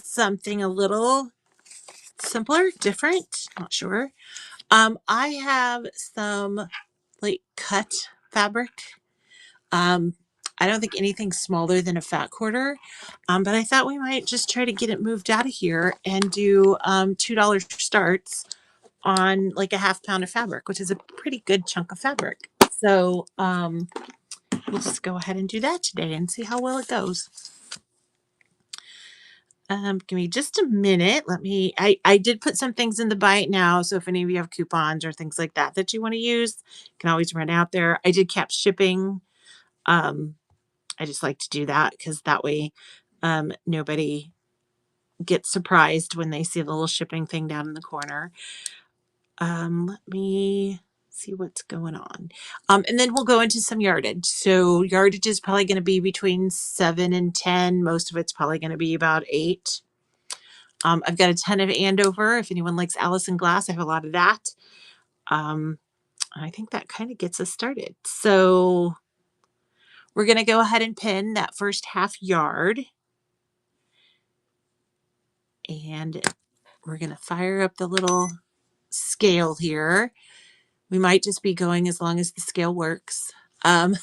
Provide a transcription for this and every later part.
something a little simpler, different, not sure. I have some like cut fabric. Um, I don't think anything smaller than a fat quarter, but I thought we might just try to get it moved out of here and do $2 starts on like a half pound of fabric, which is a pretty good chunk of fabric. So we'll just go ahead and do that today and see how well it goes. Give me just a minute. I did put some things in the Buy It Now. So if any of you have coupons or things like that that you want to use, you can always run out there. I did cap shipping. I just like to do that because that way nobody gets surprised when they see the little shipping thing down in the corner. Let me see what's going on. And then we'll go into some yardage. So yardage is probably going to be between 7 and 10. Most of it's probably going to be about 8. I've got a ton of Andover. If anyone likes Allison Glass, I have a lot of that. I think that kind of gets us started. So we're going to go ahead and pin that first half yard. And we're going to fire up the little scale here. We might just be going as long as the scale works. But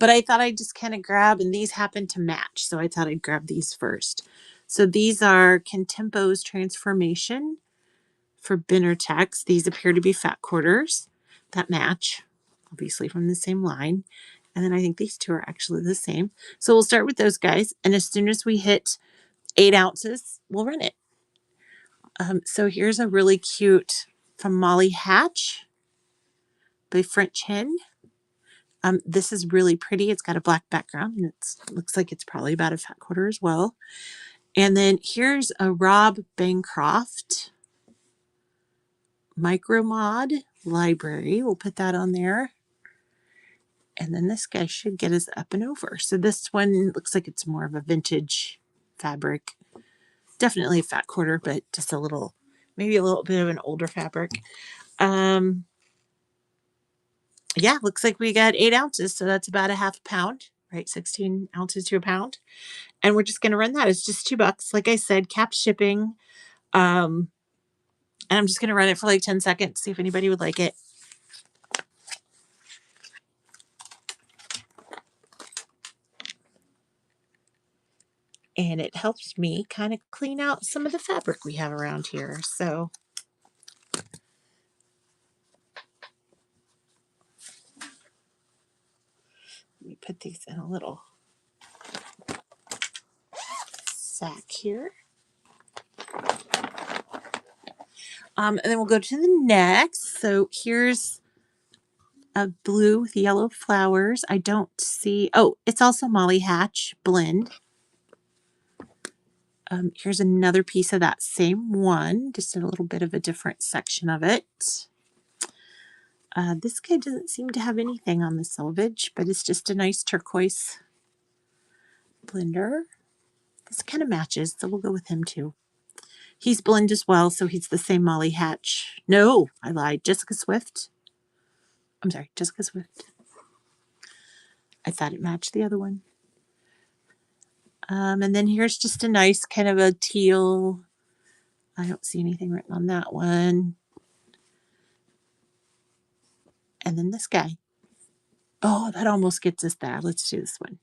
I thought I'd just kind of grab, and these happen to match. So I thought I'd grab these first. So these are Contempo's Transformation for Binnertex. These appear to be fat quarters that match, obviously from the same line. And then I think these two are actually the same. So we'll start with those guys. And as soon as we hit 8 ounces, we'll run it. So here's a really cute from Molly Hatch by French Hen. This is really pretty. It's got a black background and it looks like it's probably about a fat quarter as well. And then here's a Rob Bancroft Micro Mod Library. We'll put that on there. And then this guy should get us up and over. So this one looks like it's more of a vintage fabric. Definitely a fat quarter, but just a little, maybe a little bit of an older fabric. Yeah, looks like we got 8 ounces. So that's about a half a pound, right? 16 ounces to a pound. And we're just going to run that. It's just $2. Like I said, cap shipping. And I'm just going to run it for like 10 seconds, see if anybody would like it. And it helps me kind of clean out some of the fabric we have around here. So let me put these in a little sack here. And then we'll go to the next. So here's a blue with yellow flowers. I don't see, oh, it's also Molly Hatch blend. Here's another piece of that same one, just in a little bit of a different section of it. This guy doesn't seem to have anything on the selvage, but it's just a nice turquoise blender. This kind of matches, so we'll go with him too. He's blend as well, so he's the same Molly Hatch. No, I lied. Jessica Swift. I'm sorry, Jessica Swift. I thought it matched the other one. And then here's just a nice kind of a teal. I don't see anything written on that one. And then this guy. Oh, that almost gets us there. Let's do this one.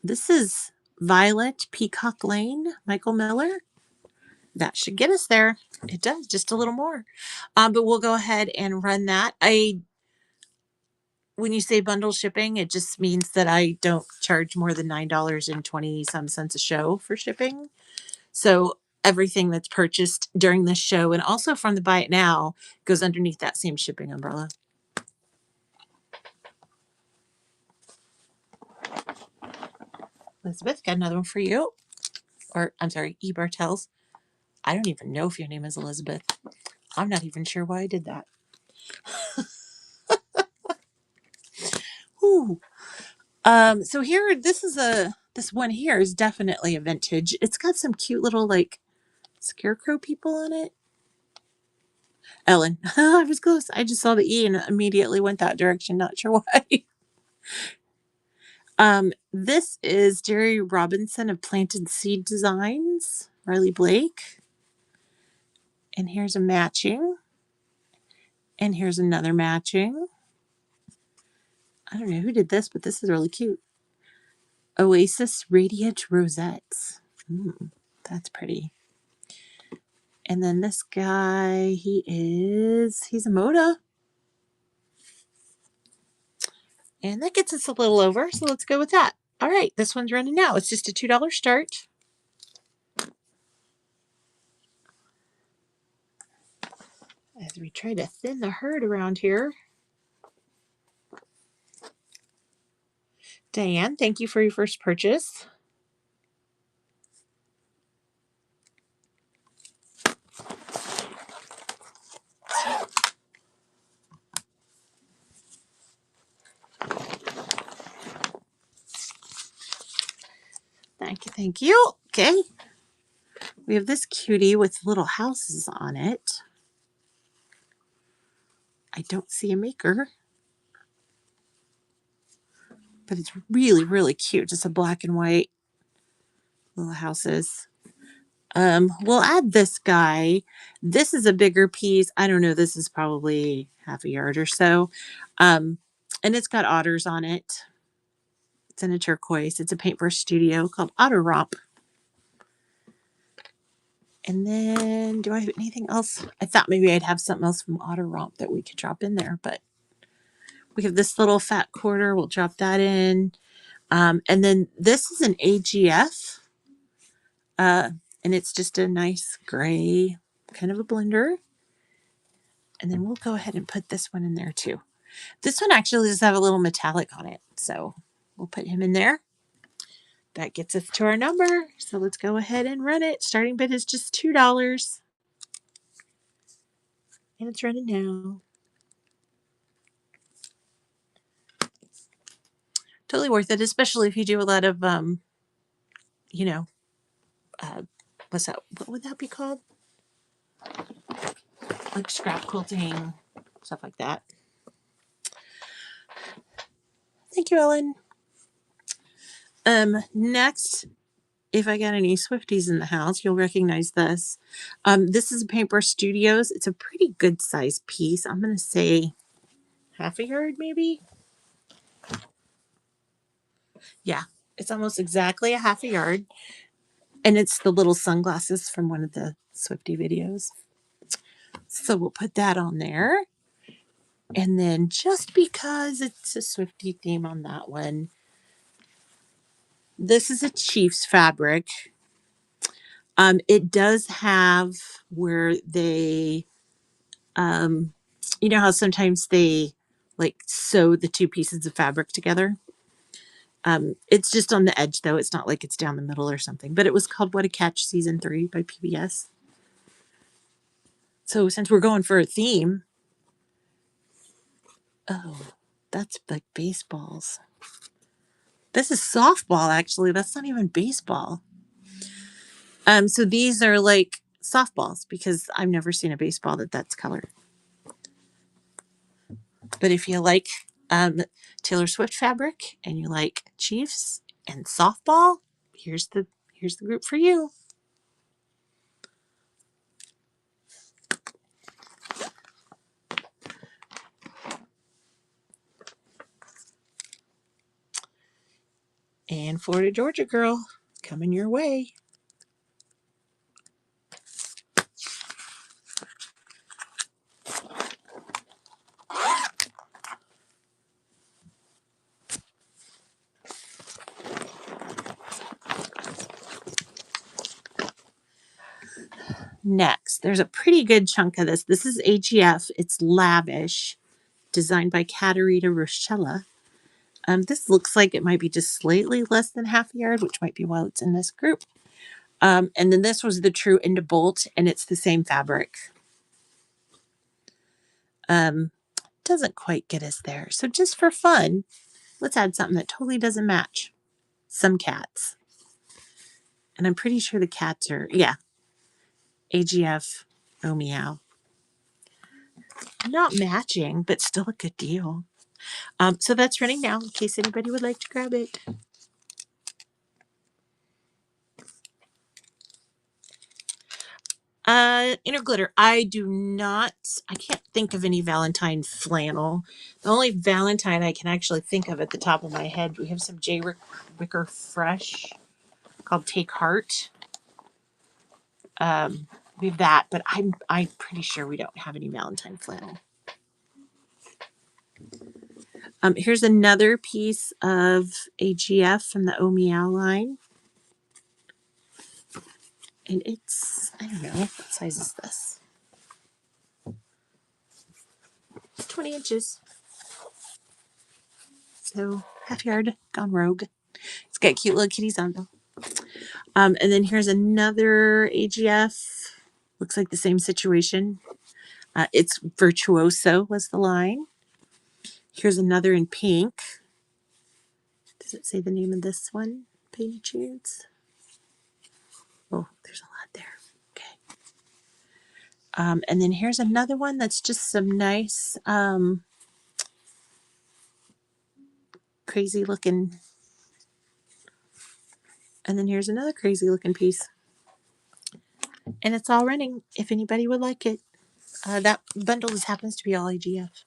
This is Violet Peacock Lane, Michael Miller. That should get us there. It does, just a little more. But we'll go ahead and run that. When you say bundle shipping, it just means that I don't charge more than $9.20 a show for shipping. So everything that's purchased during this show and also from the Buy It Now goes underneath that same shipping umbrella. Elizabeth, got another one for you. Or, I'm sorry, E. Bartels. I don't even know if your name is Elizabeth. I'm not even sure why I did that. Ooh. So here, this one here is definitely a vintage. It's got some cute little like scarecrow people on it. Ellen. I was close. I just saw the E and immediately went that direction. Not sure why. This is Jerry Robinson of Planted Seed Designs, Riley Blake. And here's a matching. And here's another matching. I don't know who did this, but this is really cute. Oasis Radiant Rosettes. That's pretty. And then this guy, he's a Moda. And that gets us a little over, so let's go with that. All right, this one's running now. It's just a $2 start. As we try to thin the herd around here. Diane, thank you for your first purchase. Thank you, thank you. Okay. We have this cutie with little houses on it. I don't see a maker, but it's really, really cute. Just a black and white little houses. We'll add this guy. This is a bigger piece. I don't know. This is probably half a yard or so. And it's got otters on it. It's in a turquoise. It's a Paintbrush Studio called Otter Romp. And then, do I have anything else? I thought maybe I'd have something else from Otter Romp that we could drop in there, but we have this little fat quarter. We'll drop that in. And then this is an AGF. And it's just a nice gray, kind of a blender. And then we'll go ahead and put this one in there too. This one actually does have a little metallic on it. So we'll put him in there. That gets us to our number. So let's go ahead and run it. Starting bid is just $2. And it's running now. Totally worth it, especially if you do a lot of, you know, what's that? What would that be called? Like scrap quilting, stuff like that. Thank you, Ellen. Next, if I got any Swifties in the house, you'll recognize this. This is Paintbrush Studios. It's a pretty good size piece. I'm going to say half a yard, maybe. Yeah, it's almost exactly a half a yard. And it's the little sunglasses from one of the Swiftie videos. So we'll put that on there. And then just because it's a Swiftie theme on that one, this is a Chiefs fabric. It does have where they, you know how sometimes they like sew the two pieces of fabric together. It's just on the edge though. It's not like it's down the middle or something, but it was called What a Catch Season 3 by PBS. So since we're going for a theme, oh, that's like baseballs. This is softball, actually. That's not even baseball. So these are like softballs because I've never seen a baseball that's colored. But if you like Taylor Swift fabric and you like Chiefs and softball, here's the group for you. And Florida Georgia girl coming your way. Next, there's a pretty good chunk of this. This is AGF. It's Lavish, designed by Caterina Rochella. This looks like it might be just slightly less than half a yard, which might be why it's in this group. And then this was the True Into Bolt, and it's the same fabric. Doesn't quite get us there. So just for fun, let's add something that totally doesn't match. Some cats. And I'm pretty sure the cats are, yeah, AGF, oh meow. Not matching, but still a good deal. So that's running now in case anybody would like to grab it. Inner glitter. I can't think of any Valentine flannel. The only Valentine I can actually think of at the top of my head, we have some J. Wicker Fresh called Take Heart. We have that, but I'm pretty sure we don't have any Valentine flannel. Here's another piece of AGF from the Oh Meow line. And it's, I don't know, what size is this? 20 inches. So half yard gone rogue. It's got cute little kitties on though. And then here's another AGF. Looks like the same situation. It's Virtuoso was the line. Here's another in pink. Does it say the name of this one? By any chance? Oh, there's a lot there. Okay. And then here's another one that's just some nice crazy looking. And then here's another crazy looking piece. And it's all running if anybody would like it. That bundle just happens to be all AGF.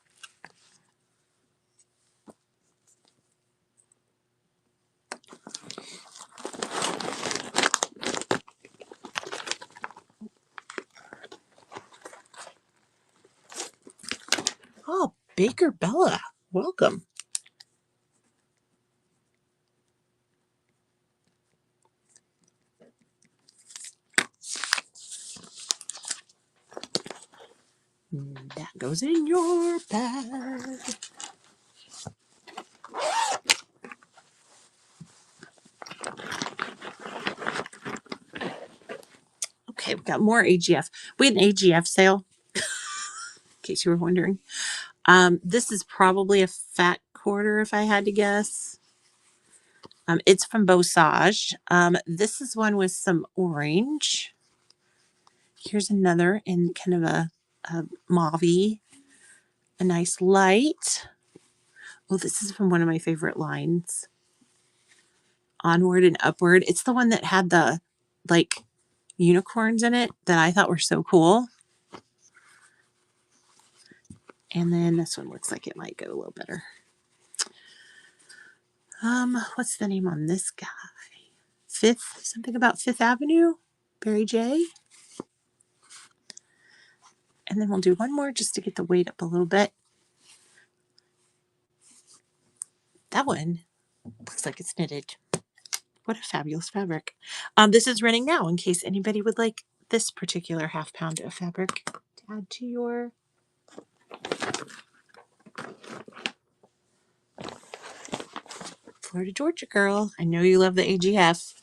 Oh, Baker Bella, welcome. That goes in your bag. Okay, we got more AGF. We had an AGF sale, in case you were wondering. This is probably a fat quarter if I had to guess. It's from Bosage. This is one with some orange. Here's another in kind of a mauve-y, a nice light. Oh, this is from one of my favorite lines. Onward and Upward. It's the one that had the like unicorns in it that I thought were so cool. And then this one looks like it might go a little better. What's the name on this guy? Something about Fifth Avenue, Barry J. And then we'll do one more just to get the weight up a little bit. That one looks like it's knitted. What a fabulous fabric. This is running now in case anybody would like this particular half pound of fabric to add to your Florida Georgia girl. I know you love the AGF.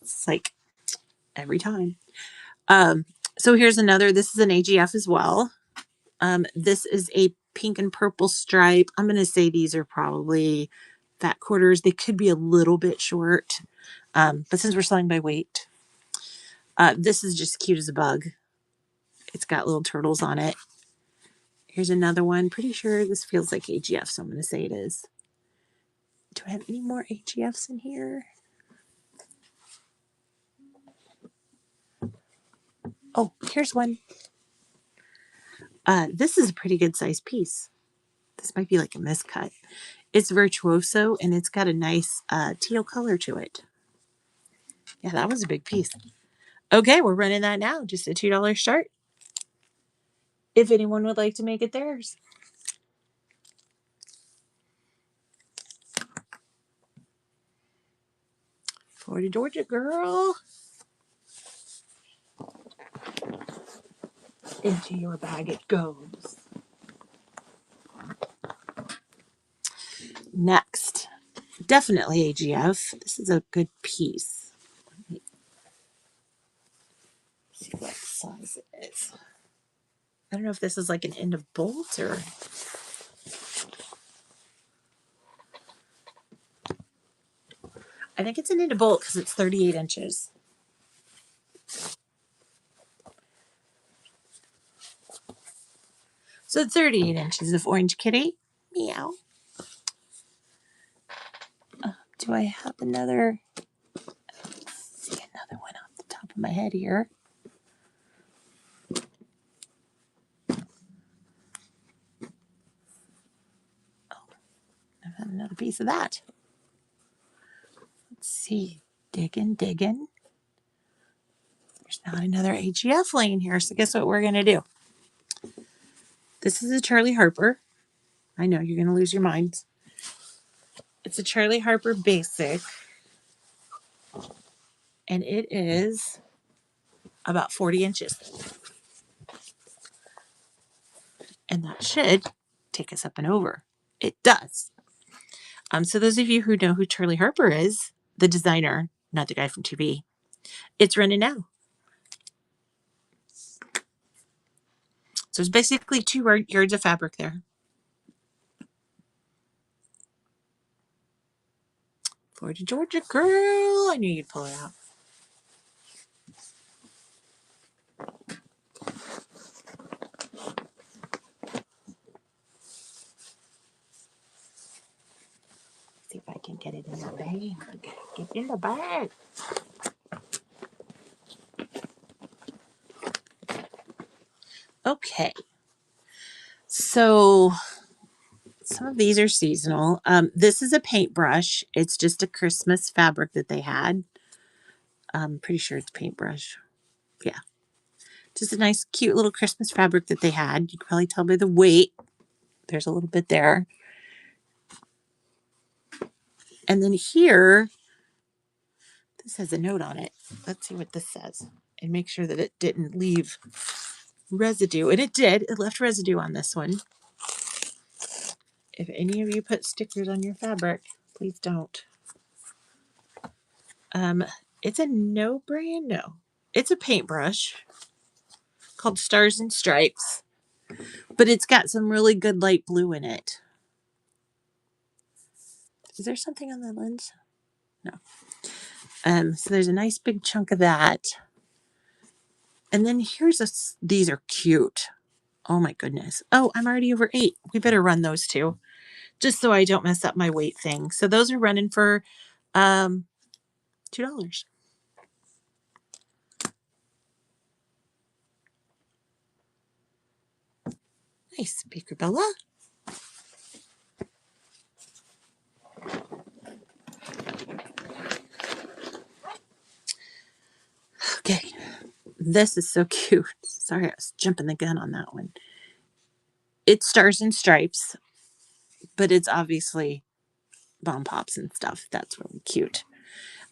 It's like every time. So here's another. This is an AGF as well. This is a pink and purple stripe. I'm going to say these are probably fat quarters. They could be a little bit short, but since we're selling by weight, this is just cute as a bug. It's got little turtles on it. Here's another one. Pretty sure this feels like AGF, so I'm going to say it is. Do I have any more AGFs in here? Oh, here's one. This is a pretty good size piece. This might be like a miscut. It's Virtuoso, and it's got a nice teal color to it. Yeah, that was a big piece. Okay, we're running that now. Just a $2 start. If anyone would like to make it theirs. Florida Georgia girl. Into your bag it goes. Next, definitely AGF. This is a good piece. Let's see what size it is. I don't know if this is like an end of bolt or. I think it's an end of bolt because it's 38 inches. So 38 inches of Orange Kitty. Meow. Do I have another? See another one off the top of my head here. I've had another piece of that. Let's see. Digging. There's not another AGF laying here. So guess what we're going to do? This is a Charlie Harper. I know you're going to lose your minds. It's a Charlie Harper Basic. And it is about 40 inches. And that should take us up and over. It does. So those of you who know who Charlie Harper is, the designer, not the guy from TV, it's running now. So it's basically 2 yards of fabric there. Florida, Georgia, girl. I knew you'd pull it out. See if I can get it in the bag. Get in the bag. Okay. So some of these are seasonal. This is a paintbrush. It's just a Christmas fabric that they had. I'm pretty sure it's paintbrush. Yeah. Just a nice, cute little Christmas fabric that they had. You can probably tell by the weight. There's a little bit there. And then here, this has a note on it. Let's see what this says. And make sure that it didn't leave residue. And it did. It left residue on this one. If any of you put stickers on your fabric, please don't. It's a no brand. No. It's a paintbrush called Stars and Stripes. But it's got some really good light blue in it. Is there something on the lens? No. So there's a nice big chunk of that. And then these are cute. Oh my goodness. Oh, I'm already over 8. We better run those two just so I don't mess up my weight thing. So those are running for $2. Nice, Baker Bella. Okay, this is so cute. Sorry, I was jumping the gun on that one. It's Stars and Stripes, but it's obviously bomb pops and stuff. That's really cute.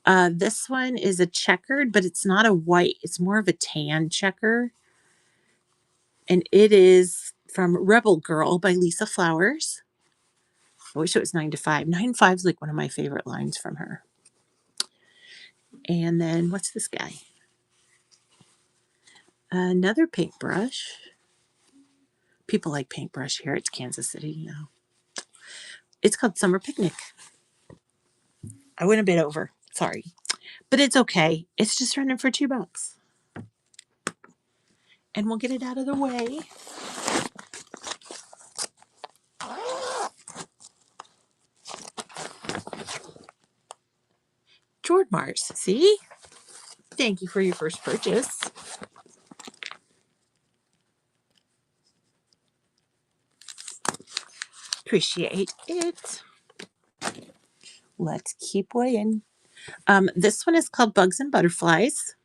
This one is a checkered, but it's not a white. It's more of a tan checker. And it is from Rebel Girl by Lisa Flowers. I wish it was 9 to 5. 9 to 5 is like one of my favorite lines from her. And then what's this guy? Another paintbrush. People like paintbrush here. It's Kansas City, you know. It's called Summer Picnic. I went a bit over. Sorry. But it's okay. It's just running for $2. And we'll get it out of the way. Jord Mars. See? Thank you for your first purchase. Appreciate it. Let's keep weighing. This one is called Bugs and Butterflies.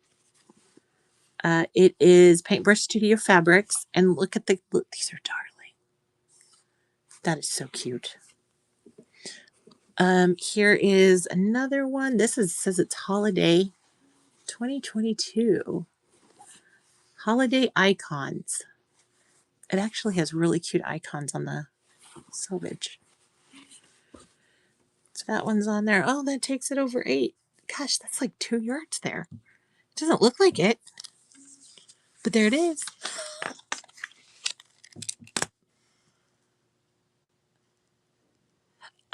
It is Paintbrush Studio Fabrics. And look, these are darling. That is so cute. Here is another one. Says it's Holiday 2022. Holiday Icons. It actually has really cute icons on the selvage. So that one's on there. Oh, that takes it over 8. Gosh, that's like 2 yards there. It doesn't look like it, but there it is.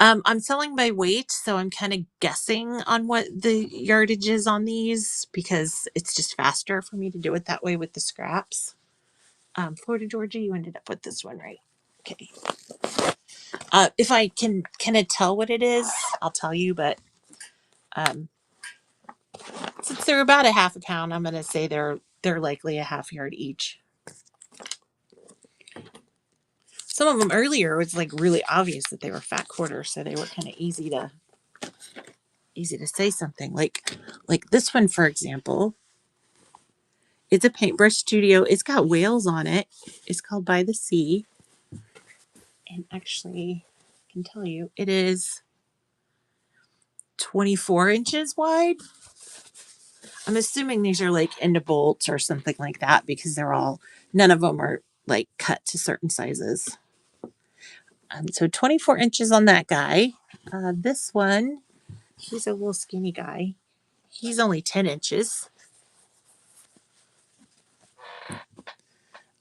I'm selling by weight, so I'm kind of guessing on what the yardage is on these because it's just faster for me to do it that way with the scraps. Florida Georgia, you ended up with this one, right? Okay. If I can it tell what it is, I'll tell you, but um, since they're about a half a pound, I'm gonna say they're likely a half yard each. Some of them earlier was like really obvious that they were fat quarters, so they were kind of easy to say something. Like this one, for example, it's a paintbrush studio. It's got whales on it. It's called By the Sea. And actually, I can tell you, it is 24 inches wide. I'm assuming these are like into bolts or something like that because none of them are like cut to certain sizes. So 24 inches on that guy. This one, he's a little skinny guy. He's only 10 inches.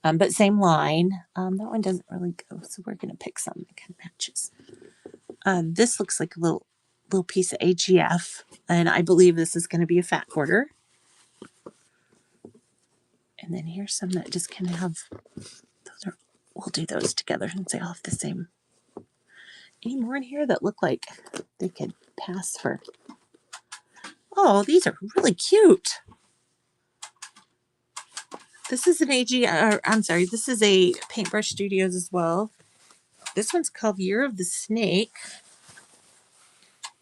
But same line. That one doesn't really go, so we're going to pick something that kind of matches. This looks like a little piece of AGF, and I believe this is going to be a fat quarter. And then here's some that just kind of have, we'll do those together since they all have the same. Any more in here that look like they could pass for? Oh, these are really cute. This is an I'm sorry, this is a Paintbrush Studios as well. This one's called Year of the Snake.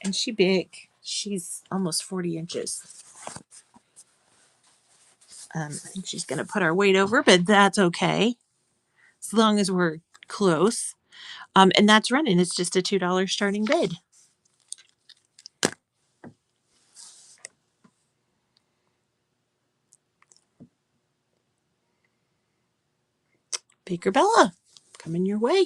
And she's big. She's almost 40 inches. I think she's going to put our weight over, but that's okay. As long as we're close. And that's running. It's just a $2 starting bid. Baker Bella, coming your way.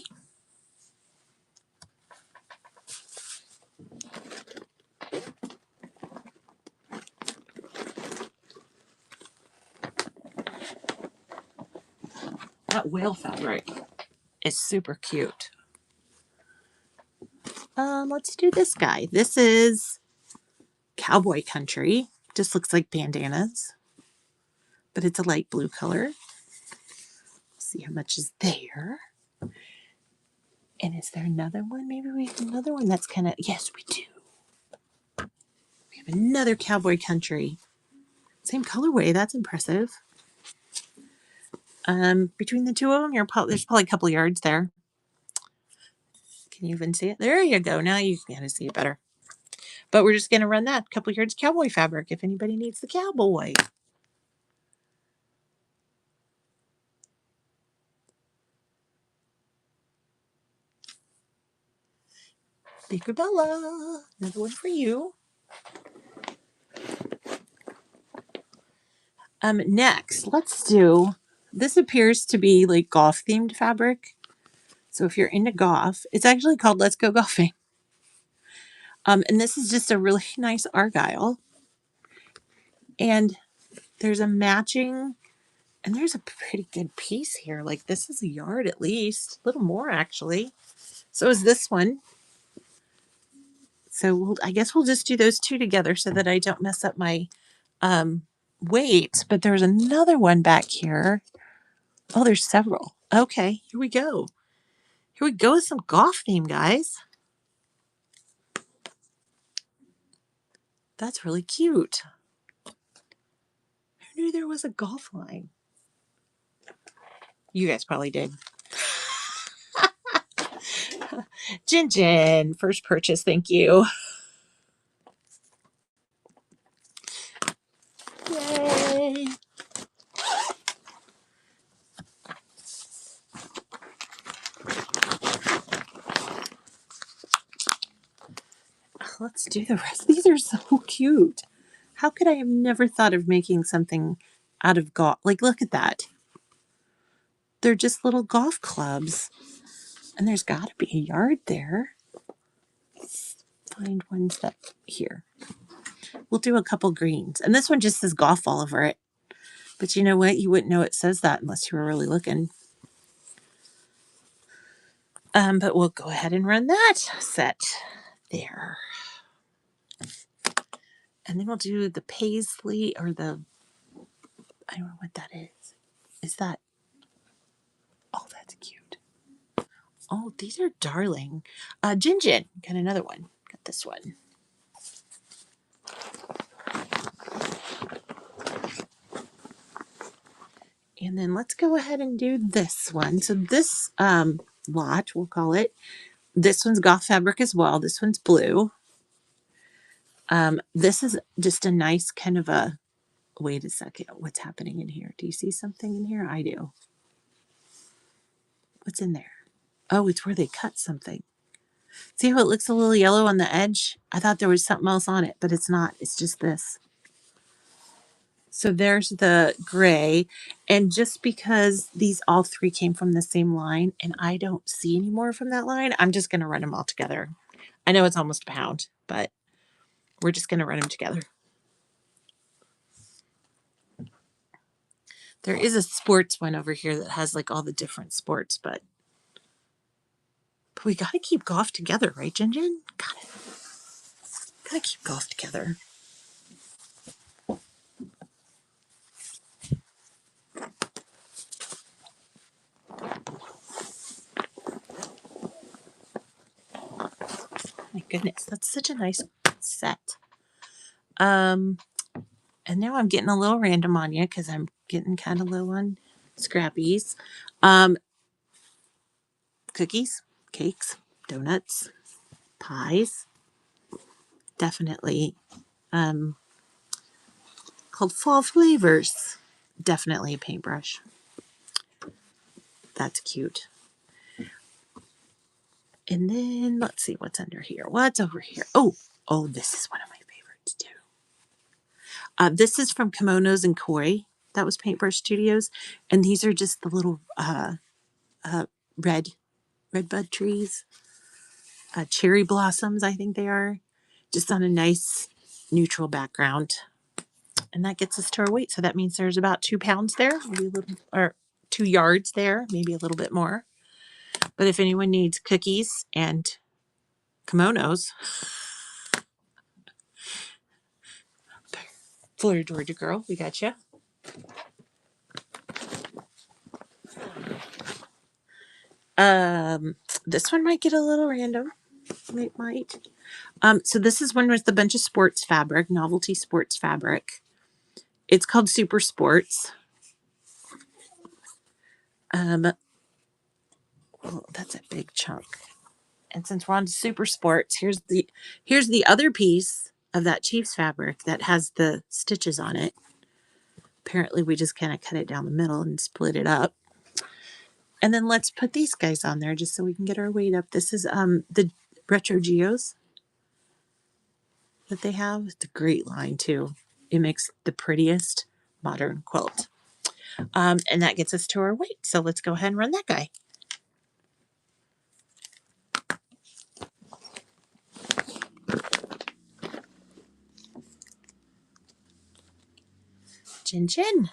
That whale fabric is super cute. Let's do this guy. This is Cowboy Country. Just looks like bandanas, but it's a light blue color. See how much is there. And is there another one? Maybe we have another one that's kind of, yes, we do. We have another Cowboy Country. Same colorway. That's impressive. Between the two of them, there's probably a couple yards there. Can you even see it? There you go. Now you can kind of see it better. But we're just going to run that couple yards cowboy fabric if anybody needs the cowboy. Baker Bella, another one for you. Next, let's do, this appears to be like golf themed fabric. So if you're into golf, it's actually called Let's Go Golfing. And this is just a really nice argyle. And there's a matching, and there's a pretty good piece here. Like this is a yard at least, a little more actually. So is this one. So I guess we'll just do those two together so that I don't mess up my weights. But there's another one back here. Oh, there's several. Okay, here we go. Here we go with some golf theme, guys. That's really cute. Who knew there was a golf line? You guys probably did. Jin, first purchase, thank you. Yay. Let's do the rest. These are so cute. How could I have never thought of making something out of golf? Like, look at that. They're just little golf clubs. And there's got to be a yard there. Let's find ones that here. We'll do a couple greens. And this one just says golf all over it. But you know what? You wouldn't know it says that unless you were really looking. But we'll go ahead and run that set there. And then we'll do the paisley or I don't know what that is. Is that Oh, these are darling. Jin Jin. Got another one. Got this one. And then let's go ahead and do this one. So this lot, we'll call it, this one's Goth fabric as well. This one's blue. This is just a nice kind of a, wait a second, what's happening in here? Do you see something in here? I do. What's in there? Oh, it's where they cut something. See how it looks a little yellow on the edge? I thought there was something else on it, but it's not. It's just this. So there's the gray. And just because these all three came from the same line and I don't see any more from that line, I'm just going to run them all together. I know it's almost a pound, but we're just going to run them together. There is a sports one over here that has like all the different sports, but we got to keep golf together, right, Jin Jin? Got to keep golf together. My goodness, that's such a nice set. And now I'm getting a little random on you because I'm getting kind of low on scrappies. Cookies, cakes, donuts, pies. Definitely called fall flavors. Definitely a paintbrush. That's cute. And then let's see what's under here. What's over here? Oh, this is one of my favorites too. This is from Kimonos and Koi. That was Paintbrush Studios. And these are just the little red bud trees. Cherry blossoms, I think they are. Just on a nice neutral background. And that gets us to our weight. So that means there's about 2 pounds there, maybe a little, or 2 yards there, maybe a little bit more. But if anyone needs cookies and kimonos, Florida Georgia girl, we got you. This one might get a little random. It might. So this is one with a bunch of sports fabric, novelty sports fabric. It's called Super Sports. Well, that's a big chunk. And since we're on to Super Sports, here's the other piece of that Chiefs fabric that has the stitches on it. Apparently, we just kind of cut it down the middle and split it up. And then let's put these guys on there just so we can get our weight up. This is the Retro Geos that they have. It's a great line too. It makes the prettiest modern quilt. And that gets us to our weight. So let's go ahead and run that guy. Jin Jin.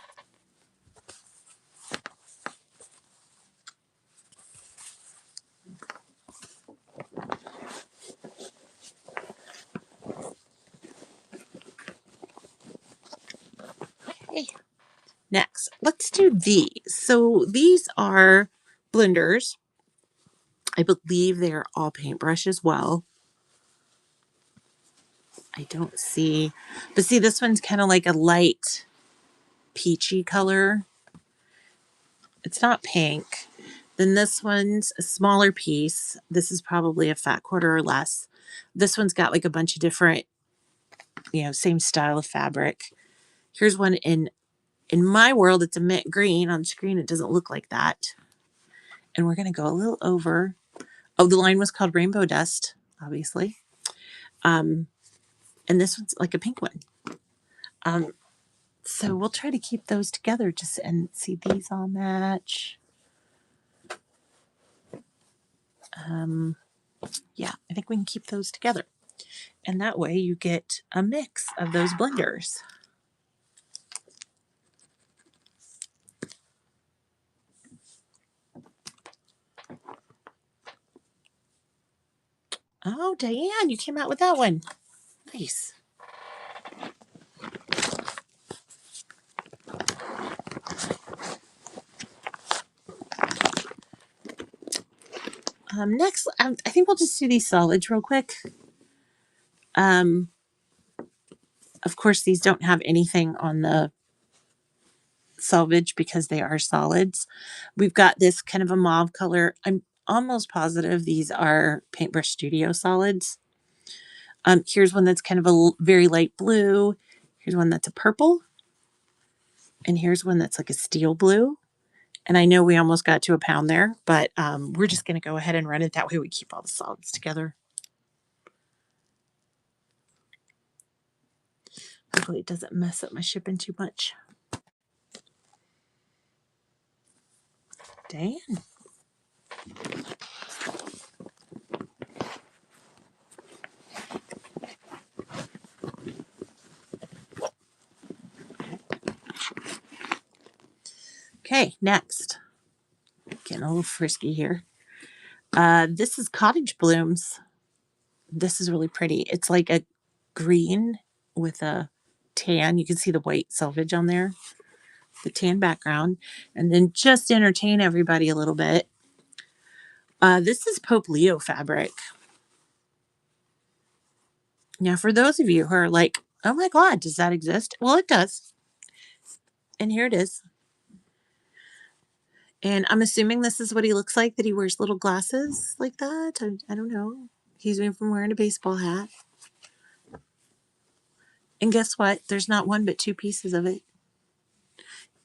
Okay. Next, let's do these. So these are blenders. I believe they are all paintbrush as well. I don't see, but see, this one's kind of like a light peachy color. It's not pink. Then this one's a smaller piece. This is probably a fat quarter or less. This one's got like a bunch of different, same style of fabric. Here's one in my world, it's a mint green. On screen, it doesn't look like that. And we're going to go a little over. Oh, the line was called Rainbow Dust, obviously. And this one's like a pink one. So we'll try to keep those together and see these all match. Yeah, I think we can keep those together. And that way you get a mix of those blenders. Oh, Diane, you came out with that one. Nice. Next, I think we'll just do these solids real quick. Of course, these don't have anything on the selvage because they are solids. We've got this kind of a mauve color. I'm almost positive these are Paintbrush Studio solids. Here's one that's kind of a very light blue. Here's one that's a purple. And here's one that's like a steel blue. And I know we almost got to a pound there, but we're just going to go ahead and run it. That way we keep all the solids together. Hopefully it doesn't mess up my shipping too much. Dang. Okay, next. Getting a little frisky here. This is Cottage Blooms. This is really pretty. It's like a green with a tan. You can see the white selvage on there, the tan background. And then just to entertain everybody a little bit, this is Pope Leo fabric. Now, for those of you who are like, oh my God, does that exist? Well, it does. And here it is. And I'm assuming this is what he looks like, that he wears little glasses like that. I don't know. He's from wearing a baseball hat. And guess what? There's not one but two pieces of it.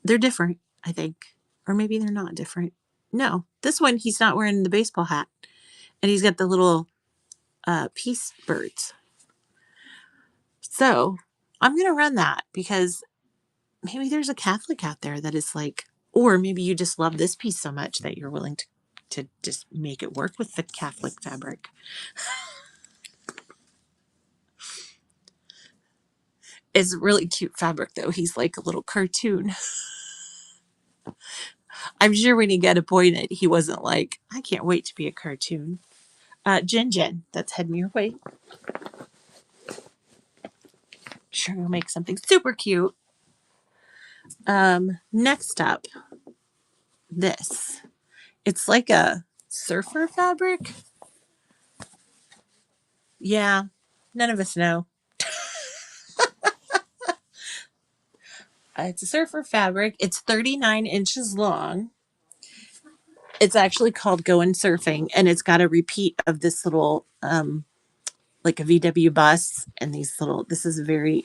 They're different, I think. Or maybe they're not different. No, this one, he's not wearing the baseball hat. And he's got the little peace birds. So I'm going to run that because maybe there's a Catholic out there that is like, or maybe you just love this piece so much that you're willing to just make it work with the Catholic fabric. It's really cute fabric, though. He's like a little cartoon. I'm sure when he got appointed, he wasn't like, I can't wait to be a cartoon. Jen, that's heading your way. Sure, we'll make something super cute. Next up, this. It's like a surfer fabric. Yeah, none of us know. It's a surfer fabric. It's 39 inches long. It's actually called Going Surfing, and it's got a repeat of this little, like a VW bus, and these little. This is a very,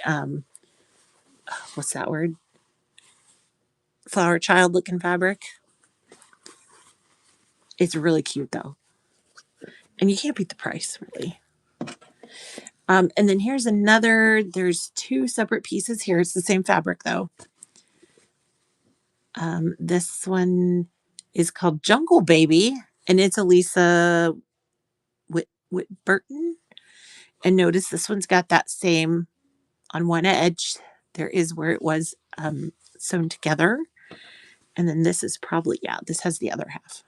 what's that word? Flower child looking fabric. It's really cute though, and you can't beat the price, really. And then here's another. There's two separate pieces here. It's the same fabric though. This one is called Jungle Baby, and it's Elisa Whitburton. And notice this one's got that same on one edge. There is where it was sewn together. And then this is probably, yeah, this has the other half.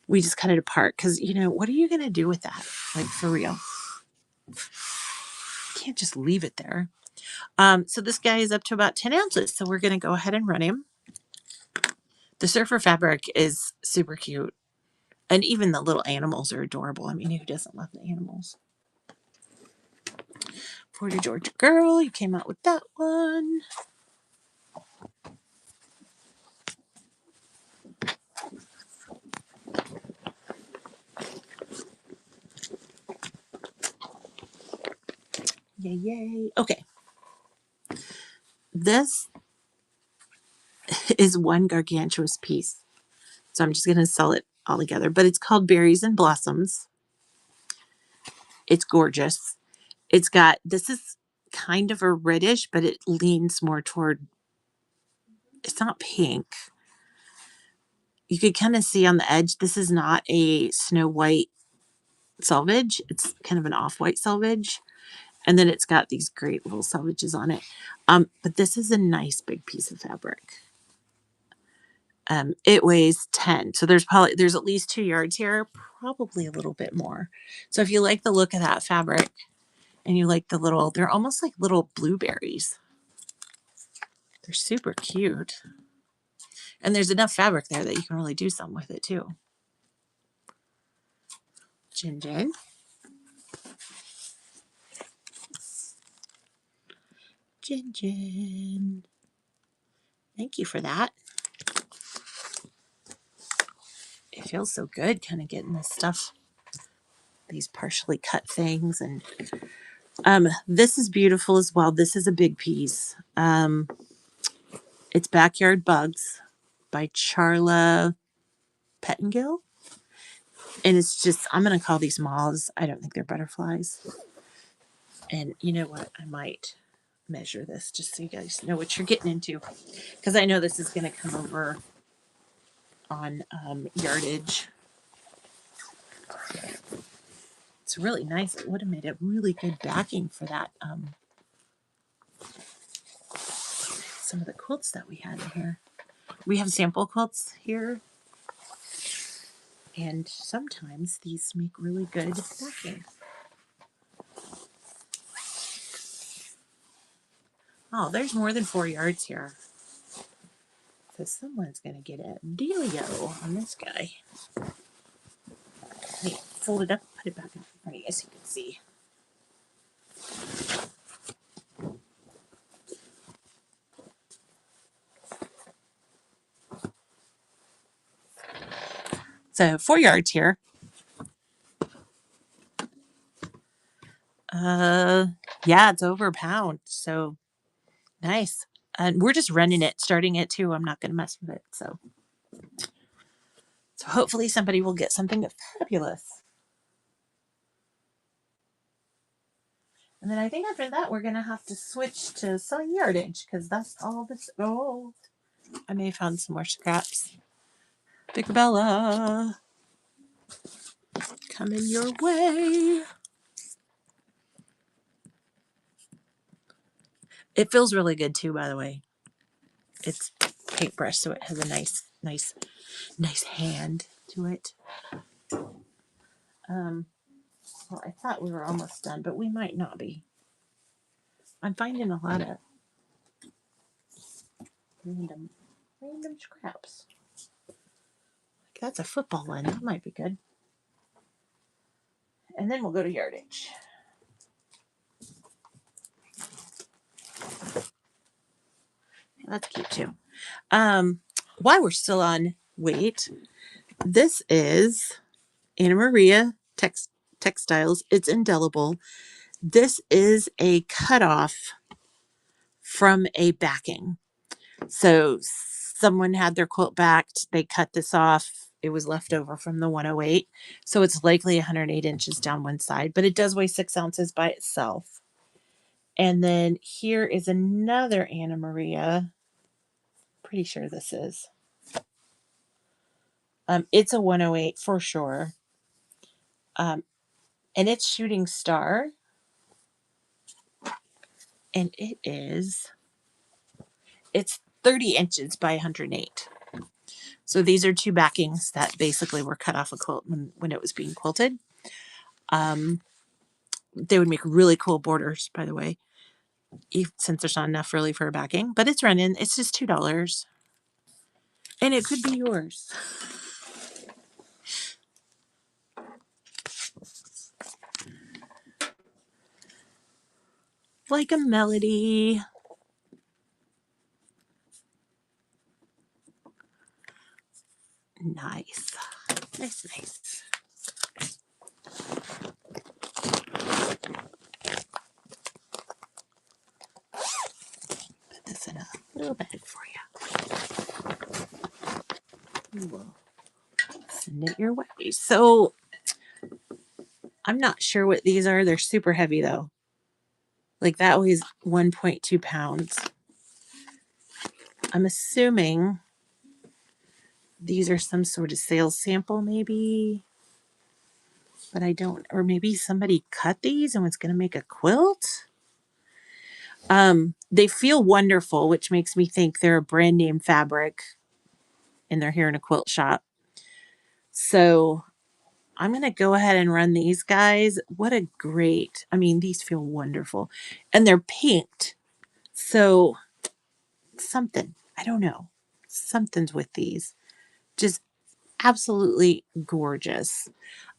We just cut it apart because, what are you going to do with that? Like, for real. You can't just leave it there. So this guy is up to about 10 ounces. So we're going to go ahead and run him. The surfer fabric is super cute. And even the little animals are adorable. I mean, who doesn't love the animals? Porter Georgia girl, you came out with that one. Yay, yay. Okay. This is one gargantuous piece. So I'm just going to sell it all together. But it's called Berries and Blossoms. It's gorgeous. This is kind of a reddish, but it leans more toward, it's not pink. You could kind of see on the edge, this is not a snow white selvage. It's kind of an off-white selvage. And then it's got these great little selvages on it. But this is a nice big piece of fabric. It weighs 10. So there's at least 2 yards here, probably a little bit more. So if you like the look of that fabric and you like they're almost like little blueberries. They're super cute. And there's enough fabric there that you can really do something with it too. Jin Jin. Jin Jin. Thank you for that. It feels so good kind of getting this stuff, these partially cut things. And this is beautiful as well. This is a big piece. It's Backyard Bugs by Charla Pettingill. And it's just, I'm going to call these moths. I don't think they're butterflies. And you know what? I might measure this just so you guys know what you're getting into. Because I know this is going to come over on yardage. It's really nice. It would have made a really good backing for that. Some of the quilts that we had in here. We have sample quilts here. And sometimes these make really good backing. Oh, there's more than 4 yards here. So someone's going to get a dealio on this guy. Wait, fold it up, put it back in front of you so you can see. So 4 yards here. Yeah, it's over a pound. So nice. And we're just running it, starting it too. I'm not going to mess with it. So hopefully somebody will get something fabulous. And then I think after that, we're going to have to switch to selling yardage because that's all this. Oh, I may have found some more scraps. Big Bella, coming your way. It feels really good too, by the way. It's paintbrush, so it has a nice hand to it. Well, I thought we were almost done, but we might not be. I'm finding a lot of random scraps. Like that's a football one. That might be good. And then we'll go to yardage. That's cute too. While we're still on weight, this is Anna Maria Textiles. It's indelible. This is a cutoff from a backing. So someone had their quilt backed. They cut this off. It was left over from the 108. So it's likely 108 inches down one side, but it does weigh 6 ounces by itself. And then here is another Anna Maria. Pretty sure this is. It's a 108 for sure. And it's Shooting Star. And it's 30 inches by 108. So these are 2 backings that basically were cut off a quilt when it was being quilted. They would make really cool borders, by the way, since there's not enough really for a backing. But it's running. It's just $2. And it could be yours. Like a melody. Nice. Nice. Put this in a little bag for you. We'll send it your way. So I'm not sure what these are. They're super heavy though. Like that weighs 1.2 pounds. I'm assuming these are some sort of sales sample maybe. But I don't, or maybe somebody cut these and was going to make a quilt. They feel wonderful, which makes me think they're a brand name fabric and they're here in a quilt shop. So I'm going to go ahead and run these guys. What a great, I mean, these feel wonderful and they're pinked. So something, I don't know, something's with these. Just absolutely gorgeous.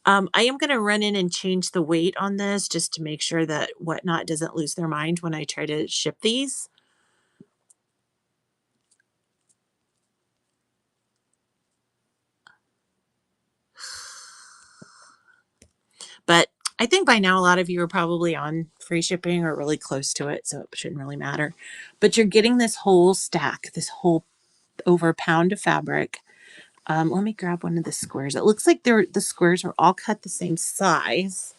I am going to run in and change the weight on this just to make sure that Whatnot doesn't lose their mind when I try to ship these. But I think by now a lot of you are probably on free shipping or really close to it, so it shouldn't really matter. But you're getting this whole stack, this whole over a pound of fabric. Let me grab one of the squares. It looks like the squares are all cut the same size.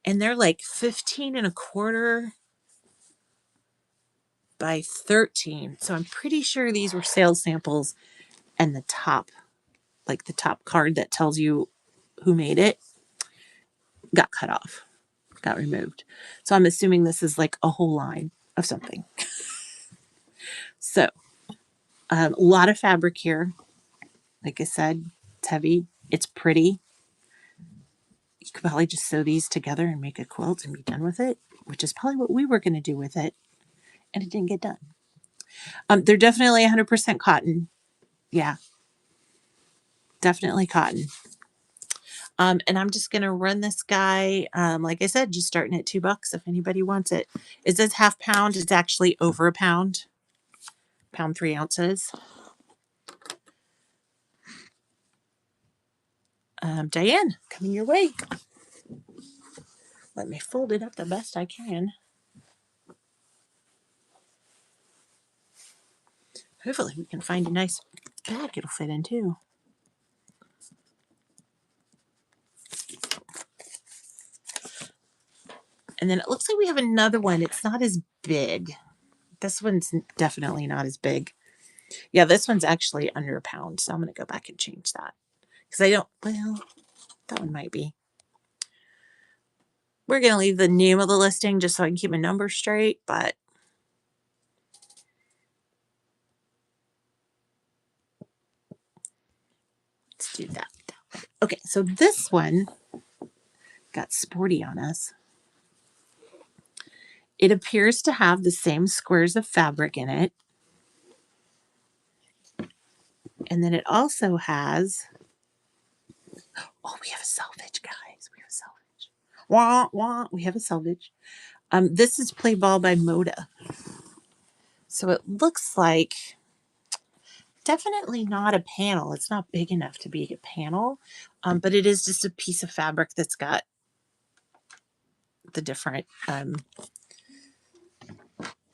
And they're like 15 and a quarter by 13. So I'm pretty sure these were sales samples, and the top, like the top card that tells you who made it, got cut off, got removed. So I'm assuming this is like a whole line of something. So a lot of fabric here. Like I said, it's heavy. It's pretty. You could probably just sew these together and make a quilt and be done with it, which is probably what we were going to do with it, and it didn't get done. They're definitely 100% cotton. Yeah, definitely cotton. And I'm just going to run this guy, like I said, just starting at $2 if anybody wants it. It says half pound. It's actually over a pound, pound 3 ounces. Diane, coming your way. Let me fold it up the best I can. Hopefully we can find a nice bag it'll fit in too. And then it looks like we have another one. It's not as big. This one's definitely not as big. Yeah, this one's actually under a pound. So I'm going to go back and change that. Because I don't, well, that one might be. We're going to leave the name of the listing just so I can keep my numbers straight. But let's do that. Okay, so this one got sporty on us. It appears to have the same squares of fabric in it. And then it also has, oh, we have a selvage, guys. We have a selvage. Wah, wah. We have a selvage. This is Play Ball by Moda. So it looks like definitely not a panel. It's not big enough to be a panel, but it is just a piece of fabric that's got the different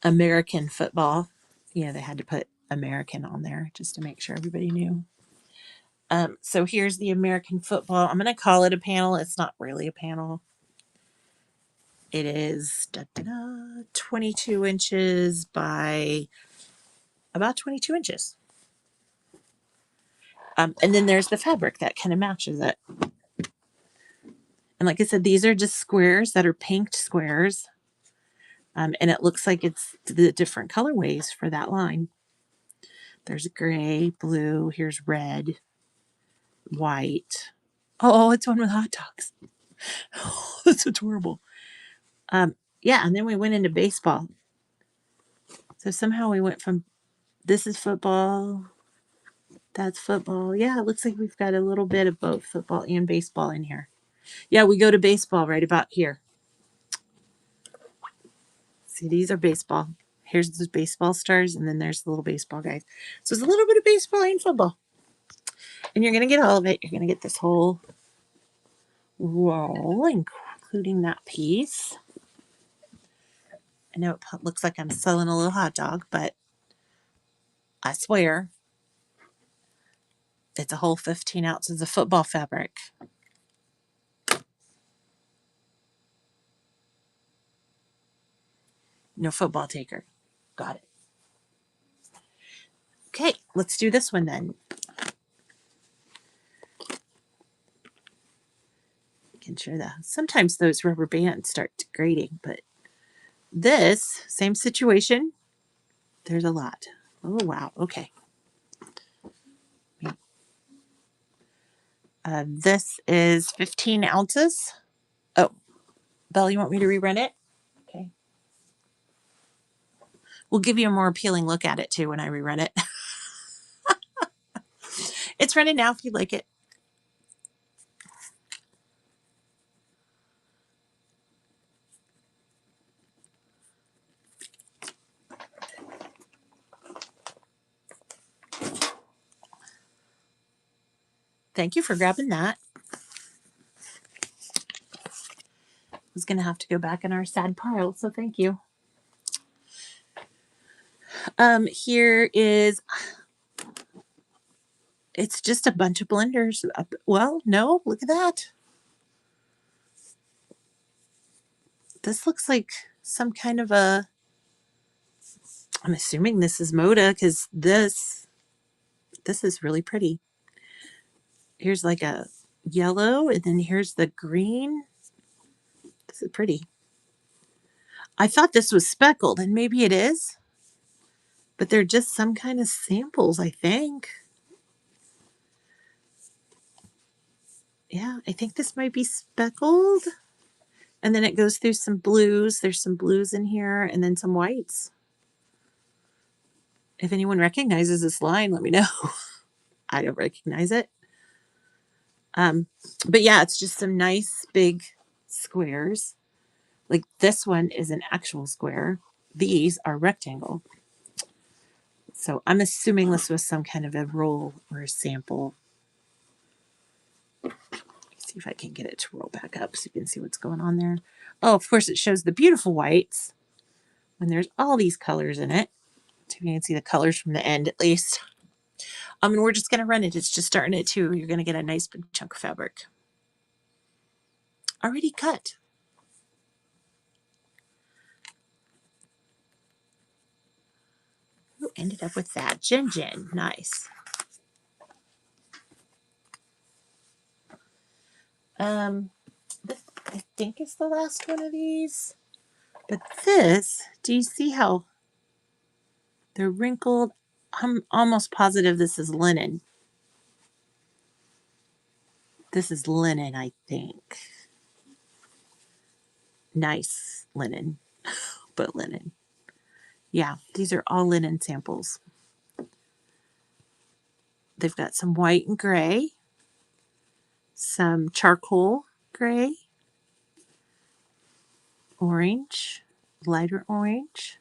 American football. You know, they had to put American on there just to make sure everybody knew. So here's the American football. I'm going to call it a panel. It's not really a panel. It is 22 inches by about 22 inches. And then there's the fabric that kind of matches it. And like I said, these are just squares that are pinked squares. And it looks like it's the different colorways for that line. There's gray, blue, here's red, white. Oh, it's one with hot dogs. Oh, that's adorable. Yeah, and then we went into baseball. So somehow we went from this is football, that's football. Yeah, it looks like we've got a little bit of both football and baseball in here. Yeah, we go to baseball right about here. See, these are baseball. Here's the baseball stars, and then there's the little baseball guys. So it's a little bit of baseball and football. And you're going to get all of it. You're going to get this whole roll, including that piece. I know it looks like I'm selling a little hot dog, but I swear it's a whole 15 ounces of football fabric. No football taker. Got it. Okay, let's do this one then. Can share that. Sometimes those rubber bands start degrading, but this, same situation. There's a lot. Oh, wow. Okay. This is 15 ounces. Oh, Belle, you want me to rerun it? Okay. We'll give you a more appealing look at it too when I rerun it. It's just run it now if you'd like it. Thank you for grabbing that. I was going to have to go back in our sad pile, so thank you. Here is, it's just a bunch of blenders. Well, no, look at that. This looks like some kind of a, I'm assuming this is Moda because this is really pretty. Here's like a yellow, and then here's the green. This is pretty. I thought this was speckled, and maybe it is, but they're just some kind of samples, I think. Yeah, I think this might be speckled. And then it goes through some blues. There's some blues in here, and then some whites. If anyone recognizes this line, let me know. I don't recognize it. But yeah, it's just some nice big squares. Like this one is an actual square. These are rectangle. So I'm assuming this was some kind of a roll or a sample. See if I can get it to roll back up so you can see what's going on there. Oh, of course, it shows the beautiful whites when there's all these colors in it. So you can see the colors from the end at least. And we're just going to run it. It's just starting at 2. You're going to get a nice big chunk of fabric. Already cut. Who ended up with that? Jen. Nice. This, I think is the last one of these. But this, do you see how they're wrinkled? I'm almost positive this is linen. This is linen, I think. Nice linen, but linen. Yeah, these are all linen samples. They've got some white and gray, some charcoal gray, orange, lighter orange.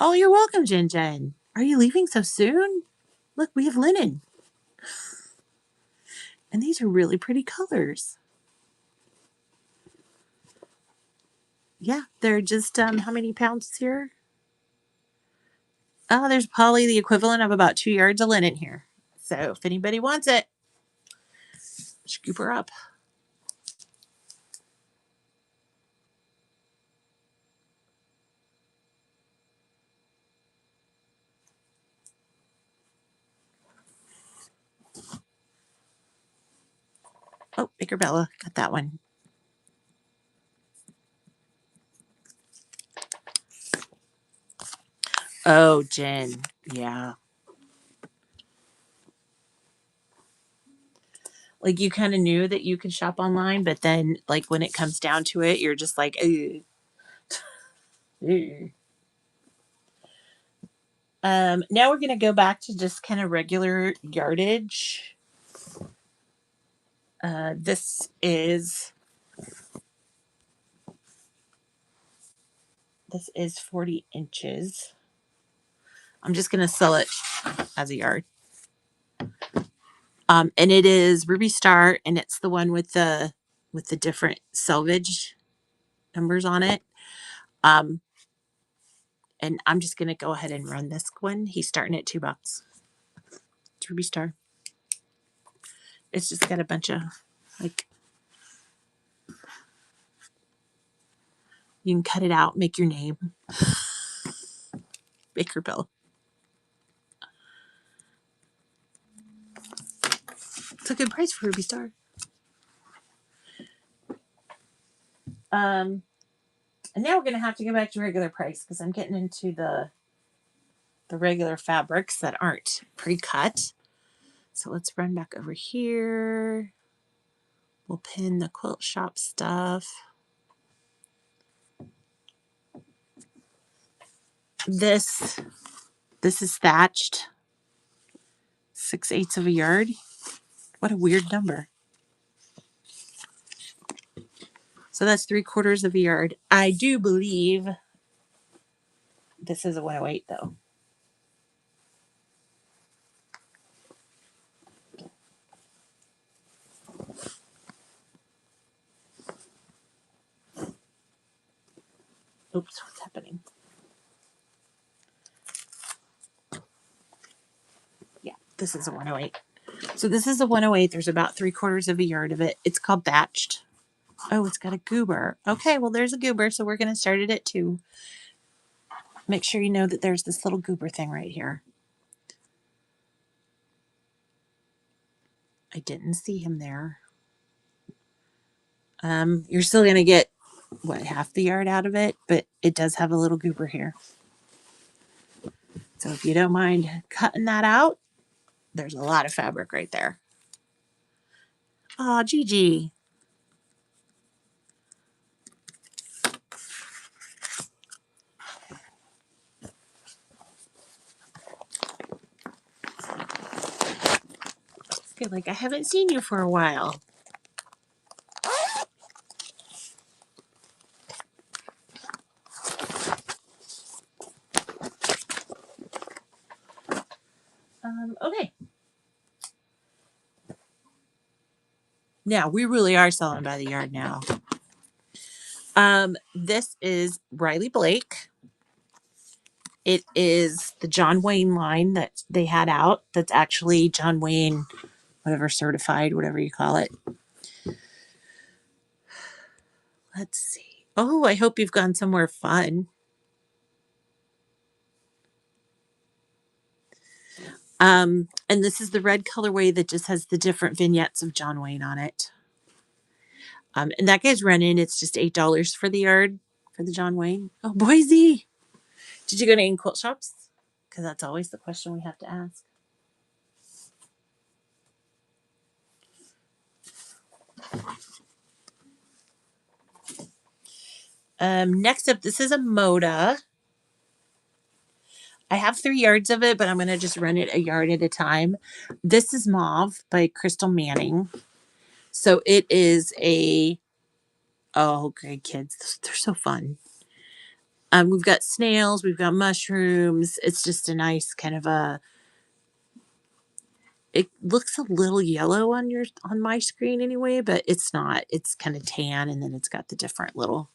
Oh, you're welcome, Jen. Are you leaving so soon? Look, we have linen. And these are really pretty colors. Yeah, they're just, how many pounds here? Oh, there's probably the equivalent of about 2 yards of linen here. So if anybody wants it, scoop her up. Oh, Baker Bella got that one. Oh, Jen. Yeah. Like you kind of knew that you could shop online, but then like when it comes down to it, you're just like, ooh. Now we're going to go back to just kind of regular yardage. This is 40 inches. I'm just going to sell it as a yard. And it is Ruby Star, and it's the one with the different selvage numbers on it. And I'm just going to go ahead and run this one. He's starting at $2. It's Ruby Star. It's just got a bunch of like, you can cut it out, make your name. Baker Bella. It's a good price for Ruby Star. And now we're going to have to go back to regular price because I'm getting into the regular fabrics that aren't pre-cut. So let's run back over here. We'll pin the quilt shop stuff. This This is thatched. 6/8 of a yard. What a weird number. So that's 3/4 of a yard. I do believe this is a 108 though. Oops, what's happening? Yeah, this is a 108. So this is a 108. There's about 3/4 of a yard of it. It's called thatched. Oh, it's got a goober. Okay, well, there's a goober, so we're going to start it at 2. Make sure you know that there's this little goober thing right here. I didn't see him there. You're still going to get, what, half the yard out of it, but it does have a little goober here. So if you don't mind cutting that out, there's a lot of fabric right there. Oh, Gigi. I feel like I haven't seen you for a while. Okay. Now, we really are selling by the yard now. This is Riley Blake. It is the John Wayne line that they had out. That's actually John Wayne, whatever, certified, whatever you call it. Let's see. Oh, I hope you've gone somewhere fun. And this is the red colorway that just has the different vignettes of John Wayne on it. And that guy's running. It's just $8 for the yard for the John Wayne. Oh, Boise. Did you go to any quilt shops? Because that's always the question we have to ask. Next up, this is a Moda. I have 3 yards of it, but I'm going to just run it a yard at a time. This is Mauve by Crystal Manning. So it is a, oh, great kids. They're so fun. We've got snails, we've got mushrooms. It's just a nice kind of a, it looks a little yellow on my screen anyway, but it's not. It's kind of tan, and then it's got the different little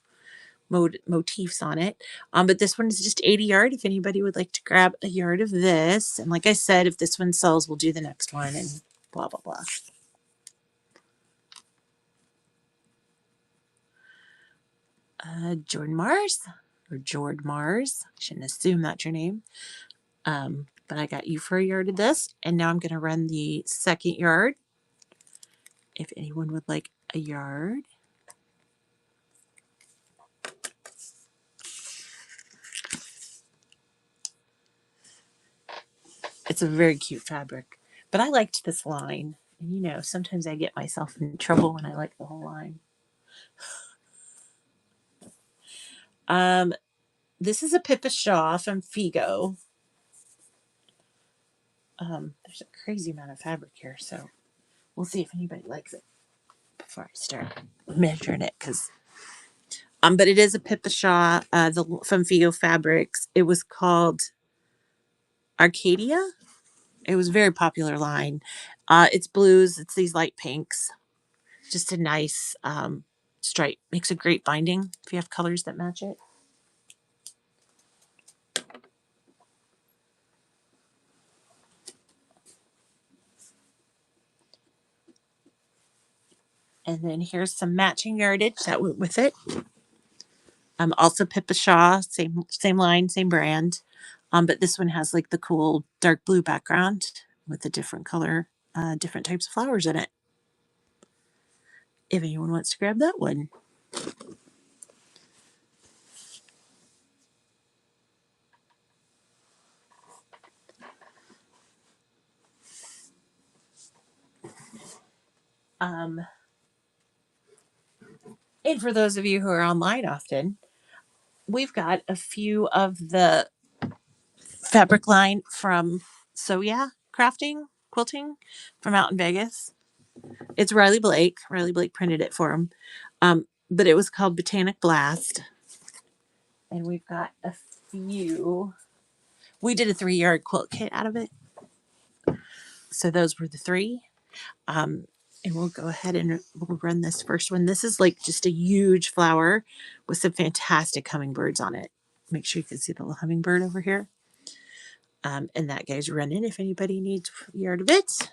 motifs on it. But this one is just 80 yard if anybody would like to grab a yard of this. And like I said, if this one sells, we'll do the next one and blah, blah, blah. Jordan Mars or Jord Mars. I shouldn't assume that's your name. But I got you for a yard of this. And now I'm going to run the second yard. If anyone would like a yard. It's a very cute fabric. But I liked this line. And you know, sometimes I get myself in trouble when I like the whole line. This is a Pippa Shaw from Figo. There's a crazy amount of fabric here, so we'll see if anybody likes it before I start measuring it. But it is a Pippa Shaw, from Figo Fabrics. It was called Arcadia. It was a very popular line. It's blues. It's these light pinks. Just a nice stripe. Makes a great binding if you have colors that match it. And then here's some matching yardage that went with it. Also Pippa Shaw, same line, same brand. But this one has like the cool dark blue background with the different color, different types of flowers in it. If anyone wants to grab that one. And for those of you who are online often, we've got a few of the fabric line from So Yeah Crafting Quilting from out in Vegas. It's Riley Blake. Riley Blake printed it for him. But it was called Botanic Blast. And we've got a few. We did a 3-yard quilt kit out of it. So those were the 3. Um, and we'll go ahead and we'll run this first one. This is like just a huge flower with some fantastic hummingbirds on it. Make sure you can see the little hummingbird over here. And that guy's running if anybody needs a yard of it.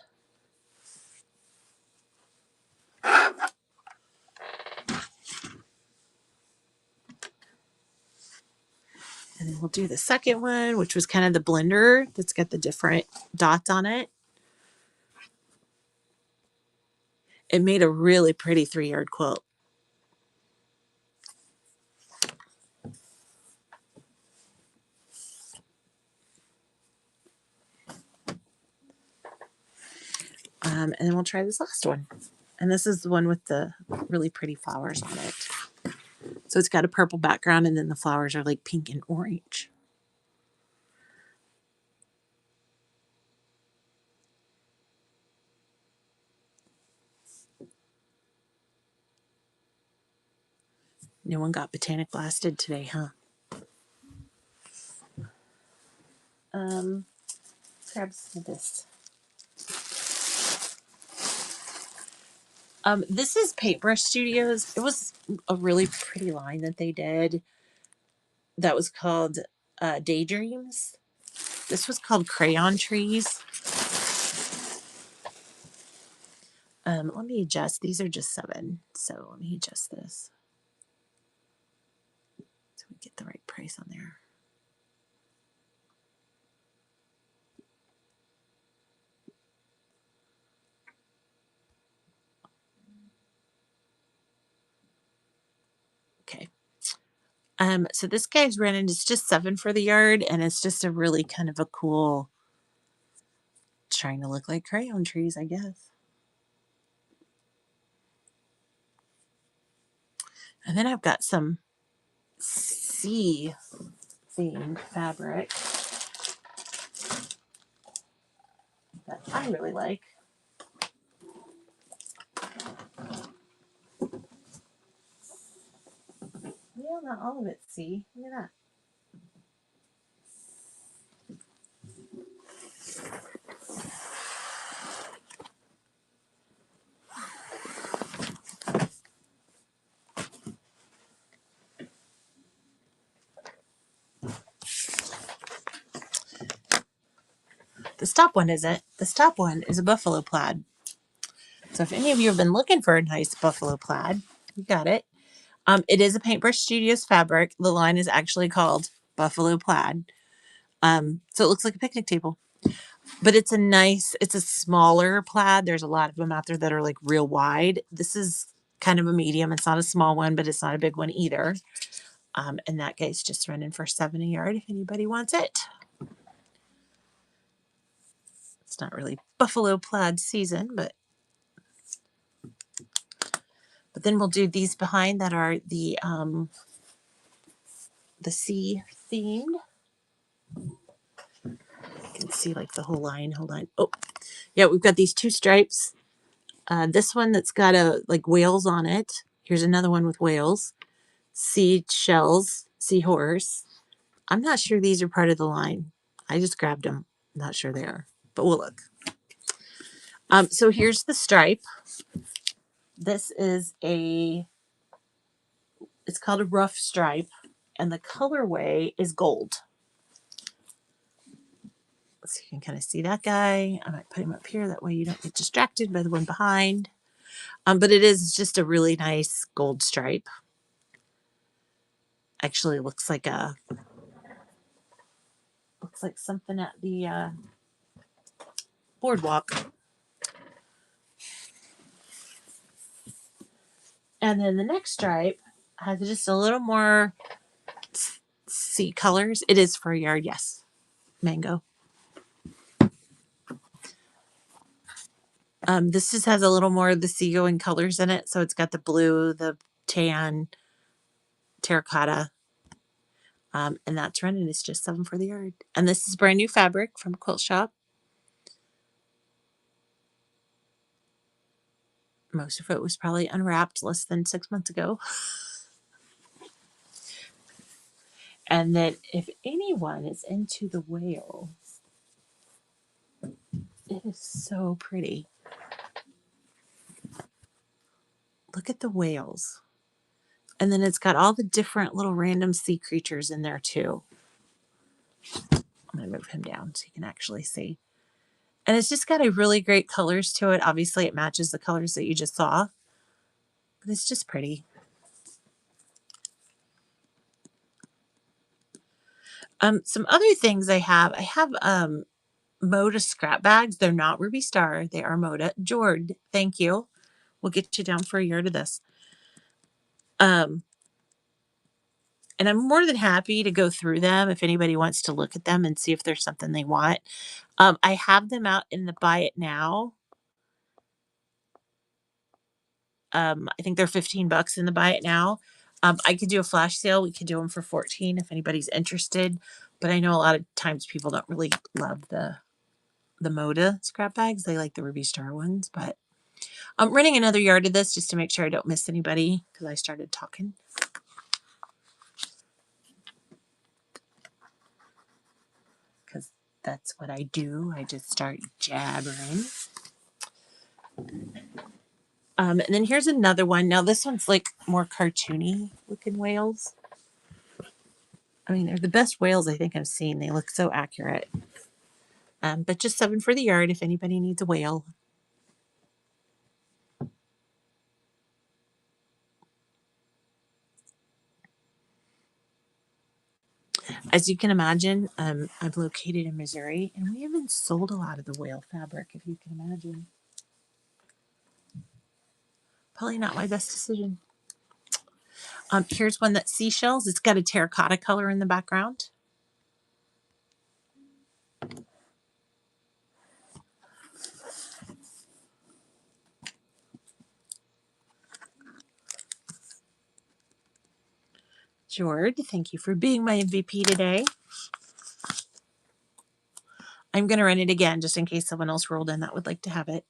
And then we'll do the second one, which was kind of the blender that's got the different dots on it. It made a really pretty 3-yard quilt. And then we'll try this last one. And this is the one with the really pretty flowers on it. So it's got a purple background and then the flowers are like pink and orange. No one got Botanic Blasted today, huh? Grab some of this. This is Paintbrush Studios. It was a really pretty line that they did that was called Daydreams. This was called Crayon Trees. Let me adjust. These are just 7. So let me adjust this so we get the right price on there. Okay. So this guy's running, it's just 7 for the yard, and it's just a really kind of a cool, trying to look like crayon trees, I guess. And then I've got some sea themed fabric that I really like. Well, not all of it's sea. Look at that. The stop one isn't. The stop one is a buffalo plaid. So if any of you have been looking for a nice buffalo plaid, you got it. It is a Paintbrush Studios fabric. The line is actually called Buffalo Plaid. So it looks like a picnic table. But it's it's a smaller plaid. There's a lot of them out there that are like real wide. This is kind of a medium. It's not a small one, but it's not a big one either. And that guy's just running for 7 a yard if anybody wants it. It's not really buffalo plaid season, but then we'll do these behind that are the sea themed. You can see like the whole line. Hold on. Oh, yeah, we've got these 2 stripes. This one that's got like whales on it. Here's another one with whales. Seashells, seahorse. I'm not sure these are part of the line. I just grabbed them. Not sure they are, but we'll look. So here's the stripe. This is it's called a rough stripe, and the colorway is gold. So you can kind of see that guy. I might put him up here. That way you don't get distracted by the one behind. But it is just a really nice gold stripe. Actually looks like something at the boardwalk. And then the next stripe has just a little more sea colors. It is for a yard, yes. Mango. This just has a little more of the seagoing colors in it. So it's got the blue, the tan, terracotta. And that's running. It's just 7 for the yard. And this is brand new fabric from Quilt Shop. Most of it was probably unwrapped less than 6 months ago. And then if anyone is into the whale, it is so pretty. Look at the whales. And then it's got all the different little random sea creatures in there too. I'm going to move him down so you can actually see. And it's just got a really great colors to it. Obviously, it matches the colors that you just saw. But it's just pretty. Some other things I have Moda scrap bags. They're not Ruby Star. They are Moda. Jord, thank you. We'll get you down for a yard of this. And I'm more than happy to go through them if anybody wants to look at them and see if there's something they want. I have them out in the buy it now. I think they're $15 in the buy it now. I could do a flash sale. We could do them for 14 if anybody's interested. But I know a lot of times people don't really love the Moda scrap bags. They like the Ruby Star ones. But I'm running another yard of this just to make sure I don't miss anybody because I started talking. Because that's what I do. I just start jabbering. And then here's another one. Now this one's like more cartoony looking whales. I mean, they're the best whales I think I've seen. They look so accurate. But just 7 for the yard if anybody needs a whale. As you can imagine, I'm located in Missouri, and we haven't sold a lot of the whale fabric, if you can imagine. Probably not my best decision. Here's one that's seashells. It's got a terracotta color in the background. Jord, thank you for being my MVP today. I'm going to run it again just in case someone else rolled in that would like to have it.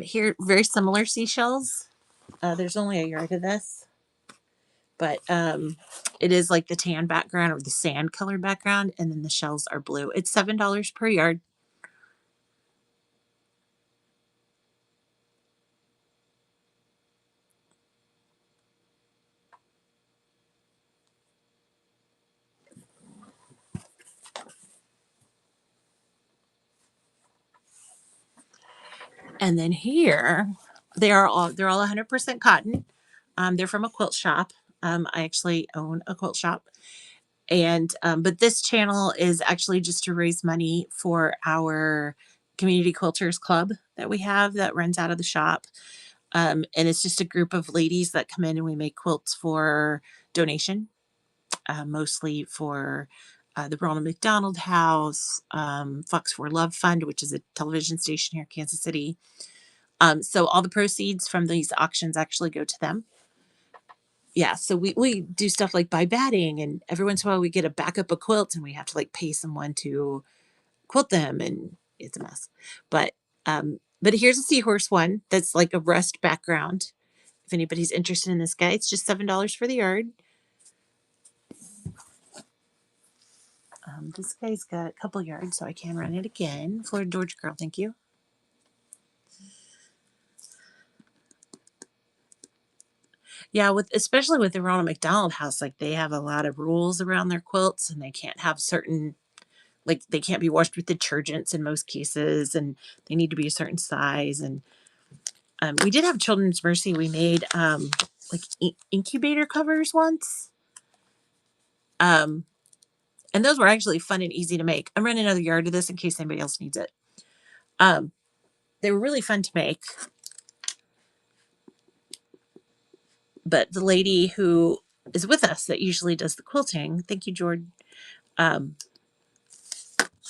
Here, very similar seashells. There's only a yard of this, but it is like the tan background or the sand colored background, and then the shells are blue. It's $7 per yard. And then here, they're all 100% cotton. They're from a quilt shop. I actually own a quilt shop, and but this channel is actually just to raise money for our community quilters club that we have that runs out of the shop. And it's just a group of ladies that come in and we make quilts for donation, mostly for the Ronald McDonald House, Fox for Love Fund, which is a television station here in Kansas City. So all the proceeds from these auctions actually go to them. Yeah, so we do stuff like buy batting, and every once in a while we get a backup of quilts and we have to like pay someone to quilt them, and it's a mess. But here's a seahorse one that's like a rust background. If anybody's interested in this guy, it's just $7 for the yard. This guy's got a couple yards, so I can run it again. Florida Georgia Girl, thank you. Yeah, especially with the Ronald McDonald House, like they have a lot of rules around their quilts, and they can't have certain, like they can't be washed with detergents in most cases, and they need to be a certain size. And we did have Children's Mercy. We made like incubator covers once. And those were actually fun and easy to make. I'm running another yard of this in case anybody else needs it. They were really fun to make. But the lady who is with us that usually does the quilting, thank you, Jordan,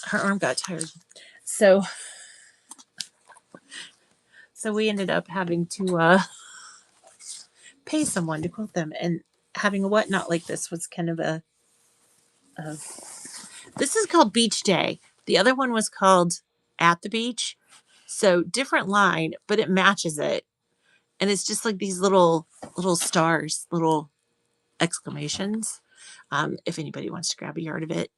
her arm got tired. So we ended up having to pay someone to quilt them, and having a whatnot like this was kind of a this is called Beach Day. The other one was called At the Beach. So different line, but it matches it. And it's just like these little stars, little exclamations. If anybody wants to grab a yard of it.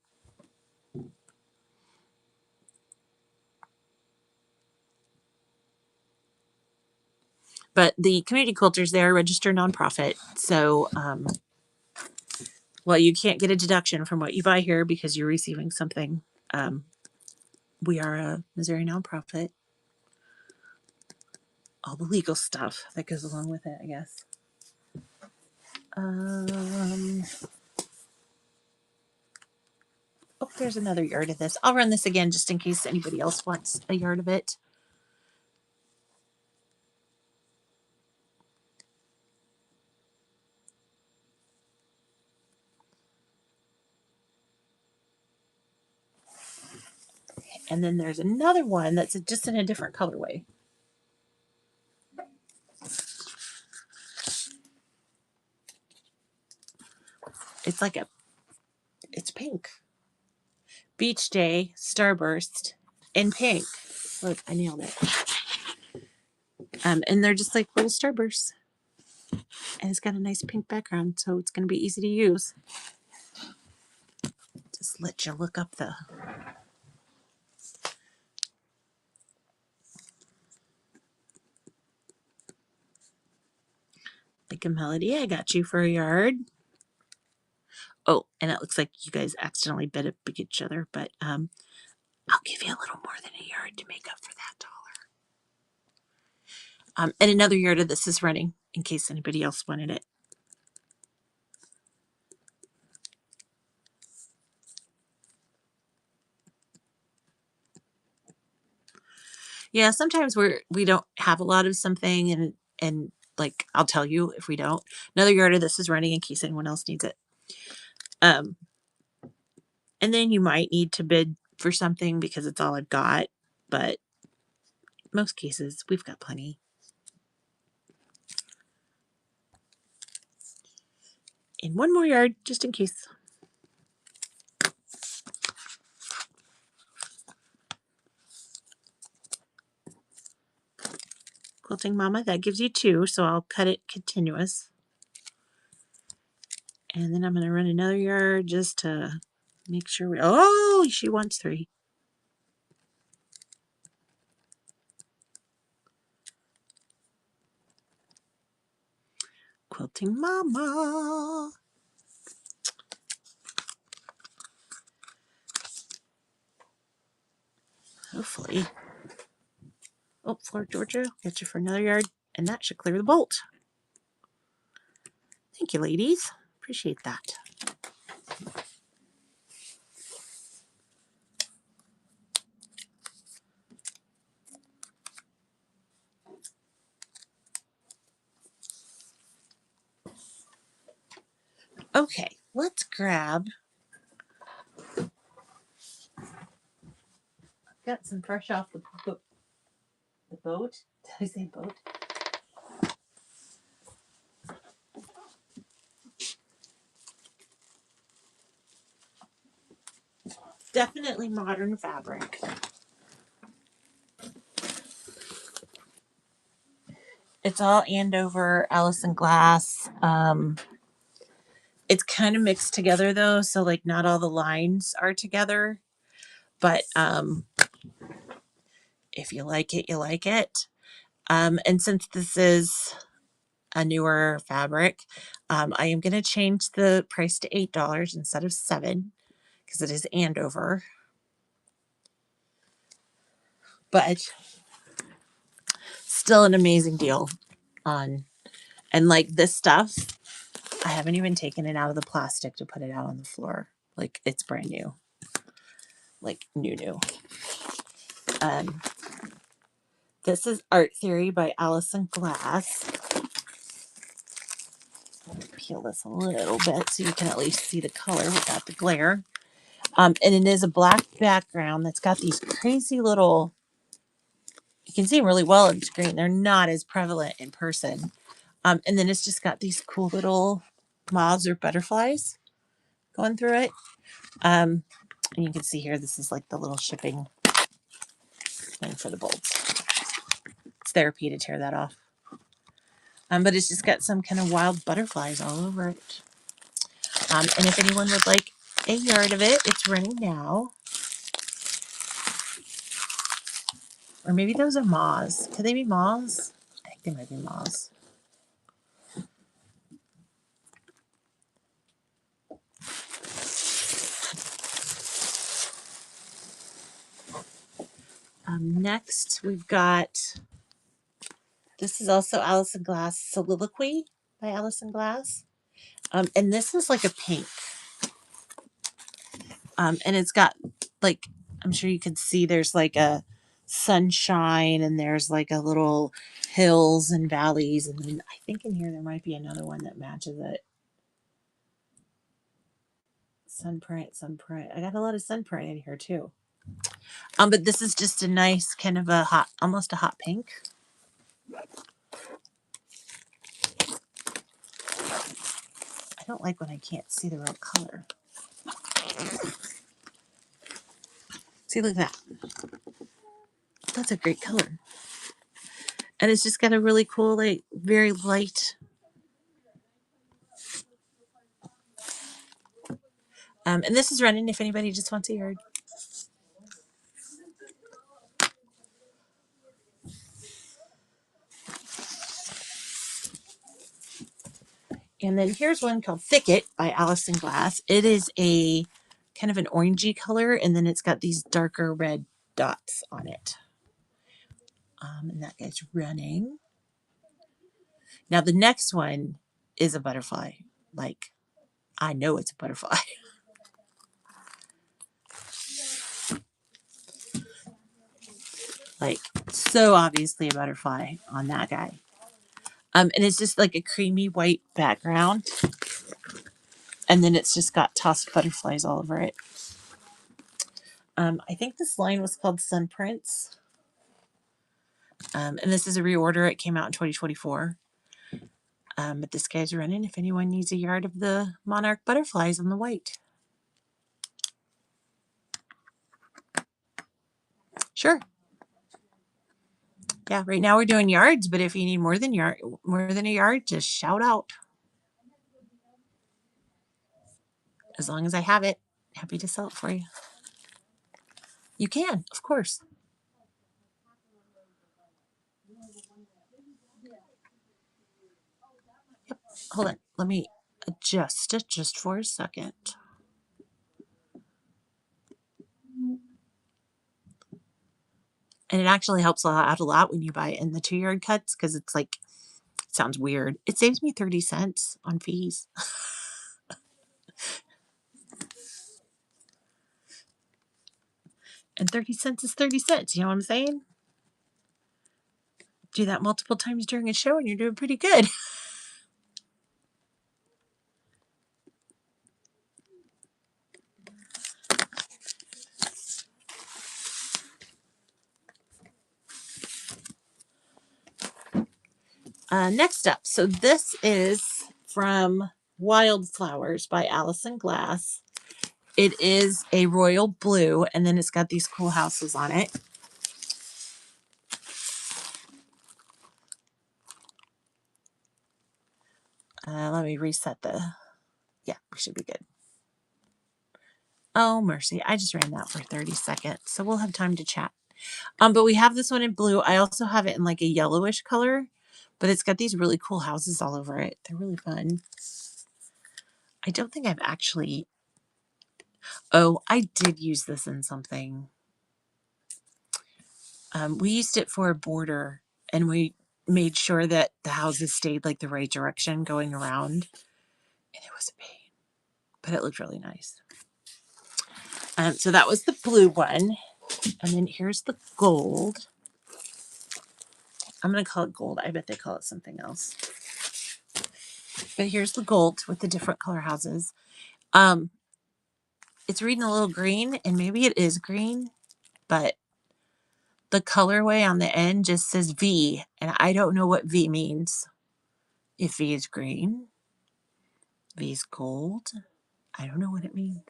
But the community quilters, they're a registered nonprofit. So well, you can't get a deduction from what you buy here because you're receiving something. We are a Missouri nonprofit. All the legal stuff that goes along with it, I guess. Oh, there's another yard of this. I'll run this again just in case anybody else wants a yard of it. And then there's another one that's just in a different colorway. It's like it's pink. Beach Day Starburst in pink. Look, I nailed it. And they're just like little starbursts. And it's got a nice pink background, so it's going to be easy to use. Just let you look up the like a melody. I got you for a yard. Oh, and it looks like you guys accidentally bit up each other, but I'll give you a little more than a yard to make up for that $1. And another yard of this is running in case anybody else wanted it. Yeah, sometimes we don't have a lot of something, and like I'll tell you if we don't. Another yard of this is running in case anyone else needs it. And then you might need to bid for something because it's all I've got, but most cases we've got plenty. In one more yard just in case. Quilting Mama, that gives you 2, so I'll cut it continuous. And then I'm going to run another yard just to make sure oh, she wants 3. Quilting Mama. Hopefully. Oh, Florida, Georgia, get you for another yard, and that should clear the bolt. Thank you, ladies. Appreciate that. Okay, let's grab. Got some fresh off the boat. Did I say boat? Definitely modern fabric. It's all Andover, Allison Glass. It's kind of mixed together though, so like not all the lines are together. But if you like it, you like it. And since this is a newer fabric, I am going to change the price to $8 instead of $7 because it is Andover. But still an amazing deal on, and like this stuff, I haven't even taken it out of the plastic to put it out on the floor. Like it's brand new, like new. This is Art Theory by Allison Glass. Let me peel this a little bit so you can at least see the color without the glare. And it is a black background that's got these crazy little, you can see them really well on screen. They're not as prevalent in person. And then it's just got these cool little moths or butterflies going through it. And you can see here, this is like the little shipping thing for the bolts. It's therapy to tear that off. But it's just got some kind of wild butterflies all over it. And if anyone would like a yard of it, it's running now. Or maybe those are moths. Could they be moths? I think they might be moths. Next, we've got, this is also Alison Glass Soliloquy by Alison Glass. And this is like a pink. And it's got like, I'm sure you can see there's like a sunshine and there's like a little hills and valleys. And then I think in here there might be another one that matches it. Sunprint. I got a lot of sunprint in here too. But this is just a nice kind of a hot, almost a hot pink. I don't like when I can't see the real color. See, look at that. That's a great color. And it's just got a really cool, like, very light. And this is running if anybody just wants a yard. And then here's one called Thicket by Alison Glass. It is a kind of an orangey color, and then it's got these darker red dots on it. And that guy's running. Now the next one is a butterfly. Like, I know it's a butterfly. Like, so obviously a butterfly on that guy. And it's just like a creamy white background. And then it's just got tossed butterflies all over it. I think this line was called Sunprints. And this is a reorder. It came out in 2024. But this guy's running if anyone needs a yard of the monarch butterflies on the white. Sure. Yeah, right now we're doing yards, but if you need more than a yard, just shout out. As long as I have it, happy to sell it for you. You can, of course. Yep. Hold on. Let me adjust it just for a second. And it actually helps out a lot when you buy it in the 2-yard cuts because it's like, it sounds weird. It saves me 30 cents on fees. And 30 cents is 30 cents. You know what I'm saying? Do that multiple times during a show and you're doing pretty good. Next up. So this is from Wildflowers by Alison Glass. It is a royal blue, and then it's got these cool houses on it. Let me reset the, yeah, we should be good. Oh, mercy. I just ran that for 30 seconds, so we'll have time to chat. But we have this one in blue. I also have it in like a yellowish color, but it's got these really cool houses all over it. They're really fun. I don't think I've actually, oh, I did use this in something. We used it for a border, and we made sure that the houses stayed like the right direction going around. And it was a pain, but it looked really nice. So that was the blue one. And then here's the gold. I'm going to call it gold. I bet they call it something else. But here's the gold with the different color houses. it's reading a little green, and maybe it is green, but the colorway on the end just says V, and I don't know what V means. If V is green, V is gold. I don't know what it means.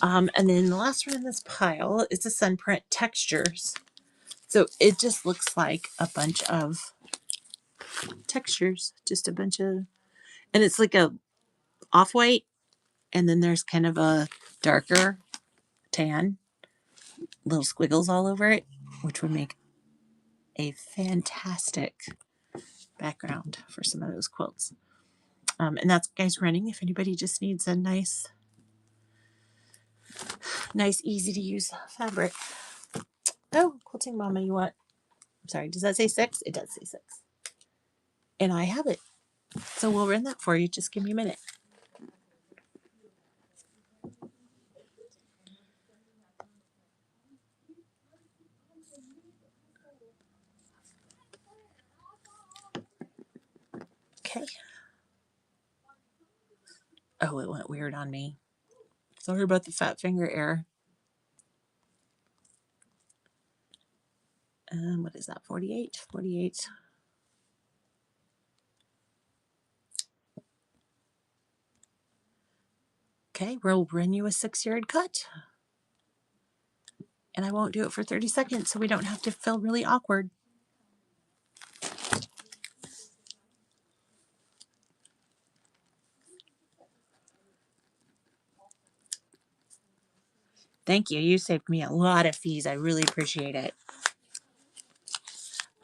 And then the last one in this pile is the Sunprint Textures. So it just looks like a bunch of textures, just a bunch of, and it's like a off-white, and then there's kind of a darker tan, little squiggles all over it, which would make a fantastic background for some of those quilts. And that's guys running if anybody just needs a nice, easy to use fabric. Oh, Quilting Mama, you want, I'm sorry, does that say 6? It does say 6. And I have it. So we'll run that for you. Just give me a minute. Okay. Oh, it went weird on me. Sorry about the fat finger error. What is that? 48? 48. Okay, we'll run you a 6-yard cut. And I won't do it for 30 seconds so we don't have to feel really awkward. Thank you. You saved me a lot of fees. I really appreciate it.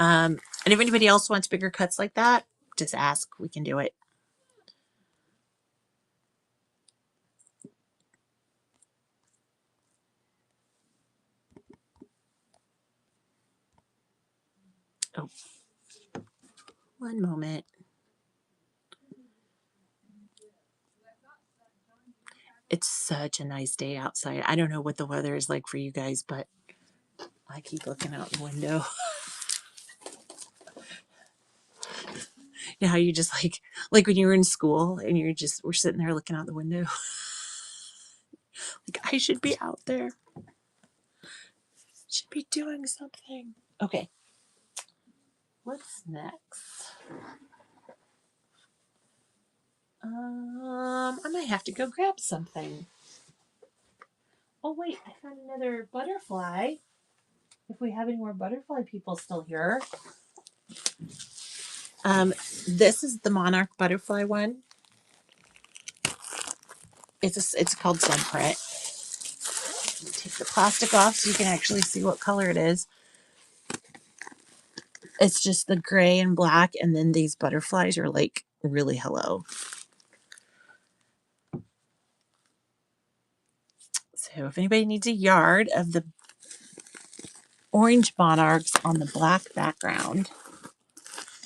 And if anybody else wants bigger cuts like that, just ask. We can do it. Oh, one moment. It's such a nice day outside. I don't know what the weather is like for you guys, but I keep looking out the window. You know how you just like when you were in school and we're sitting there looking out the window. Like, I should be out there. Should be doing something. Okay. What's next? I might have to go grab something. Oh wait, I found another butterfly. If we have any more butterfly people still here. This is the Monarch butterfly one. It's called Sunprint. Take the plastic off so you can actually see what color it is. It's just the gray and black, and then these butterflies are like really hello. So if anybody needs a yard of the orange monarchs on the black background,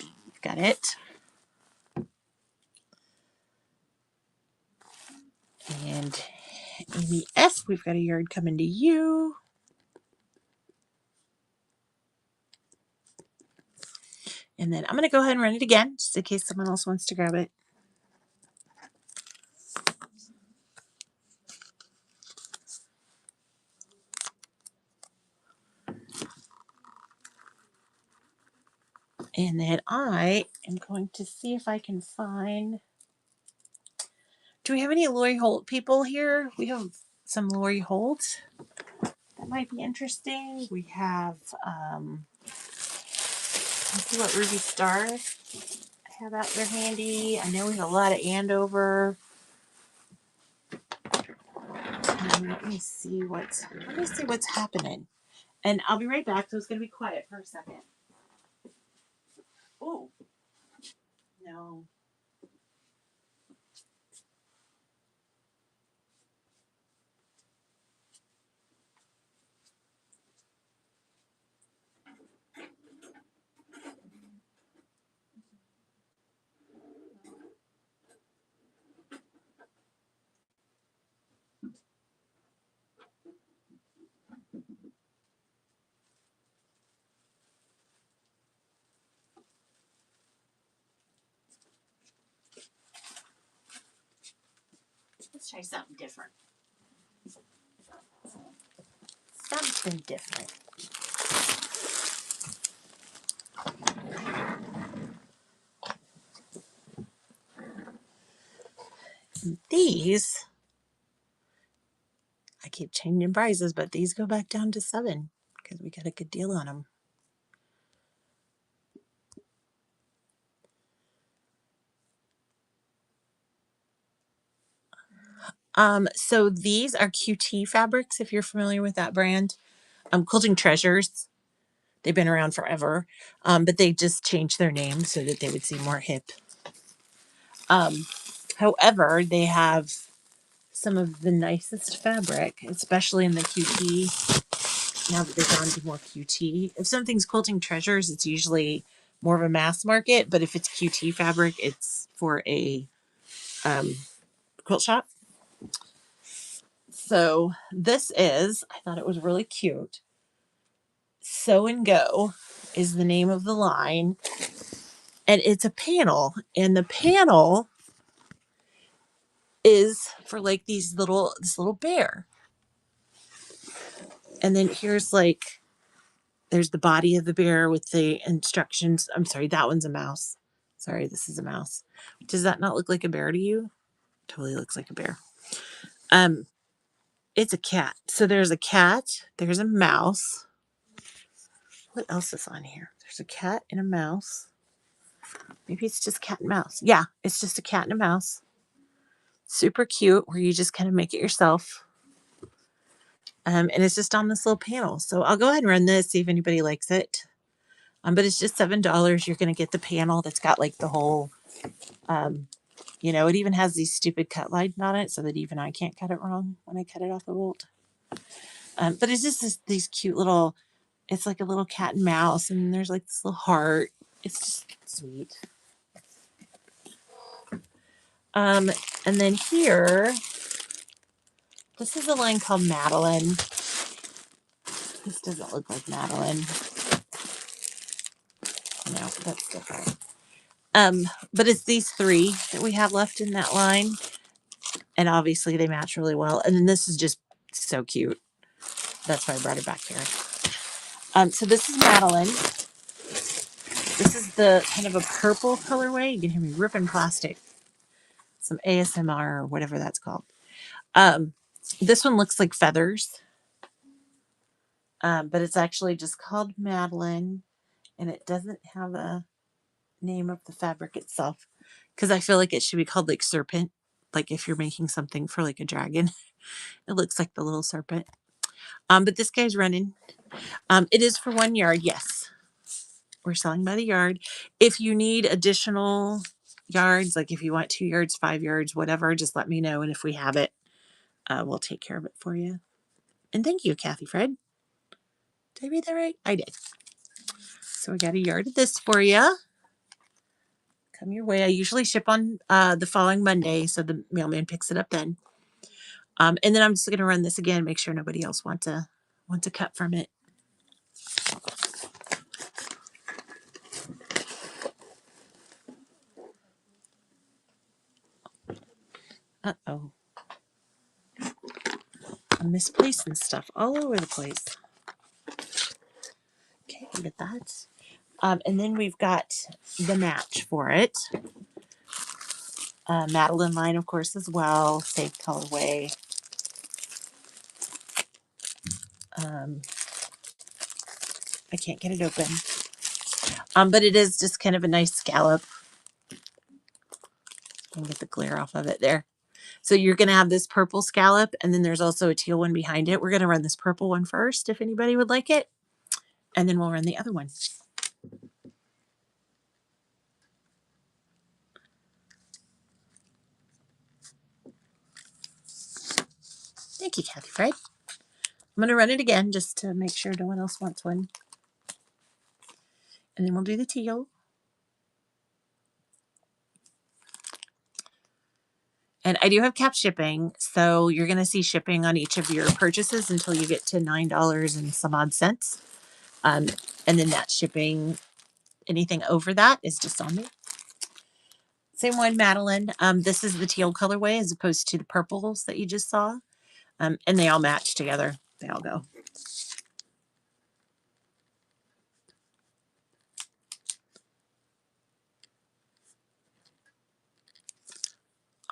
I've got it. And Amy S., we've got a yard coming to you. And then I'm going to go ahead and run it again, just in case someone else wants to grab it. And then I am going to see if I can find... Do we have any Lori Holt people here? We have some Lori Holt. That might be interesting. We have, let's see what Ruby Stars have out there handy. I know we have a lot of Andover. Let me see what's happening. And I'll be right back, so it's going to be quiet for a second. Oh, no. Let's try something different. Something different. These, I keep changing prices, but these go back down to $7 because we got a good deal on them. So these are QT fabrics, if you're familiar with that brand. Quilting Treasures. They've been around forever, but they just changed their name so that they would seem more hip. However, they have some of the nicest fabric, especially in the QT. Now that they've gone to more QT. If something's Quilting Treasures, it's usually more of a mass market, but if it's QT fabric, it's for a quilt shop. So this is, I thought it was really cute. Sew and Go is the name of the line. And it's a panel. And the panel is for like this little bear. And then here's like, there's the body of the bear with the instructions. I'm sorry, that one's a mouse. Sorry, this is a mouse. Does that not look like a bear to you? Totally looks like a bear. It's a cat. So there's a cat, there's a mouse. What else is on here? There's a cat and a mouse. Maybe it's just cat and mouse. Yeah, it's just a cat and a mouse. Super cute, where you just kind of make it yourself. And it's just on this little panel. So I'll go ahead and run this, see if anybody likes it. But it's just $7. You're going to get the panel that's got like the whole, it even has these stupid cut lines on it so that even I can't cut it wrong when I cut it off the bolt. But it's just these cute little, it's like a little cat and mouse, and there's like this little heart. It's just sweet. And then here, this is a line called Madeline. This doesn't look like Madeline. No, that's different. But it's these three that we have left in that line. And obviously they match really well. And then this is just so cute. That's why I brought it back here. So this is Madeline. This is the kind of a purple colorway. You can hear me ripping plastic. Some ASMR or whatever that's called. This one looks like feathers. But it's actually just called Madeline. And it doesn't have a name of the fabric itself. Because I feel like it should be called like serpent. Like if you're making something for like a dragon. It looks like the little serpent. But this guy's running. It is for 1 yard. Yes. We're selling by the yard. If you need additional yards, like if you want 2 yards, 5 yards, whatever, just let me know. And if we have it, we'll take care of it for you. And thank you, Kathy Fred. Did I read that right? I did. So we got a yard of this for you. Come your way. I usually ship on the following Monday, so the mailman picks it up then. And then I'm just going to run this again, make sure nobody else want to cut from it. Uh-oh. I'm misplacing stuff all over the place. Okay, look at that. And then we've got the match for it. Madeline line, of course, as well. Same colorway. I can't get it open. But it is just kind of a nice scallop. I can get the glare off of it there. So you're going to have this purple scallop, and then there's also a teal one behind it. We're going to run this purple one first, if anybody would like it. And then we'll run the other one. Thank you, Kathy Fred. I'm going to run it again just to make sure no one else wants one. And then we'll do the teal. And I do have cap shipping, so you're going to see shipping on each of your purchases until you get to $9 and some odd cents. And then that shipping, anything over that is just on me. Same one, Madeline. This is the teal colorway as opposed to the purples that you just saw. And they all match together. They all go.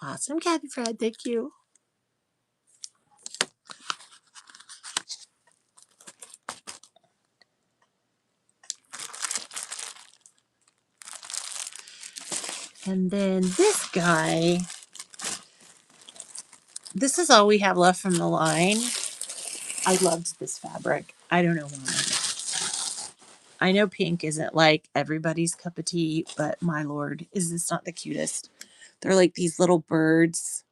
Awesome, Kathy Fred. Thank you. And then this guy, this is all we have left from the line. I loved this fabric. I don't know why. I know pink isn't like everybody's cup of tea, but my lord, is this not the cutest? They're like these little birds,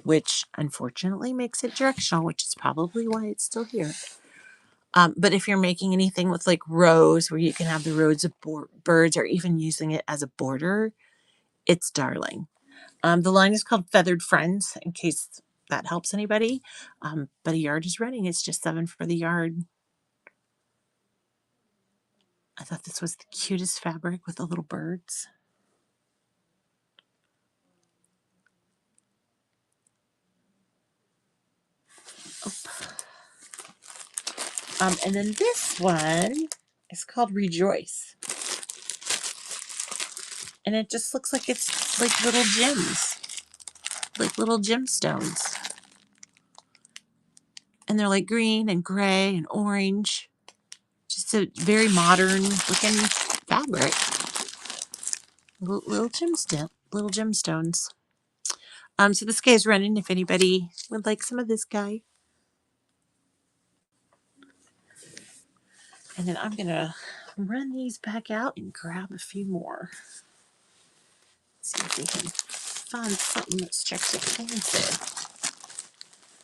which unfortunately makes it directional, which is probably why it's still here. But if you're making anything with like rows where you can have the rows of birds or even using it as a border, it's darling. The line is called Feathered Friends, in case that helps anybody. But a yard is running. It's just $7 for the yard. I thought this was the cutest fabric with the little birds. And then this one is called Rejoice. And it just looks like it's like little gems, like little gemstones. And they're like green and gray and orange. Just a very modern looking fabric. Little gemstones. So this guy is running if anybody would like some of this guy. And then I'm gonna run these back out and grab a few more. See if we can find something that's just expensive.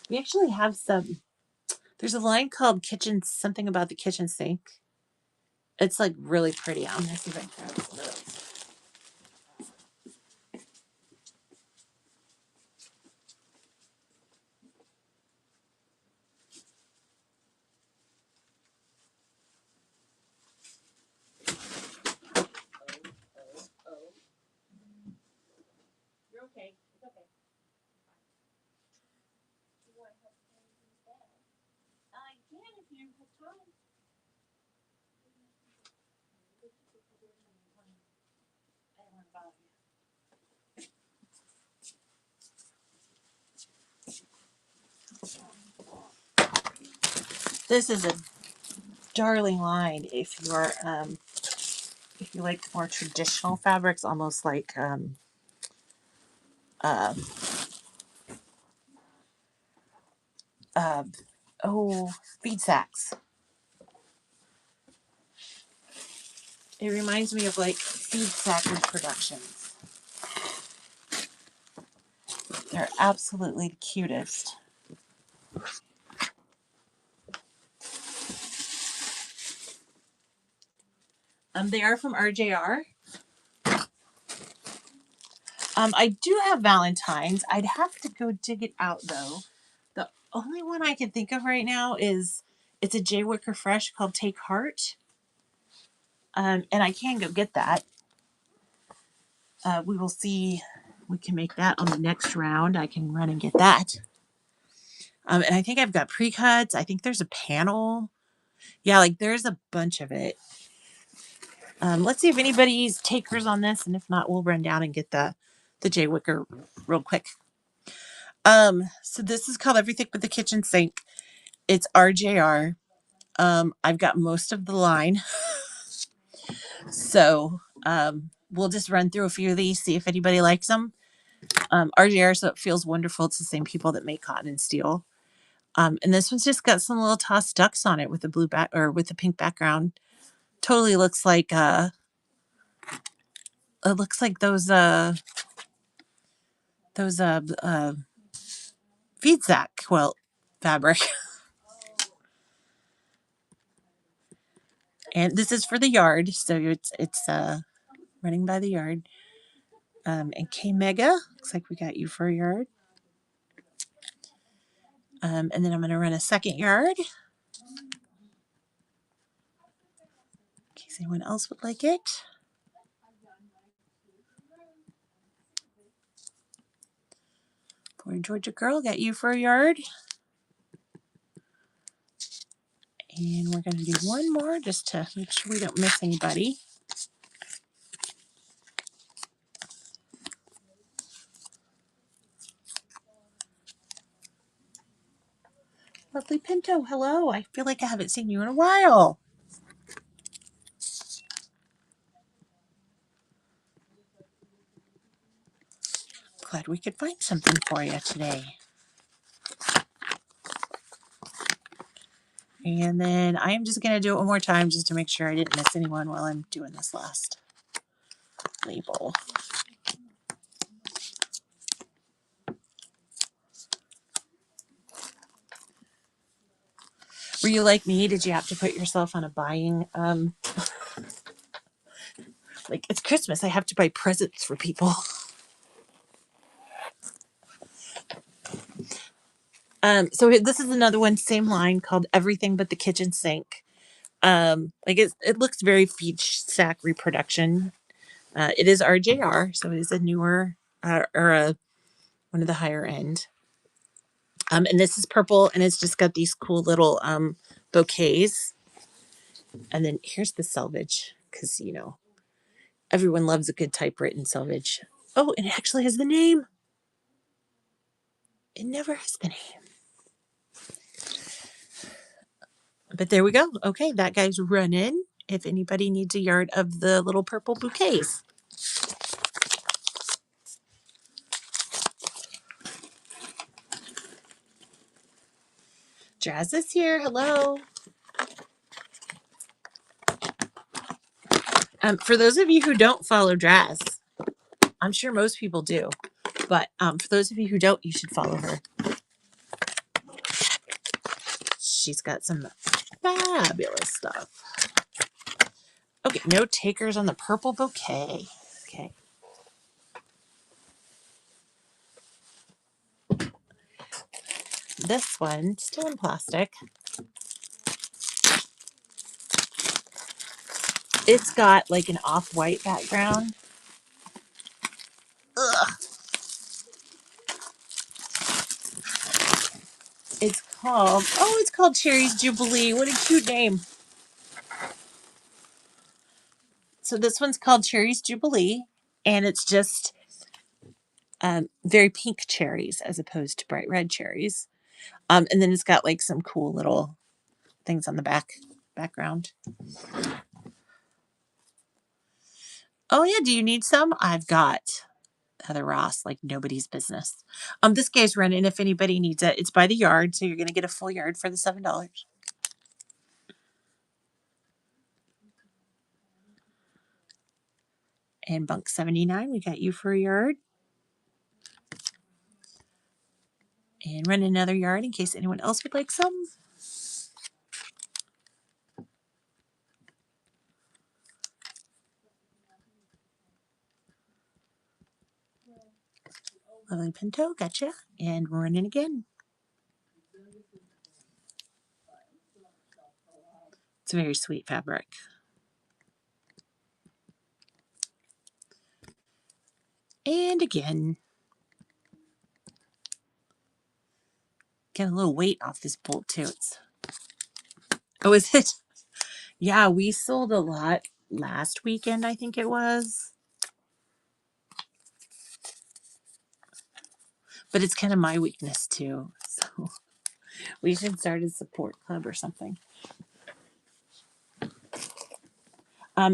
We actually have some. There's a line called Kitchen, something about the kitchen sink. It's like really pretty. I'm gonna see if I can grab some of those. You're okay. It's okay. I can if you have time. I don't want to bother you. This is a darling line if you're if you like more traditional fabrics, almost like uh, uh, feed sacks. It reminds me of like feed sack reproductions. They're absolutely the cutest. They are from RJR. I do have Valentine's. I'd have to go dig it out though. The only one I can think of right now is it's a J. Wicker Fresh called Take Heart. And I can go get that. We will see. We can make that on the next round. I can run and get that. And I think I've got pre-cuts. I think there's a panel. Yeah, like there's a bunch of it. Let's see if anybody's takers on this, and if not, we'll run down and get the J. Wicker real quick. So this is called Everything But the Kitchen Sink. It's RJR. I've got most of the line. So we'll just run through a few of these, see if anybody likes them. RJR, so it feels wonderful. It's the same people that make Cotton and Steel. And this one's just got some little tossed ducks on it with the blue back or with the pink background. Totally looks like it looks like those feed sack quilt fabric. And this is for the yard, so it's running by the yard. And K Mega, looks like we got you for a yard. And then I'm going to run a second yard in case anyone else would like it. For Georgia Girl, got you for a yard. And we're going to do one more just to make sure we don't miss anybody. Lovely Pinto, hello. I feel like I haven't seen you in a while. Glad we could find something for you today. And then I am just going to do it one more time just to make sure I didn't miss anyone while I'm doing this last label. Were you like me? Did you have to put yourself on a buying, like it's Christmas, I have to buy presents for people. So this is another one, same line, called Everything But the Kitchen Sink. Like it looks very Feed Sack reproduction. It is RJR, so it is a newer one of the higher end. And this is purple, and it's just got these cool little bouquets. And then here's the selvage, because everyone loves a good typewritten selvage. Oh, and it actually has the name. It never has the name. But there we go. Okay, that guy's running. If anybody needs a yard of the little purple bouquets. Jazz is here. Hello. For those of you who don't follow Jazz, I'm sure most people do, but for those of you who don't, you should follow her. She's got some fabulous stuff. Okay, no takers on the purple bouquet. Okay. This one, still in plastic. It's got like an off-white background. Ugh. It's called Cherry's Jubilee. What a cute name. So this one's called Cherry's Jubilee, and it's just very pink cherries as opposed to bright red cherries. And then it's got like some cool little things on the background. Oh yeah, do you need some? I've got Heather Ross, like nobody's business. This guy's running if anybody needs it. It's by the yard, so you're gonna get a full yard for the $7. And Bunk 79, we got you for a yard. And run another yard in case anyone else would like some. Lovely Pinto, gotcha. And we're running again. It's a very sweet fabric. And again. Get a little weight off this bolt too. Oh, is it? Yeah, we sold a lot last weekend, I think it was. But it's kind of my weakness too. So we should start a support club or something.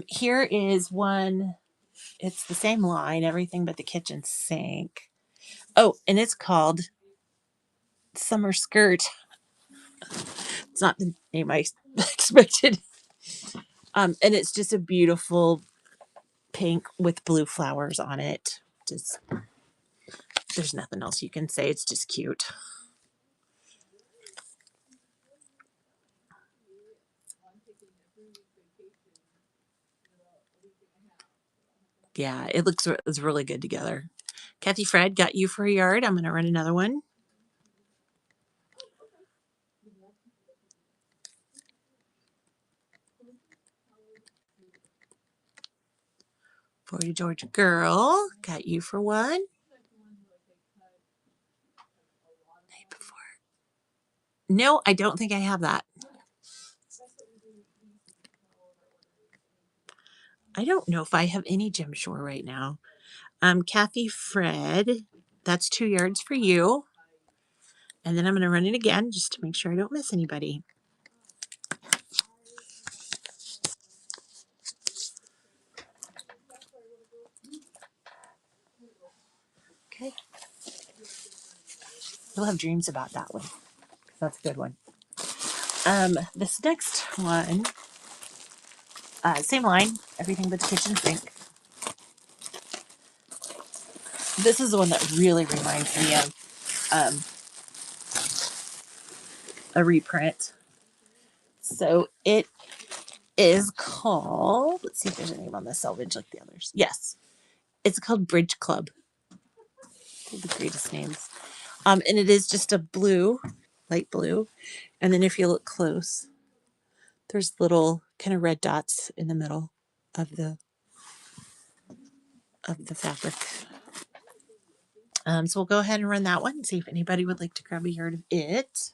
Here is one. It's the same line, Everything But the Kitchen Sink. Oh, and it's called Summer Skirt. It's not the name I expected. And it's just a beautiful pink with blue flowers on it. Just there's nothing else you can say. It's just cute. Yeah, it's really good together. Kathy Fred, got you for a yard. I'm going to run another one. For you, Georgia Girl, got you for one. No, I don't think I have that. I don't know if I have any Gem Shore right now. Kathy Fred, that's 2 yards for you. And then I'm going to run it again just to make sure I don't miss anybody. Okay. You'll have dreams about that one. That's a good one. This next one, same line, everything but the kitchen sink. This is the one that really reminds me of a reprint. So it is called, let's see if there's a name on the selvage like the others. Yes, it's called Bridge Club. The greatest names. And it is just a blue, light blue. And then if you look close, there's little kind of red dots in the middle of the fabric. So we'll go ahead and run that one and see if anybody would like to grab a yard of it.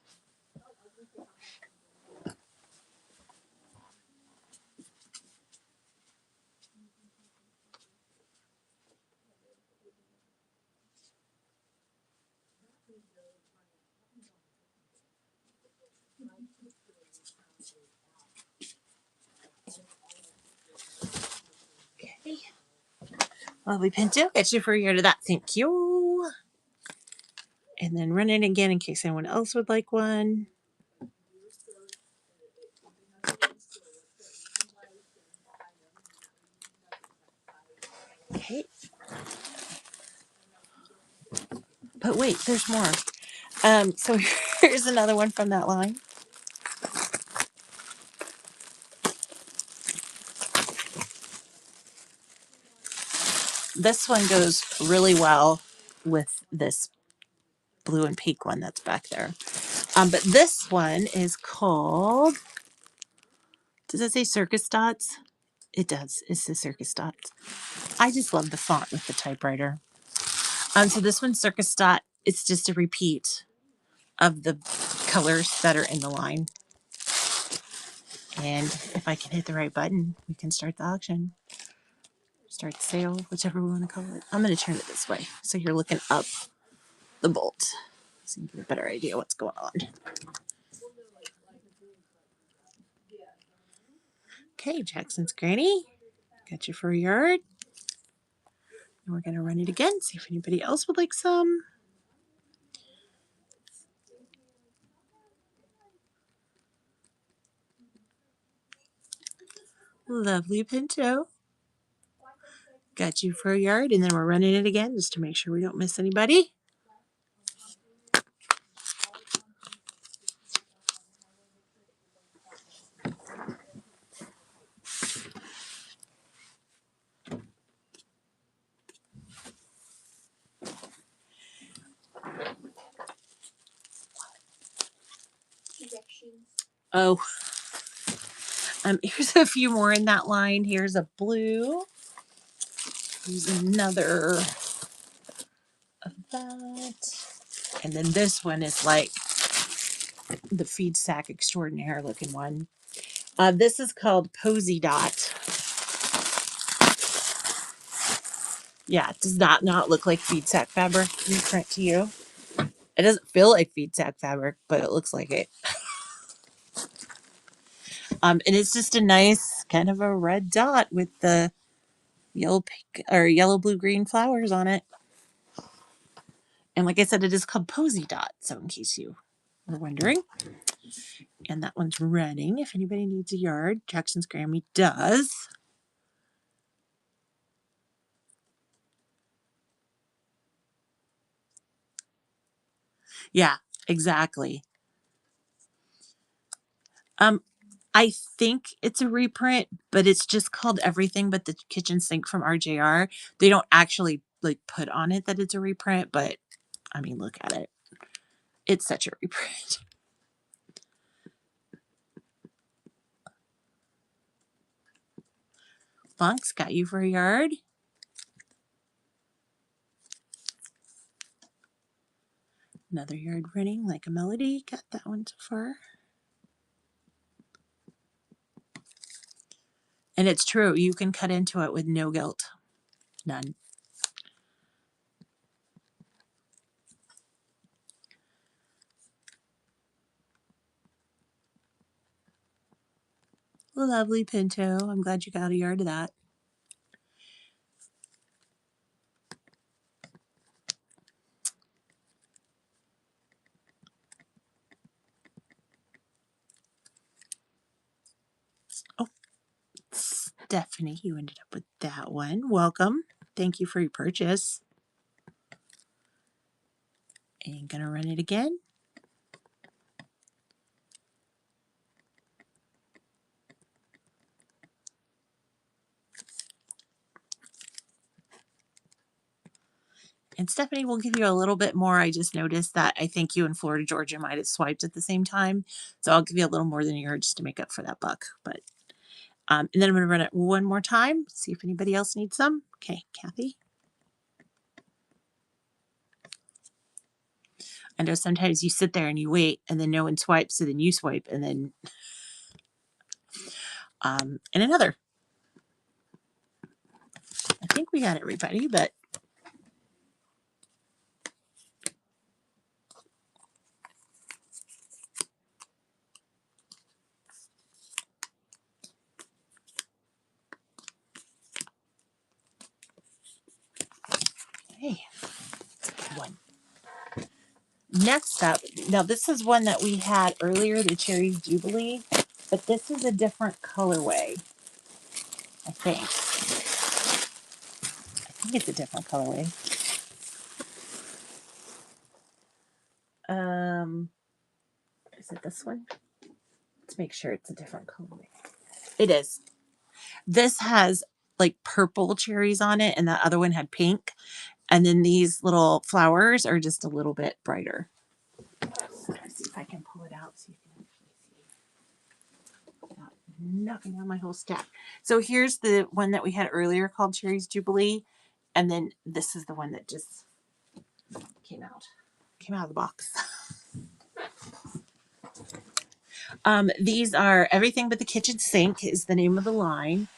Okay. Lovely Pinto, get you for a yard of that. Thank you. And then run it again in case anyone else would like one. Okay. But wait, there's more. So here's another one from that line. This one goes really well with this blue and pink one that's back there. But this one is called, does it say Circus Dots? It does. It's the Circus Dots. I just love the font with the typewriter. So this one's Circus Dot. It's just a repeat of the colors that are in the line. And if I can hit the right button, we can start the auction. Start the sale, whichever we want to call it. I'm going to turn it this way so you're looking up the bolt so you get a better idea what's going on. Okay, Jackson's Granny. Got you for a yard. And we're going to run it again, see if anybody else would like some. Lovely Pinto. Got you for a yard, and then we're running it again just to make sure we don't miss anybody. Oh, here's a few more in that line. Here's a blue. Here's another of that. And then this one is like the feed sack extraordinaire looking one. This is called Posy Dot. Yeah, it does not look like feed sack fabric reprint to you. It doesn't feel like feed sack fabric, but it looks like it. And it's just a nice kind of a red dot with the yellow pink or yellow blue green flowers on it. And like I said, it is called Posy Dot. So in case you were wondering, and that one's running. If anybody needs a yard, Jackson's Grammy does. Yeah, exactly. I think it's a reprint, but it's just called Everything But the Kitchen Sink from RJR. They don't actually like put on it that it's a reprint, but I mean, look at it. It's such a reprint. Monk's got you for a yard. Another yard running like a melody. Got that one so far. And it's true. You can cut into it with no guilt. None. Lovely Pinto. I'm glad you got a yard of that. Oh, Stephanie, you ended up with that one. Welcome. Thank you for your purchase. And gonna run it again. And Stephanie will give you a little bit more. I just noticed that I think you and Florida Georgia might have swiped at the same time. So I'll give you a little more than a yard just to make up for that buck. But and then I'm going to run it one more time, see if anybody else needs some. Okay, Kathy. I know sometimes you sit there and you wait and then no one swipes, so then you swipe and then and another. I think we got everybody, but hey, one. Next up, now this is one that we had earlier, the Cherry Jubilee, but this is a different colorway. I think it's a different colorway. Is it this one? Let's make sure it's a different colorway. It is. This has like purple cherries on it, and the other one had pink. And then these little flowers are just a little bit brighter. Let's see if I can pull it out so you can actually see without knocking down my whole stack. So here's the one that we had earlier called Cherries Jubilee. And then this is the one that just came out of the box. These are Everything But the Kitchen Sink is the name of the line.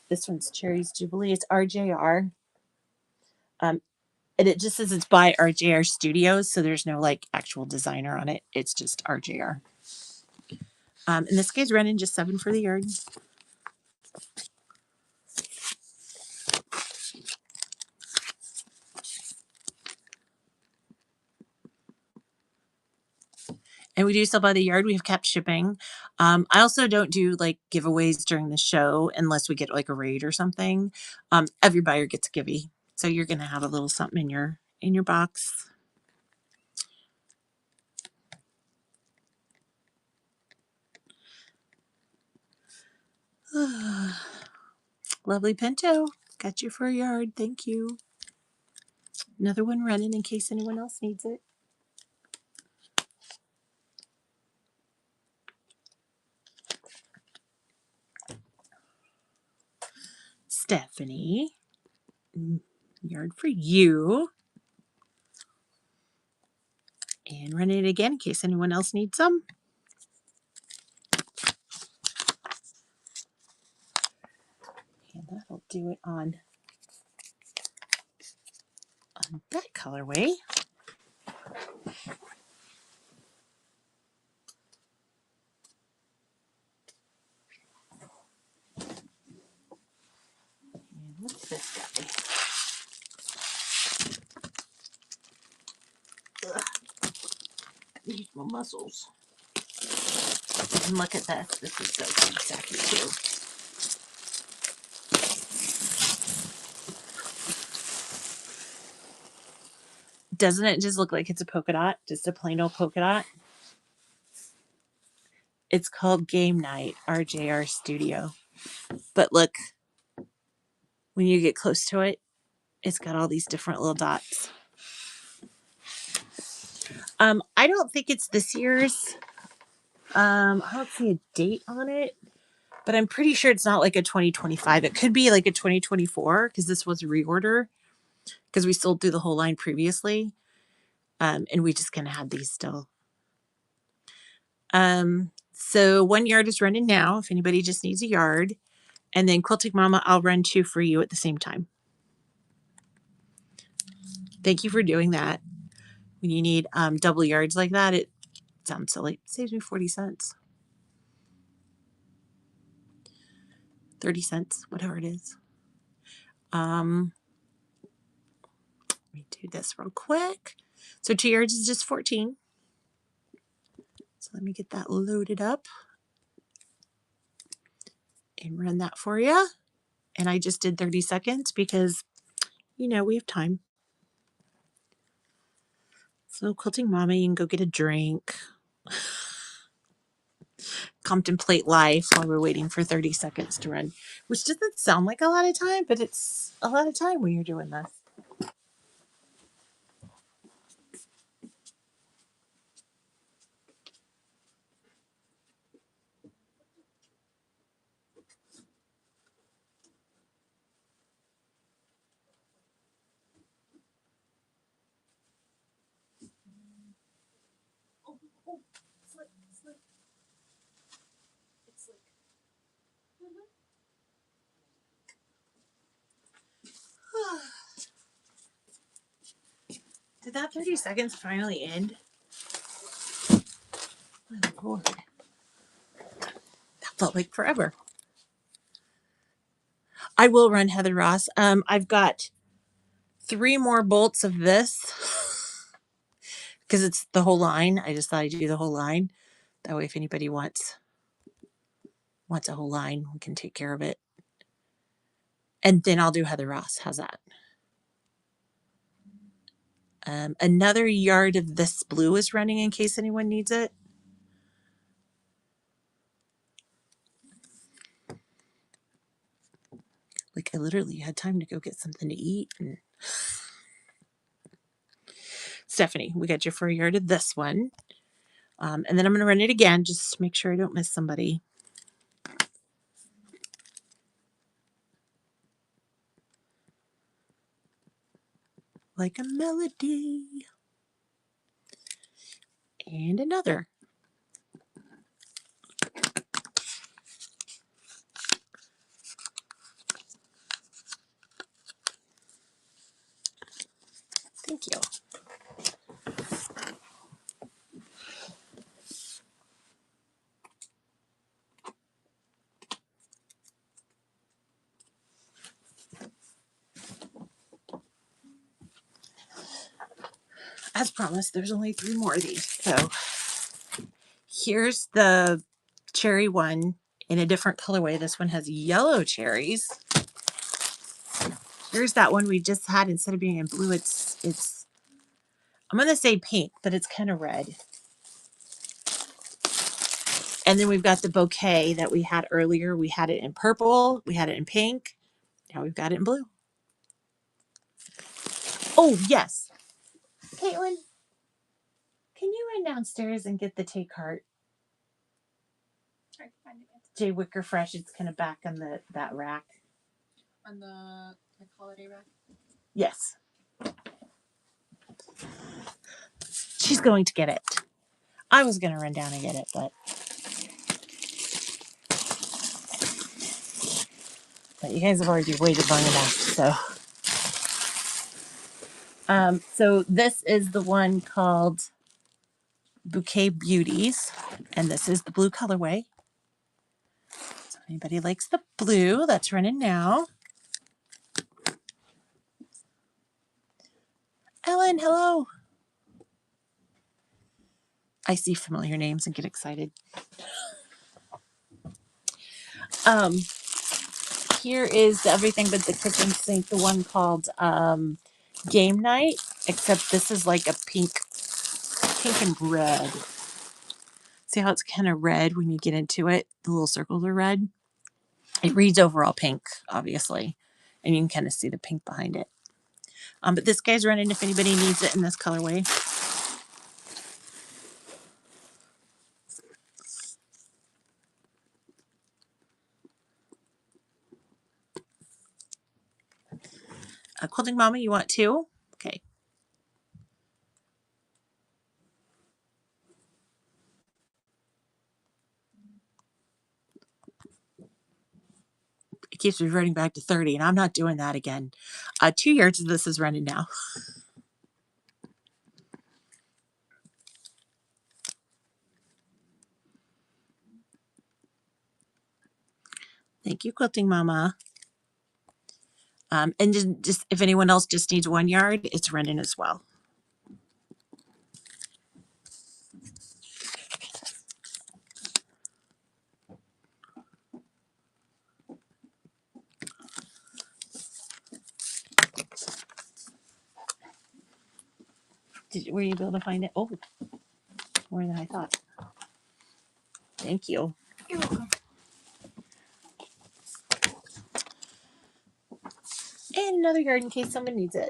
This one's Cherries Jubilee. It's RJR. And it just says it's by RJR Studios, so there's no like actual designer on it. It's just RJR. And this guy's running just 7 for the yard. And we do sell by the yard. We have kept shipping. I also don't do like giveaways during the show unless we get like a raid or something. Every buyer gets a givey, so you're gonna have a little something in your box. Lovely Pinto, got you for a yard. Thank you. Another one running in case anyone else needs it. Stephanie, yard for you. And run it again in case anyone else needs some. And that'll do it on that colorway. And what's this guy? Use my muscles. And look at this. This is so sacky too. Doesn't it just look like it's a polka dot? Just a plain old polka dot? It's called Game Night, RJR Studio. But look, when you get close to it, it's got all these different little dots. I don't think it's this year's. I don't see a date on it, but I'm pretty sure it's not like a 2025. It could be like a 2024 because this was a reorder because we sold through the whole line previously. And we just kind of had these still. So 1 yard is running now if anybody just needs a yard. And then Quilting Mama, I'll run 2 for you at the same time. Thank you for doing that. When you need double yards like that, it sounds silly. It saves me 40 cents. 30 cents, whatever it is. Let me do this real quick. So 2 yards is just 14. So let me get that loaded up and run that for you. And I just did 30 seconds because, we have time. So Quilting Mama, you can go get a drink, contemplate life while we're waiting for 30 seconds to run, which doesn't sound like a lot of time, but it's a lot of time when you're doing this. Did that 30 seconds finally end? Oh, Lord. That felt like forever. I will run Heather Ross. I've got 3 more bolts of this because it's the whole line. I just thought I'd do the whole line. That way, if anybody wants a whole line, we can take care of it. And then I'll do Heather Ross. How's that? Another yard of this blue is running in case anyone needs it. Like I literally had time to go get something to eat. And Stephanie, we got you for a yard of this one. And then I'm going to run it again just to make sure I don't miss somebody. Like a melody. And another. Thank you. As promised, there's only 3 more of these. So here's the cherry one in a different colorway. This one has yellow cherries. Here's that one we just had. Instead of being in blue, it's I'm going to say pink, but it's kind of red. And then we've got the bouquet that we had earlier. We had it in purple. We had it in pink. Now we've got it in blue. Oh, yes. Caitlin, can you run downstairs and get the Tay cart? Jay Wicker Fresh. It's kind of back on that rack. On the holiday rack? Yes. She's going to get it. I was going to run down and get it, but you guys have already waited long enough. So this is the one called Bouquet Beauties, and this is the blue colorway. So anybody likes the blue, that's running now. Ellen, hello. I see familiar names and get excited. Here is Everything But the Kitchen Sink, the one called Game Night, except this is like a pink and red. See how it's kind of red when you get into it? The little circles are red. It reads overall pink, obviously, and you can kind of see the pink behind it. But this guy's running if anybody needs it in this colorway. Quilting Mama, you want 2? Okay. keeps reverting back to 30, and I'm not doing that again. 2 yards of this is running now. Thank you, Quilting Mama. And just if anyone else just needs 1 yard, it's running as well. Were you able to find it? Oh, more than I thought. Thank you. You're welcome. And another yard in case someone needs it.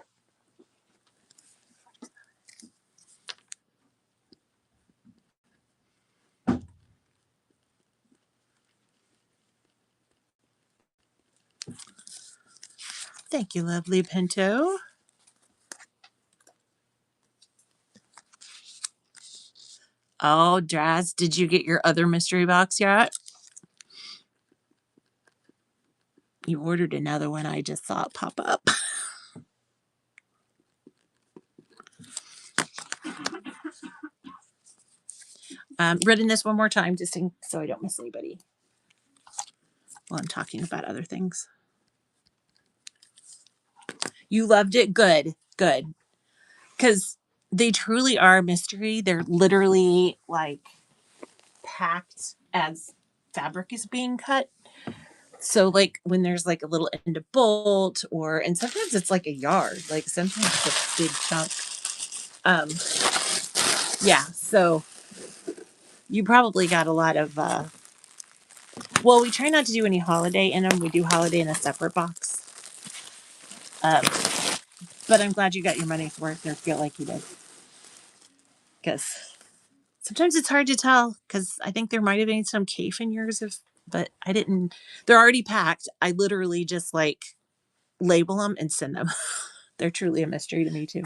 Thank you, lovely Pinto. Oh, Draz, did you get your other mystery box yet? You ordered another one. I just saw it pop up. Reading this one more time just so I don't miss anybody while I'm talking about other things. You loved it? Good, good. Because they truly are a mystery. They're literally like packed as fabric is being cut. So like when there's like a little end of bolt and sometimes it's like a yard, like sometimes it's a big chunk. Yeah, so you probably got a lot of well, we try not to do any holiday in them. We do holiday in a separate box. But I'm glad you got your money's worth or feel like you did. Because sometimes it's hard to tell because I think there might have been some cafe in yours but I didn't. They're already packed. I literally just like label them and send them. They're truly a mystery to me too.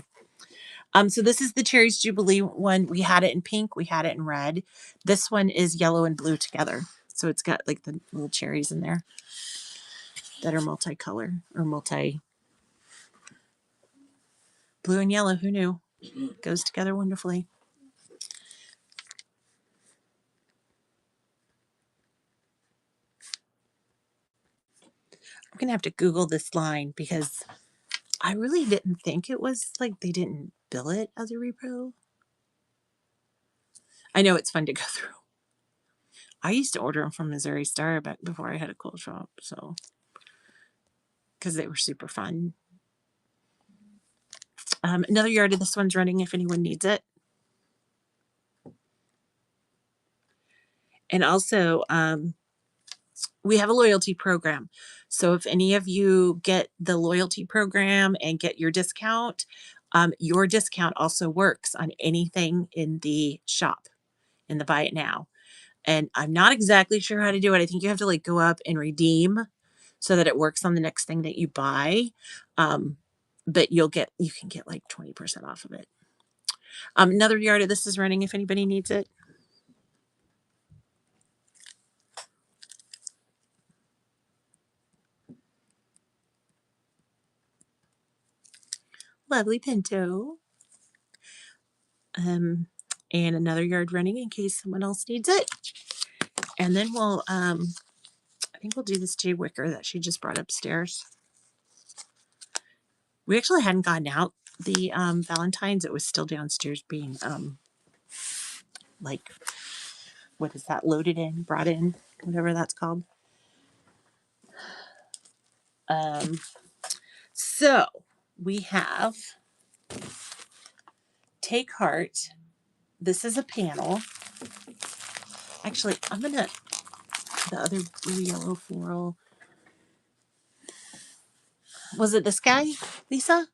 So this is the Cherries Jubilee one. We had it in pink. We had it in red. This one is yellow and blue together. So it's got like the little cherries in there that are multicolor or multi blue and yellow. Who knew? Goes together wonderfully. I'm going to have to Google this line because I really didn't think it was like they didn't bill it as a repro. I know it's fun to go through. I used to order them from Missouri Star back before I had a cold shop, so because they were super fun. Another yard of this one's running if anyone needs it. And also, we have a loyalty program. So if any of you get the loyalty program and get your discount also works on anything in the shop, in the Buy It Now. And I'm not exactly sure how to do it. I think you have to like go up and redeem so that it works on the next thing that you buy. But you can get like 20% off of it. Another yard of this is running if anybody needs it. Lovely Pinto. And another yard running in case someone else needs it. And then I think we'll do this Jay Wicker that she just brought upstairs. We actually hadn't gotten out the Valentine's. It was still downstairs being like, what is that, loaded in, brought in, whatever that's called. So we have Take Heart. This is a panel. Actually, the other blue yellow floral. Was it this guy, Lisa?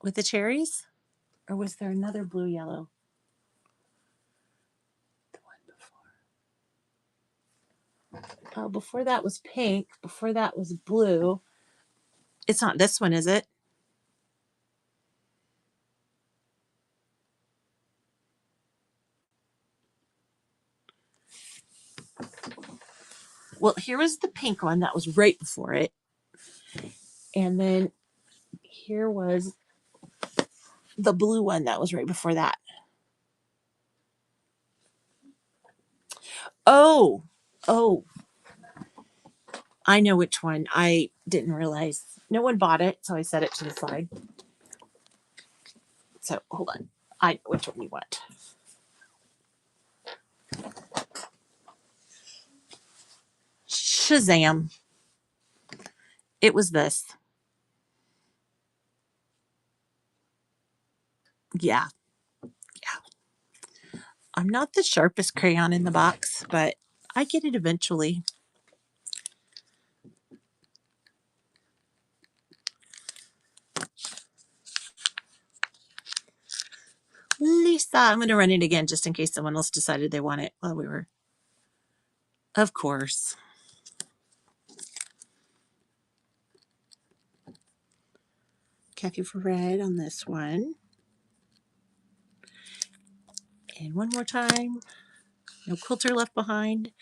With the cherries? Or was there another blue yellow? The one before. Oh, before that was pink. Before that was blue. It's not this one, is it? Well, here was the pink one that was right before it. And then here was the blue one that was right before that. Oh, oh, I know which one. I didn't realize. No one bought it, so I set it to the side. So hold on. I know which one you want. Shazam. It was this. Yeah. I'm not the sharpest crayon in the box, but I get it eventually. Lisa, I'm going to run it again just in case someone else decided they want it while we were. Of course. Khaki for red on this one. And one more time. No quilter left behind.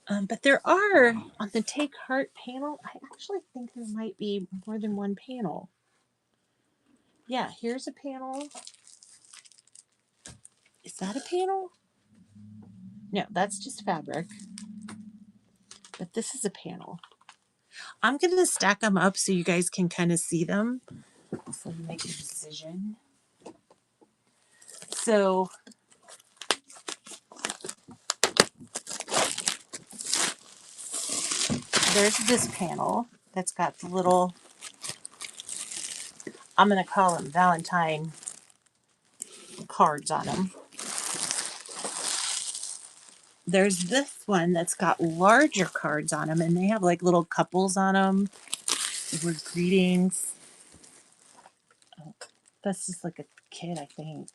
But there are, on the Take Heart panel, I actually think there might be more than one panel. Yeah, here's a panel. Is that a panel? No, that's just fabric. But this is a panel. I'm going to stack them up so you guys can kind of see them before you make a decision. So there's this panel that's got the little, I'm going to call them Valentine cards on them. There's this one that's got larger cards on them, and they have like little couples on them with greetings. Oh, that's just like a kid, I think.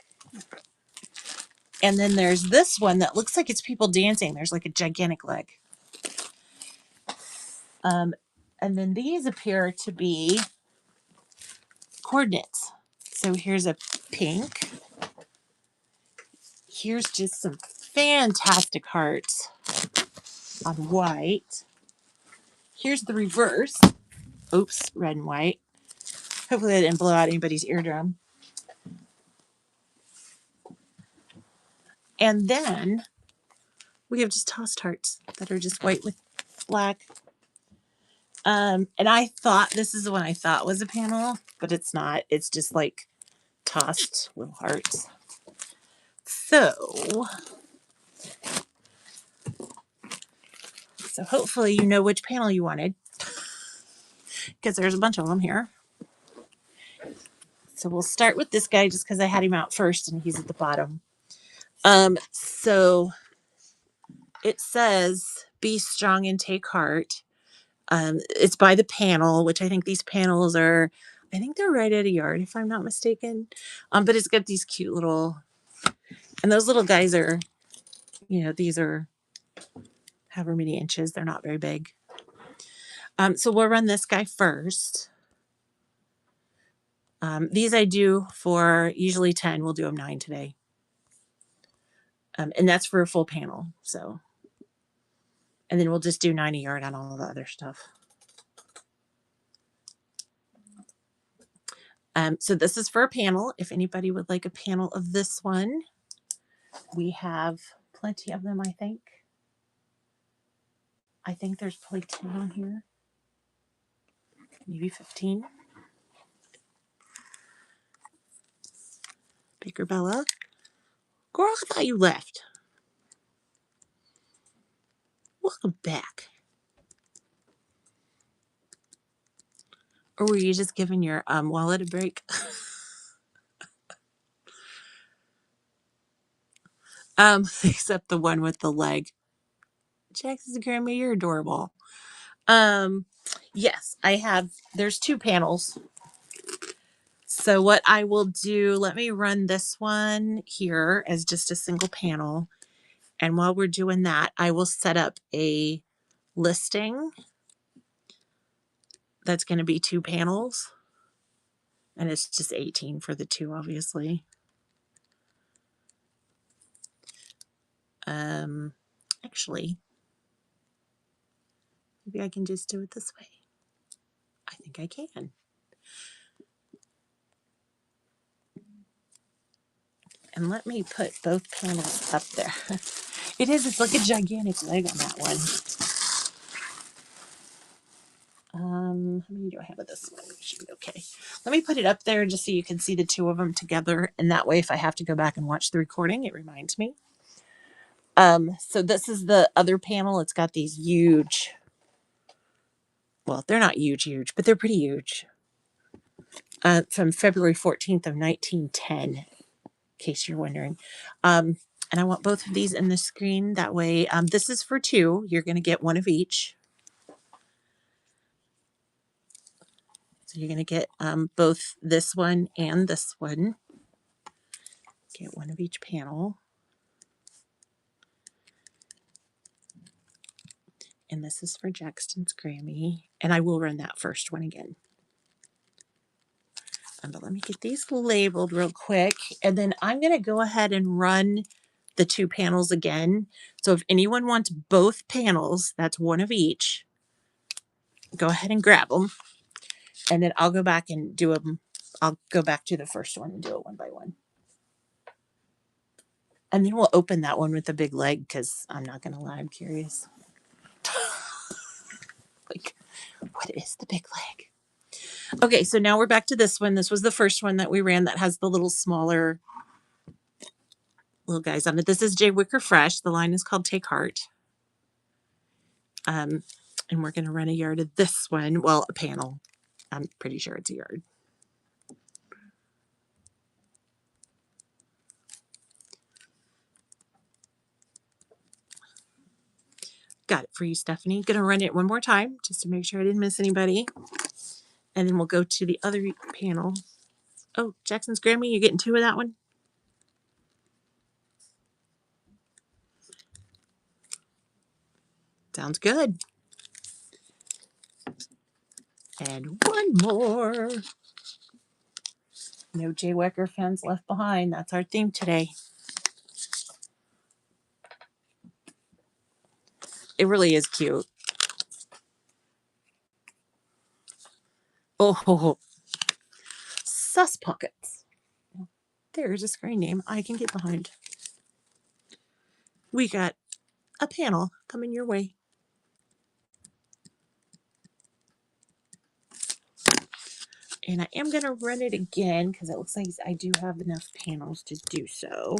And then there's this one that looks like it's people dancing. There's like a gigantic leg. And then these appear to be coordinates. So here's a pink. Here's just some fantastic hearts on white. Here's the reverse. Oops, red and white. Hopefully I didn't blow out anybody's eardrum. And then we have just tossed hearts that are just white with black. And I thought this is the one I thought was a panel, but it's not. It's just like tossed little hearts. So hopefully you know which panel you wanted, because there's a bunch of them here. So we'll start with this guy just because I had him out first and he's at the bottom. So it says, "Be strong and take heart." It's by the panel, which I think these panels are, I think they're right at a yard if I'm not mistaken. But it's got these cute little, and those little guys are, these are however many inches. They're not very big. So we'll run this guy first. These I do for usually 10. We'll do them 9 today. And that's for a full panel. So, and then we'll just do 9 a yard on all the other stuff. So this is for a panel. If anybody would like a panel of this one, we have plenty of them, I think. I think there's probably 10 on here. Maybe 15. Baker Bella. Girl, I thought you left. Welcome back. Or were you just giving your wallet a break? Except the one with the leg. Jackson's grandma, you're adorable. Yes, I have, there's 2 panels. So what I will do, let me run this one here as just a single panel. And while we're doing that, I will set up a listing that's going to be 2 panels. And it's just 18 for the 2, obviously. Actually, maybe I can just do it this way. I think I can. And let me put both panels up there. It's like a gigantic leg on that one. How many do I have of this one? Should be okay. Let me put it up there just so you can see the two of them together. And that way, if I have to go back and watch the recording, it reminds me. So this is the other panel. It's got these huge, well, they're not huge, but they're pretty huge. From February 14th of 1910, in case you're wondering. And I want both of these in the screen. That way, this is for two. You're going to get one of each. So you're going to get both this one and this one. Get one of each panel. And this is for Jackson's Grammy. And I will run that first one again. But let me get these labeled real quick. And then I'm going to go ahead and run the two panels again. So if anyone wants both panels, that's one of each, go ahead and grab them. And then I'll go back and do them. I'll go back to the first one and do it one by one. And then we'll open that one with the big leg because I'm not going to lie, I'm curious. Like, what is the big leg? Okay, so now we're back to this one. This was the first one that we ran that has the little smaller little guys on it. This is J. Wicker Fresh. The line is called Take Heart. And we're going to run a yard of this one. Well, a panel. I'm pretty sure it's a yard. Got it for you, Stephanie. Going to run it one more time just to make sure I didn't miss anybody. And then we'll go to the other panel. Oh, Jackson's Grammy, you getting two of that one? Sounds good. And one more. No J. Wicker fans left behind. That's our theme today. It really is cute. Oh, Sus Pockets. There's a screen name I can get behind. We got a panel coming your way. And I am going to run it again because it looks like I do have enough panels to do so.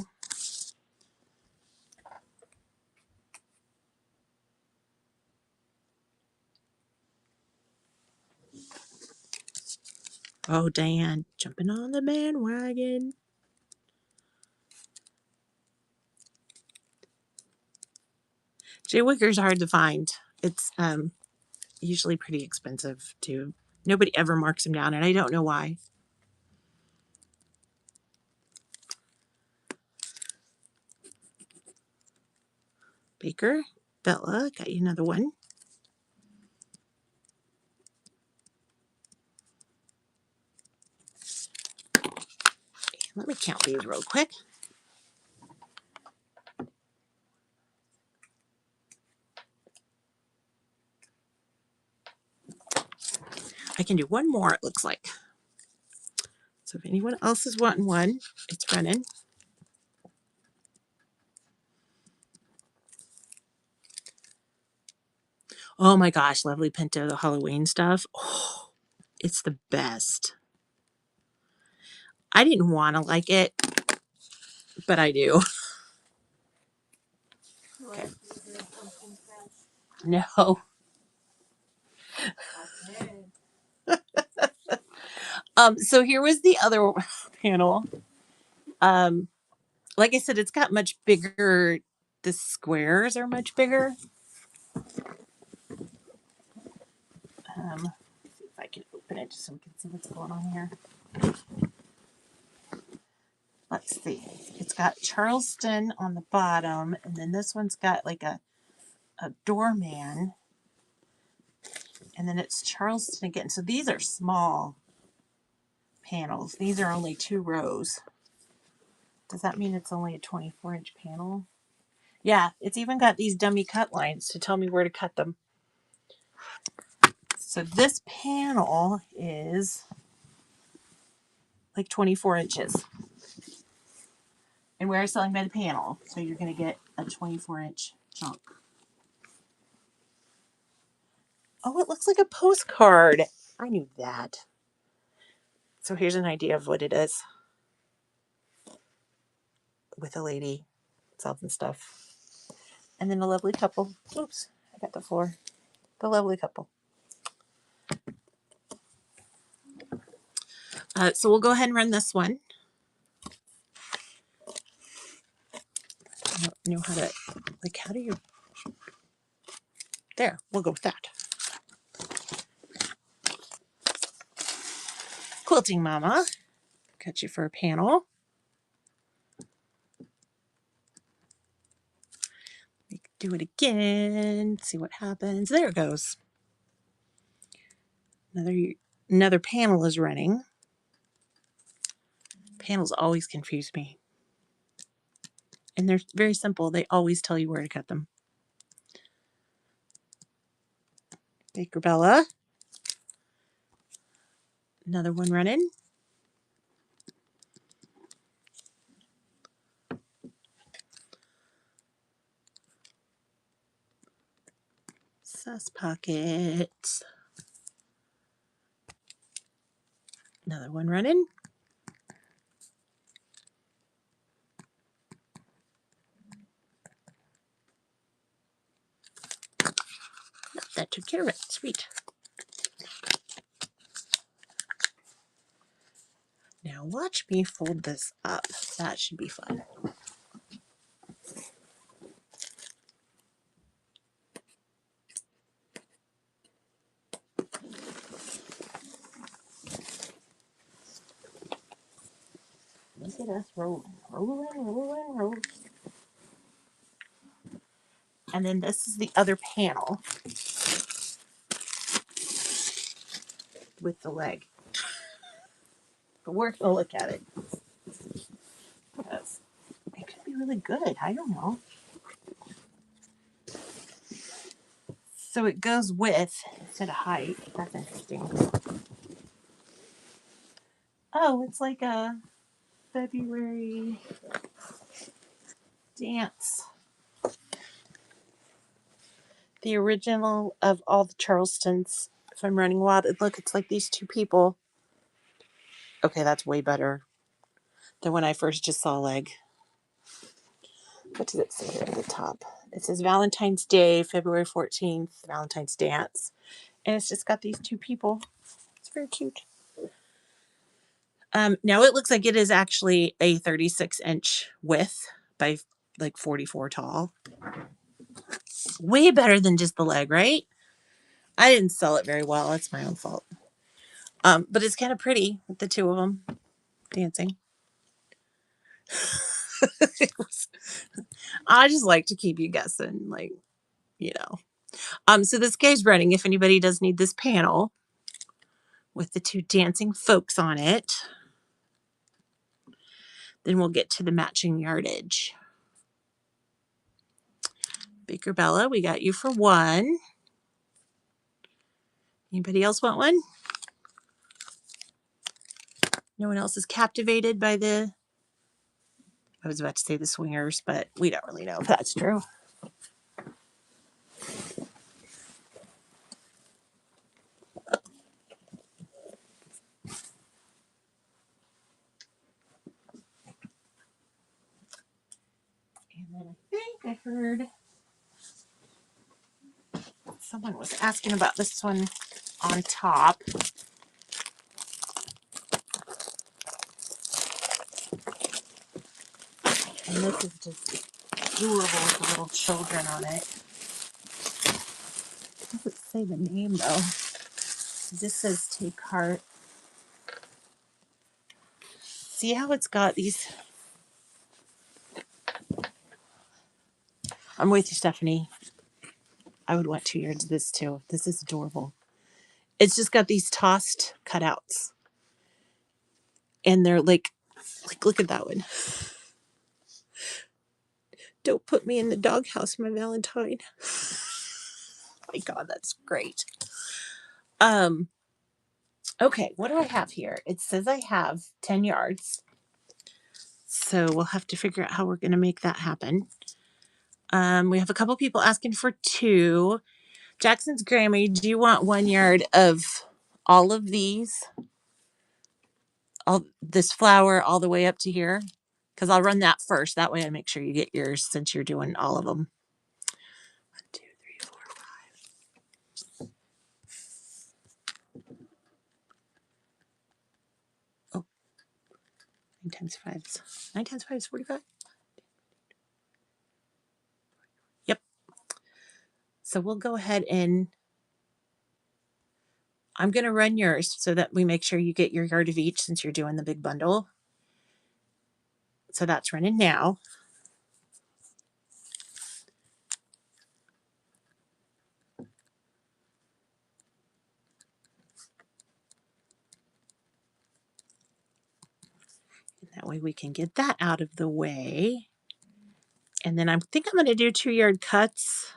Oh, Dan, jumping on the bandwagon. J. Wicker's hard to find. It's usually pretty expensive too. Nobody ever marks them down, and I don't know why. Baker, Bella, got you another one. Let me count these real quick. I can do one more, it looks like. So if anyone else is wanting one, it's running. Oh my gosh, Lovely Pinto, the Halloween stuff. Oh, it's the best. I didn't want to like it, but I do. Okay. No. So here was the other panel. Like I said, it's got much bigger, the squares are much bigger. See if I can open it just so we can see what's going on here. Let's see. It's got Charleston on the bottom, and then this one's got like a doorman. And then it's Charleston again. So these are small panels. These are only 2 rows. Does that mean it's only a 24-inch panel? Yeah, it's even got these dummy cut lines to tell me where to cut them. So this panel is like 24 inches. And we're selling by the panel. So you're going to get a 24-inch chunk. Oh, it looks like a postcard. I knew that. So here's an idea of what it is with a lady selling stuff. And then a lovely couple. Oops, I got the floor. The lovely couple. So we'll go ahead and run this one. I don't know how to, like, how do you, there, we'll go with that. Quilting Mama. Got you for a panel. Do it again. See what happens. There it goes. Another panel is running. Panels always confuse me. And they're very simple. They always tell you where to cut them. Baker Bella. Another one running. Sus Pocket. Another one running. That took care of it. Sweet. Now watch me fold this up. That should be fun. Look at us rolling, rolling. And then this is the other panel with the leg. But we're going to look at it. Because it could be really good. I don't know. So it goes with, instead of height. That's interesting. Oh, it's like a February dance. The original of all the Charlestons. If I'm running wild, look, it's like these two people. Okay, that's way better than when I first just saw a leg. What does it say here at the top? It says Valentine's Day, February 14th, Valentine's Dance. And it's just got these two people. It's very cute. Now it looks like it is actually a 36-inch width by like 44 tall. Way better than just the leg, right? I didn't sell it very well. That's my own fault. But it's kind of pretty with the two of them dancing. I just like to keep you guessing, like, you know. So this guy's running. If anybody does need this panel with the two dancing folks on it, then we'll get to the matching yardage. Baker Bella, we got you for one. Anybody else want one? No one else is captivated by I was about to say the swingers, but we don't really know if that's true. And then I think I heard someone was asking about this one on top. And this is just adorable with the little children on it. It doesn't say the name though. It just says Take Heart. See how it's got these? I'm with you, Stephanie. I would want 2 yards of this too. This is adorable. It's just got these tossed cutouts. And they're like look at that one. Don't put me in the doghouse, my Valentine. My God, that's great. Okay, what do I have here? It says I have 10 yards. So we'll have to figure out how we're going to make that happen. We have a couple people asking for 2. Jackson's Grammy, do you want 1 yard of all of these? All this flower all the way up to here? Because I'll run that first. That way I make sure you get yours since you're doing all of them. 1, 2, 3, 4, 5. Oh, 9 times 5 is 9 times 5 is 45. Yep. So we'll go ahead and I'm going to run yours so that we make sure you get your yard of each since you're doing the big bundle. So that's running now. And that way we can get that out of the way. And then I think I'm going to do 2 yard cuts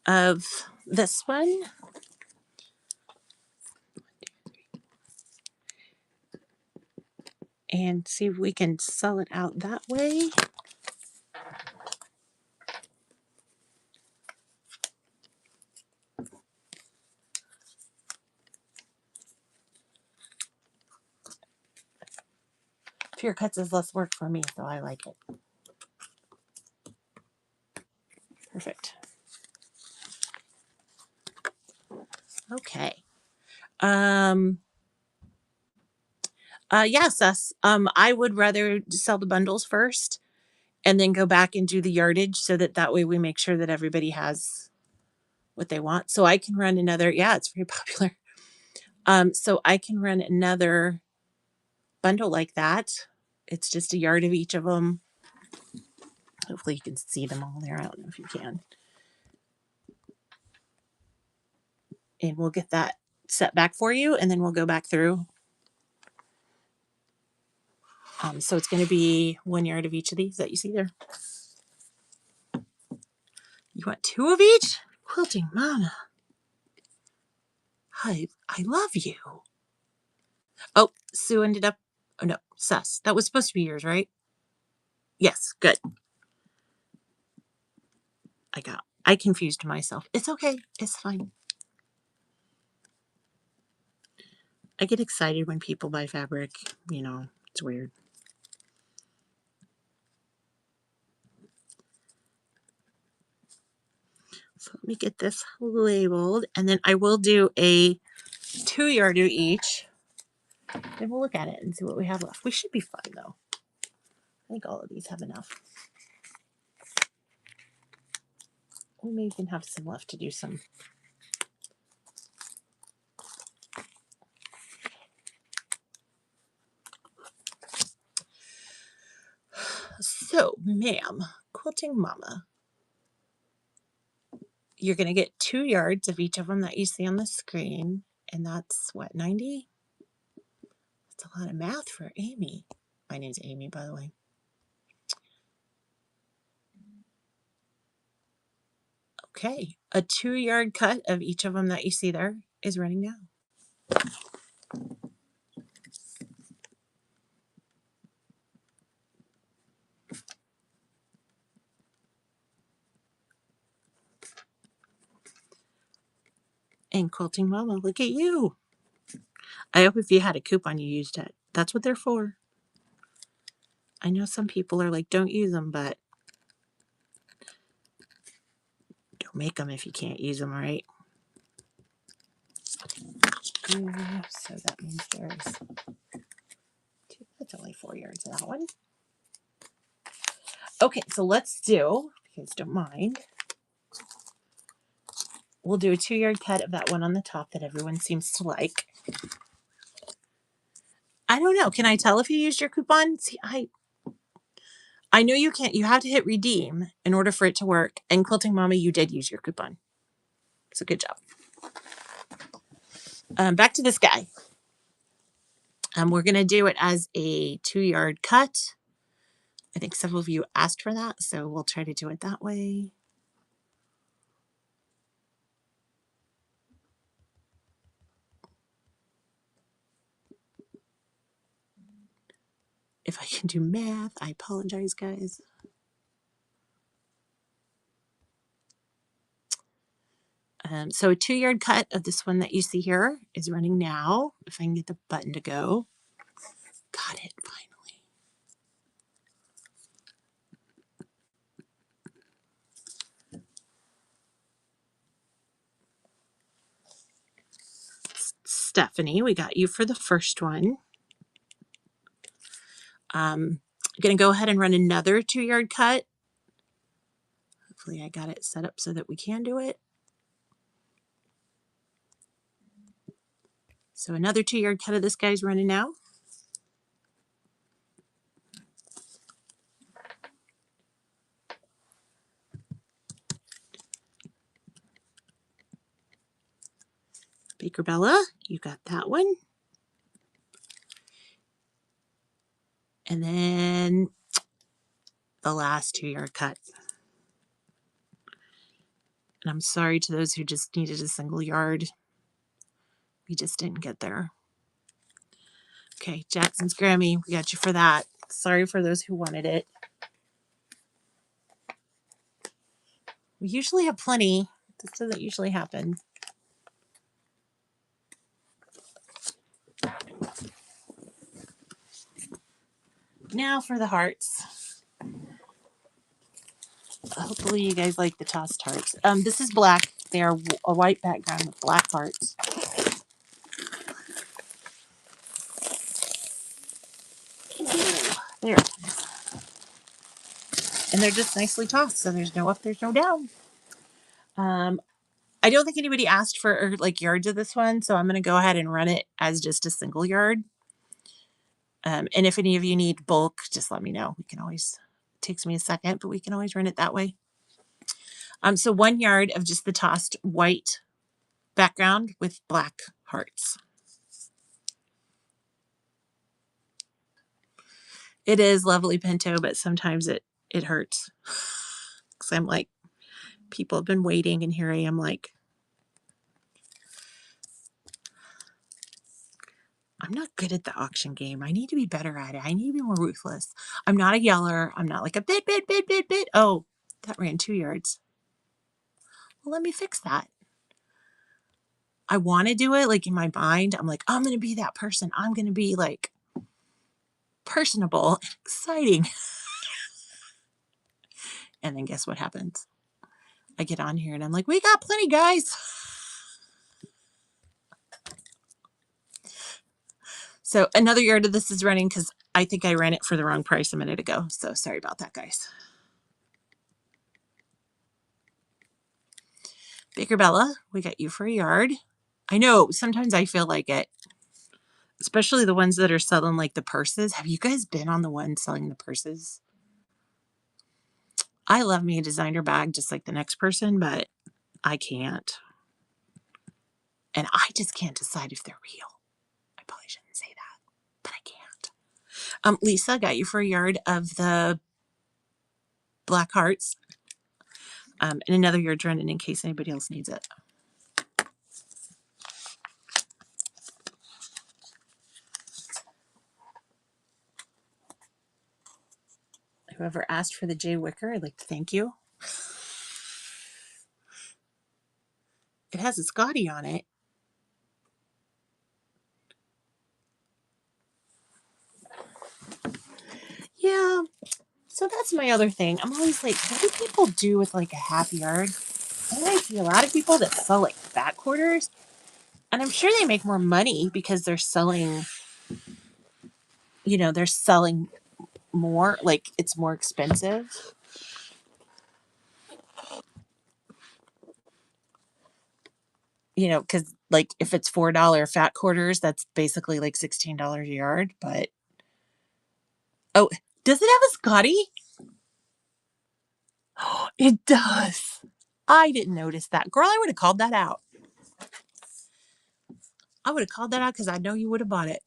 of this one. And see if we can sell it out that way. Fewer cuts is less work for me, so I like it. Perfect. Okay. Yes, I would rather sell the bundles first and then go back and do the yardage so that way we make sure that everybody has what they want. So I can run another, yeah, it's very popular. So I can run another bundle like that. It's just a yard of each of them. Hopefully you can see them all there. I don't know if you can. And we'll get that set back for you, and then we'll go back through. So it's going to be 1 yard of each of these that you see there. You want 2 of each? Quilting Mama. I love you. Oh, Sue ended up, oh no, Sus. That was supposed to be yours, right? Yes, good. I confused myself. It's okay. It's fine. I get excited when people buy fabric. You know, it's weird. So let me get this labeled, and then I will do a 2 yard of each. Then we'll look at it and see what we have left. We should be fine though. I think all of these have enough. We may even have some left to do some. So, ma'am, Quilting Mama, you're going to get 2 yards of each of them that you see on the screen. And that's what, 90? That's a lot of math for Amy. My name's Amy, by the way. Okay, a 2 yard cut of each of them that you see there is running now. And Quilting Mama, look at you. I hope if you had a coupon, you used it. That's what they're for. I know some people are like, don't use them, but don't make them if you can't use them, right? So that means there's 2. That's only 4 yards of that one. Okay, so let's do, if you guys don't mind, we'll do a 2 yard cut of that one on the top that everyone seems to like. I don't know. Can I tell if you used your coupon? See, I know you can't. You have to hit redeem in order for it to work. And Quilting Mama, you did use your coupon. So good job. Back to this guy. We're going to do it as a 2 yard cut. I think several of you asked for that, so we'll try to do it that way. If I can do math, I apologize, guys. So a 2-yard cut of this one that you see here is running now. If I can get the button to go. Got it, finally. Stephanie, we got you for the first one. I'm going to go ahead and run another 2-yard cut. Hopefully I got it set up so that we can do it. So another 2-yard cut of this guy's running now. Baker Bella, you got that one. And then the last 2-yard cut. And I'm sorry to those who just needed a single yard. We just didn't get there. Okay, Jackson's Grammy, we got you for that. Sorry for those who wanted it. We usually have plenty. This doesn't usually happen. Now for the hearts. Hopefully you guys like the tossed hearts. This is black. They are a white background with black hearts. There. And they're just nicely tossed, so there's no up, there's no down. I don't think anybody asked for like yards of this one, so I'm going to go ahead and run it as just a single yard. And if any of you need bulk, just let me know. We can always, it takes me a second, but we can always run it that way. So 1 yard of just the tossed white background with black hearts. It is lovely Pinto, but sometimes it hurts. Because I'm like, people have been waiting, and here I am like, I'm not good at the auction game. I need to be better at it. I need to be more ruthless. I'm not a yeller. I'm not like a bid. Oh, that ran 2 yards. Well, let me fix that. I want to do it like in my mind. I'm like, I'm going to be that person. I'm going to be like personable and exciting. And then guess what happens? I get on here and I'm like, we got plenty, guys. So another yard of this is running because I think I ran it for the wrong price a minute ago. So sorry about that, guys. Baker Bella, we got you for a yard. I know sometimes I feel like it, especially the ones that are selling like the purses. Have you guys been on the ones selling the purses? I love me a designer bag just like the next person, but I can't. And I just can't decide if they're real. I probably shouldn't say that, but I can't. Lisa, got you for a yard of the black hearts. And another yard running in case anybody else needs it. Whoever asked for the Jay Wicker, I'd like to thank you. It has a Scotty on it. Yeah, so that's my other thing. I'm always like, what do people do with like a half yard? And I see a lot of people that sell like fat quarters, and I'm sure they make more money because they're selling, they're selling more, like it's more expensive. Because like if it's $4 fat quarters, that's basically like $16 a yard. But oh, does it have a Scotty? Oh, it does. I didn't notice that. Girl, I would have called that out. I would have called that out because I know you would have bought it.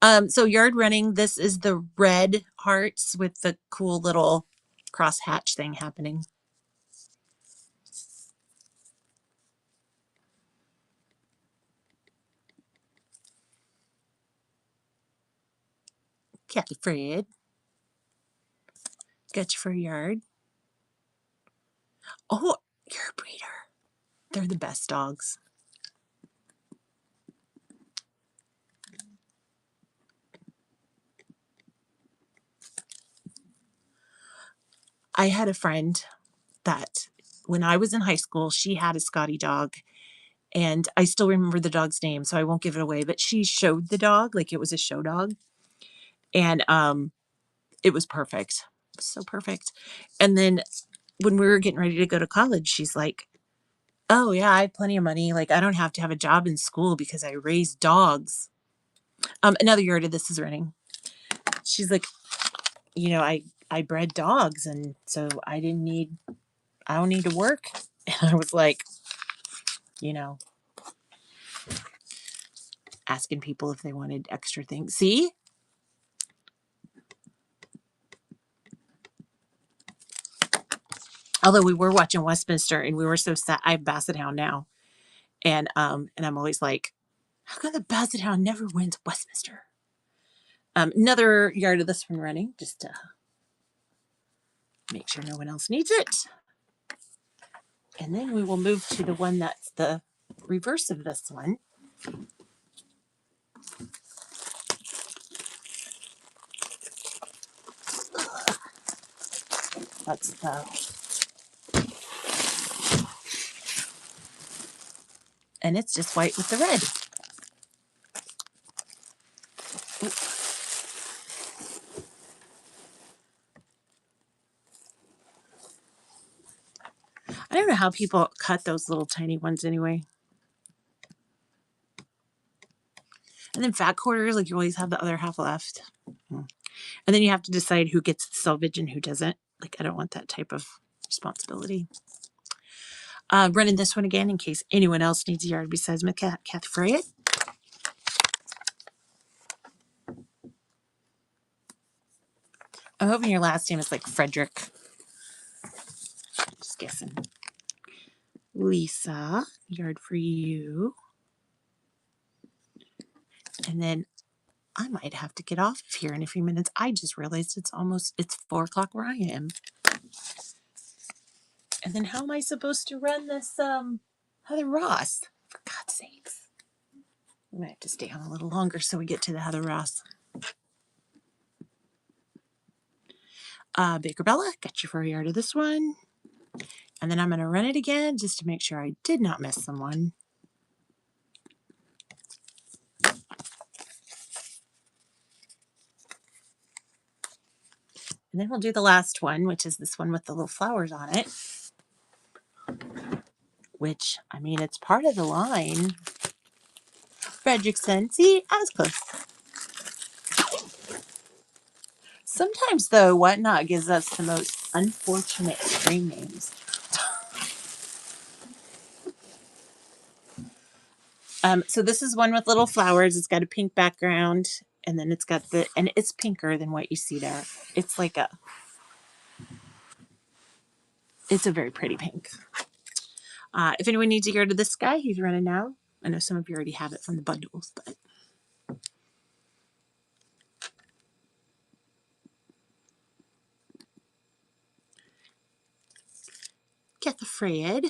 So yard running, this is the red hearts with the cool little cross hatch thing happening. Kathy Fred, got you for a yard. Oh, you're a breeder. They're the best dogs. I had a friend that when I was in high school, she had a Scotty dog. And I still remember the dog's name, so I won't give it away. But she showed the dog like it was a show dog. And it was perfect. So perfect. And then when we were getting ready to go to college, she's like, oh, yeah, I have plenty of money. Like, I don't have to have a job in school because I raise dogs. Another yard of this is running. She's like, I bred dogs. And so I don't need to work. And I was like, you know, asking people if they wanted extra things. See? Although we were watching Westminster and we were so sad. I have Basset Hound now. And I'm always like, how come the Basset Hound never wins Westminster? Another yard of this one running, just to make sure no one else needs it. And then we will move to the one that's the reverse of this one. That's the, and it's just white with the red. I don't know how people cut those little tiny ones anyway. And then fat quarters, like you always have the other half left. And then you have to decide who gets the selvage and who doesn't. Like, I don't want that type of responsibility. Running this one again in case anyone else needs a yard besides my cat, Kathy Fred. I'm hoping your last name is like Frederick. Just guessing. Lisa, yard for you. And then I might have to get off of here in a few minutes. I just realized it's 4 o'clock where I am. And then how am I supposed to run this Heather Ross? For God's sakes. We might have to stay on a little longer so we get to the Heather Ross. Baker Bella, got you for a yard of this one. And then I'm going to run it again just to make sure I did not miss someone. And then we'll do the last one, which is this one with the little flowers on it. Which, I mean, it's part of the line. Fredrickson. See, I was close. Sometimes, though, Whatnot gives us the most unfortunate screen names. So this is one with little flowers. It's got a pink background, and then and it's pinker than what you see there. It's like it's a very pretty pink. If anyone needs to go to this guy, he's running now. I know some of you already have it from the bundles, but get the Fred.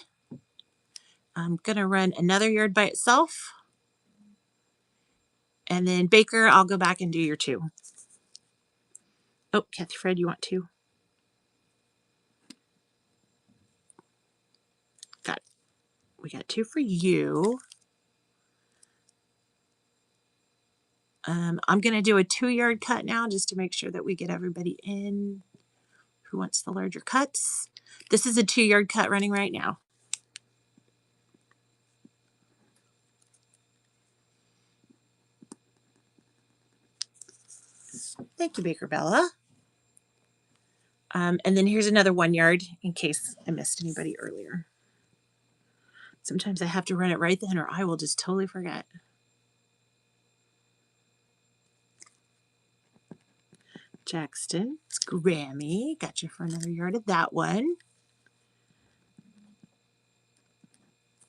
I'm gonna run another yard by itself. And then Baker, I'll go back and do your 2. Oh, Kathy Fred, you want 2? Got it. We got 2 for you. I'm going to do a 2-yard cut now just to make sure that we get everybody in who wants the larger cuts. This is a 2-yard cut running right now. Thank you, Baker Bella. And then here's another 1 yard in case I missed anybody earlier. Sometimes I have to run it right then or I will just totally forget. Jackson. It's Grammy. Got you for another yard of that one.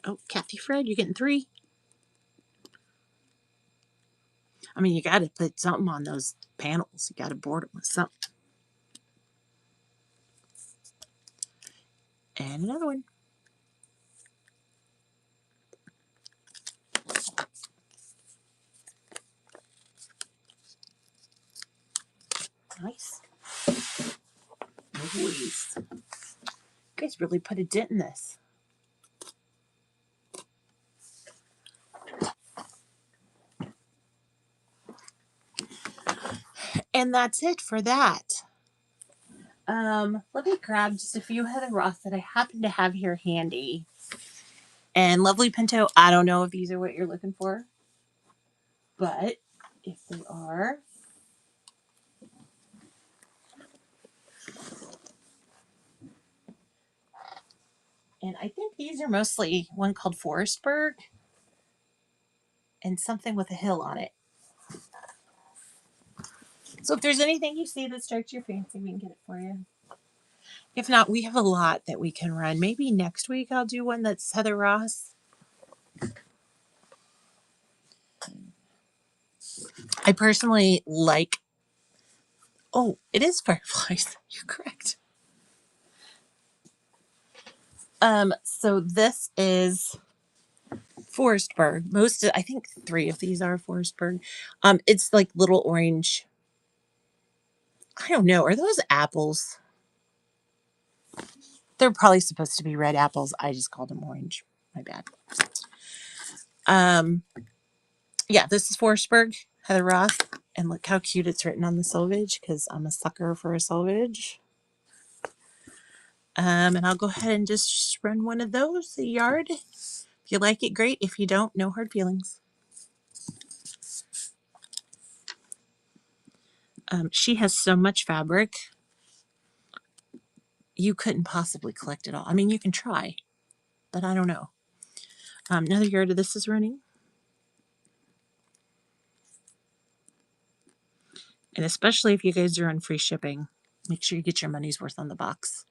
Oh, Kathy Fred, you're getting 3. I mean, you got to put something on those panels. You got to board them with something. And another one. Nice. Nice. You guys really put a dent in this. And that's it for that. Let me grab just a few Heather Ross that I happen to have here handy. And Lovely Pinto, I don't know if these are what you're looking for, but if they are, and I think these are mostly one called Forestburg and something with a hill on it. So if there's anything you see that strikes your fancy, we can get it for you. If not, we have a lot that we can run. Maybe next week I'll do one that's Heather Ross. I personally like, oh, it is fireflies. You're correct. So this is Forestburg. I think 3 of these are Forestburg. It's like little orange. I don't know. Are those apples? They're probably supposed to be red apples. I just called them orange. My bad. Yeah, this is Forestburg, Heather Ross. And look how cute it's written on the selvage because I'm a sucker for a selvage. And I'll go ahead and just run one of those a yard. If you like it, great. If you don't, no hard feelings. She has so much fabric. You couldn't possibly collect it all. I mean, you can try, but I don't know. Another yard of this is running. And especially if you guys are on free shipping, make sure you get your money's worth on the box.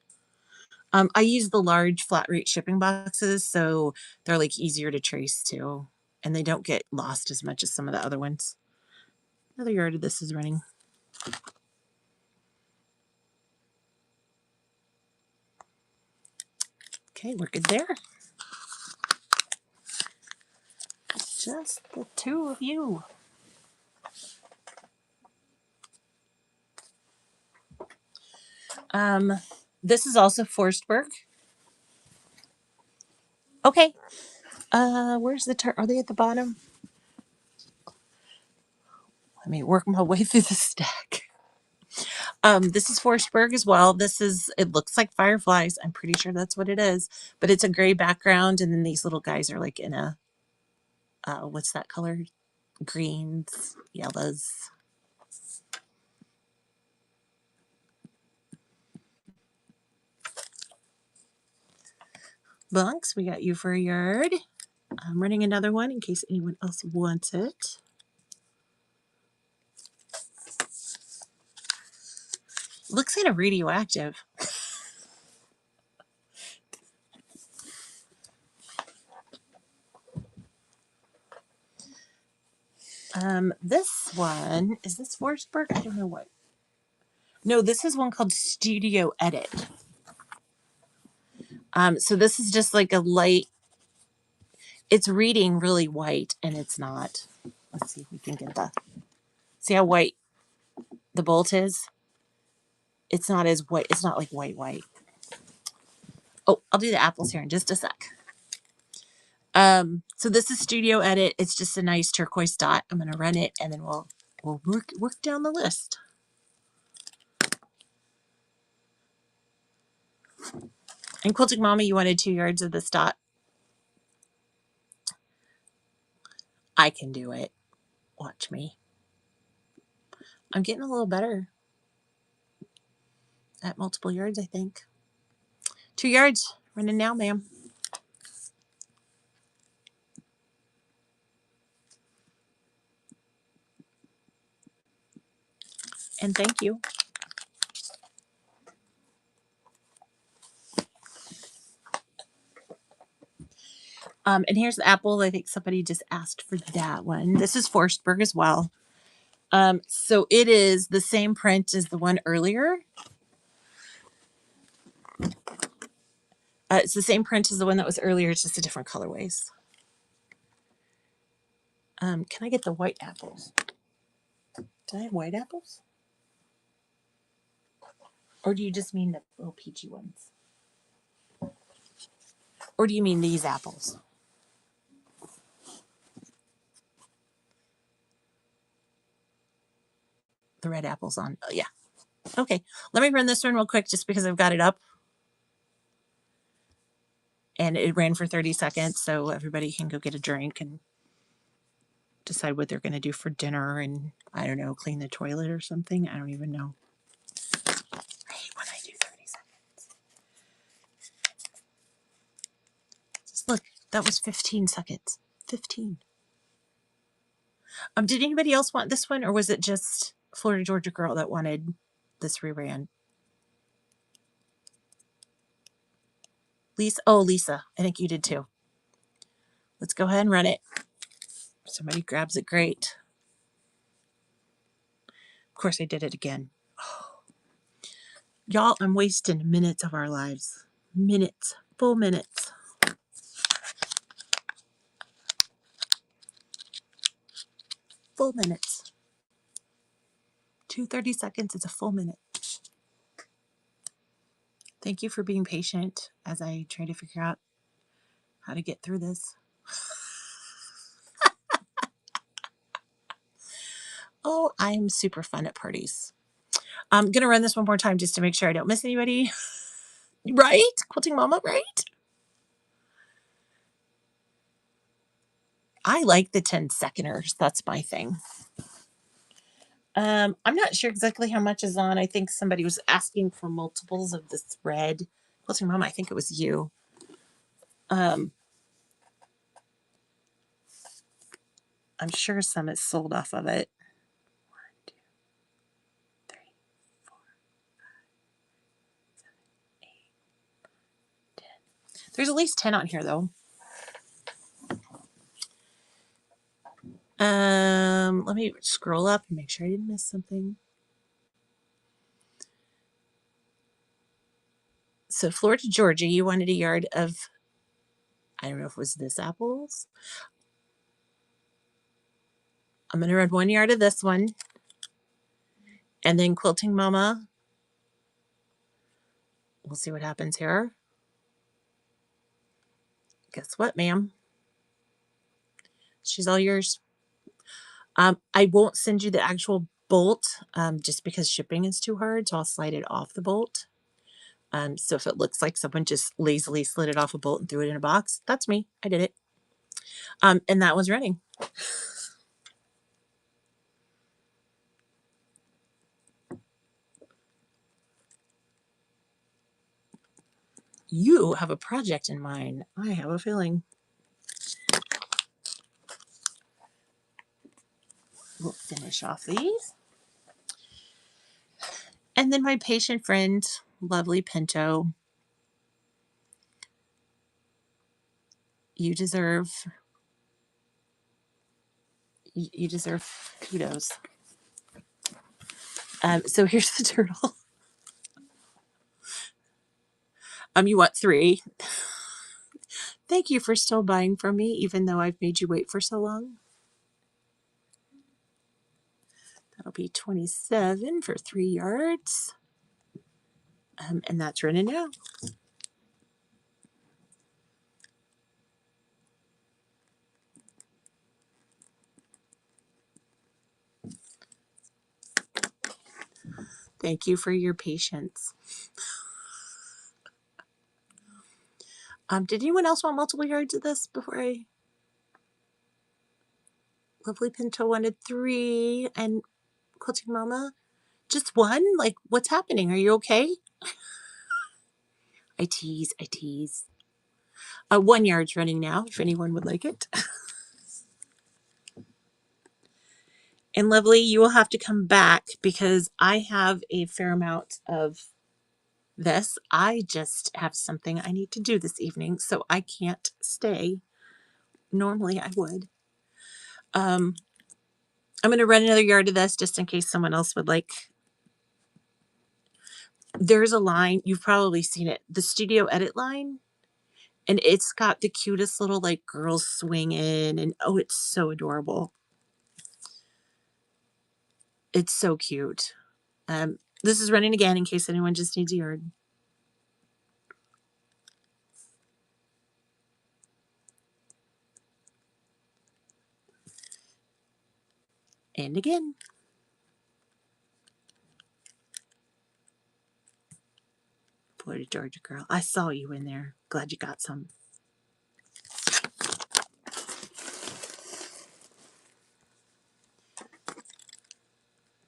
I use the large flat rate shipping boxes, so they're like easier to trace too, and they don't get lost as much as some of the other ones. Another yard of this is running. Okay, we're good there. Just the 2 of you. This is also Forstberg. Okay. Where's the are they at the bottom? Let me work my way through the stack. This is Forstberg as well. It looks like fireflies. I'm pretty sure that's what it is, but it's a gray background, and then these little guys are like in a, what's that color? Greens, yellows. Bunks, we got you for a yard. I'm running another one in case anyone else wants it. Looks kind of radioactive. This one, is this Forsberg? I don't know what. No, this is one called Studio Edit. So this is just like a light, it's reading really white and it's not. Let's see if we can get see how white the bolt is? It's not as white, it's not like white. Oh, I'll do the apples here in just a sec. So this is Studio Edit. It's just a nice turquoise dot. I'm gonna run it and then we'll work down the list. And Quilting Mama, you wanted 2 yards of this dot. I can do it. Watch me. I'm getting a little better at multiple yards, I think. 2 yards. Running now, ma'am. And thank you. And here's the apple. I think somebody just asked for that one. This is Forstberg as well. So it is the same print as the one earlier. It's the same print as the one that was earlier. It's just a different colorways. Can I get the white apples? Did I have white apples? Or do you just mean the little peachy ones? Or do you mean these apples? The red apples on. Oh, yeah. Okay. Let me run this one real quick just because I've got it up. And it ran for 30 seconds. So everybody can go get a drink and decide what they're going to do for dinner. And I don't know, clean the toilet or something. I don't even know. I hate when I do 30 seconds. Just look, that was 15 seconds. 15. Did anybody else want this one, or was it just Florida Georgia Girl that wanted this reran? Lisa, oh Lisa, I think you did too. Let's go ahead and run it. If somebody grabs it, great. Of course I did it again. Y'all, I'm wasting minutes of our lives. Minutes, full minutes. Full minutes. 2:30 seconds is a full minute. Thank you for being patient as I try to figure out how to get through this. Oh, I'm super fun at parties. I'm going to run this one more time just to make sure I don't miss anybody. Right? Quilting Mama, right? I like the 10-seconders. That's my thing. I'm not sure exactly how much is on. I think somebody was asking for multiples of this red. Quilting Mama, I think it was you. I'm sure some is sold off of it. 1, 2, 3, 4, 5, 7, 8, 10. There's at least 10 on here though. Let me scroll up and make sure I didn't miss something. So Florida, Georgia, you wanted a yard of, I don't know if it was this apples. I'm going to run 1 yard of this one. And then Quilting Mama. We'll see what happens here. Guess what, ma'am? She's all yours. I won't send you the actual bolt just because shipping is too hard. So I'll slide it off the bolt. So if it looks like someone just lazily slid it off a bolt and threw it in a box, that's me. I did it. And that was running. You have a project in mind. I have a feeling. We'll finish off these. And then my patient friend, lovely Pinto. You deserve kudos. So here's the turtle. You want 3. Thank you for still buying from me, even though I've made you wait for so long. That'll be 27 for 3 yards. And that's running now. Thank you for your patience. Did anyone else want multiple yards of this before I? Lovely Pinto wanted 3, and Quilting Mama, just 1? Like, what's happening? Are you okay? I tease. 1 yard's running now, if anyone would like it. And Lovely, you will have to come back because I have a fair amount of this. I just have something I need to do this evening, so I can't stay Normally I would. Um, I'm going to run another yard of this just in case someone else would like. There's a line, you've probably seen it, the Studio Edit line, and it's got the cutest little like girls swinging, and oh, it's so adorable. It's so cute. This is running again in case anyone just needs a yard. And again. Florida Georgia girl. I saw you in there. Glad you got some.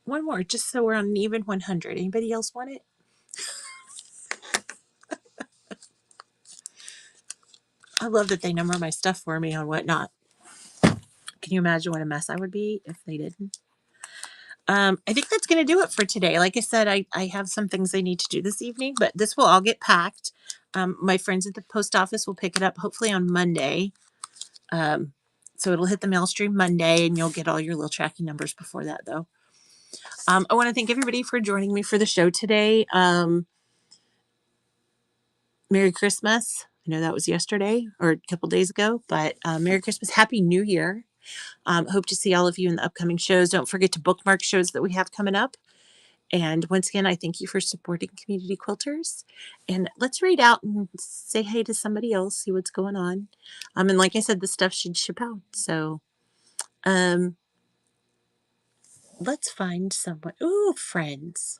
One more, just so we're on an even 100. Anybody else want it? I love that they number my stuff for me on Whatnot. Can you imagine what a mess I would be if they didn't? I think that's going to do it for today. Like I said, I have some things I need to do this evening, but this will all get packed. My friends at the post office will pick it up hopefully on Monday. So it'll hit the mail stream Monday, and you'll get all your little tracking numbers before that, though. I want to thank everybody for joining me for the show today. Merry Christmas. I know that was yesterday or a couple days ago, but Merry Christmas. Happy New Year. Hope to see all of you in the upcoming shows. Don't forget to bookmark shows that we have coming up. And once again, I thank you for supporting Community Quilters. And let's read out and say hey to somebody else, see what's going on. And like I said, the stuff should ship out. So let's find someone. Ooh, friends.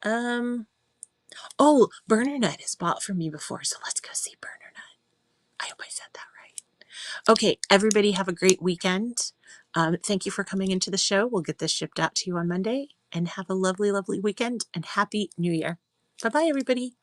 Oh, Burner Nut has bought from me before, so let's go see Burner Nut. I hope I said that right. Okay, everybody have a great weekend. Thank you for coming into the show. We'll get this shipped out to you on Monday, and have a lovely, lovely weekend and Happy New Year. Bye-bye, everybody.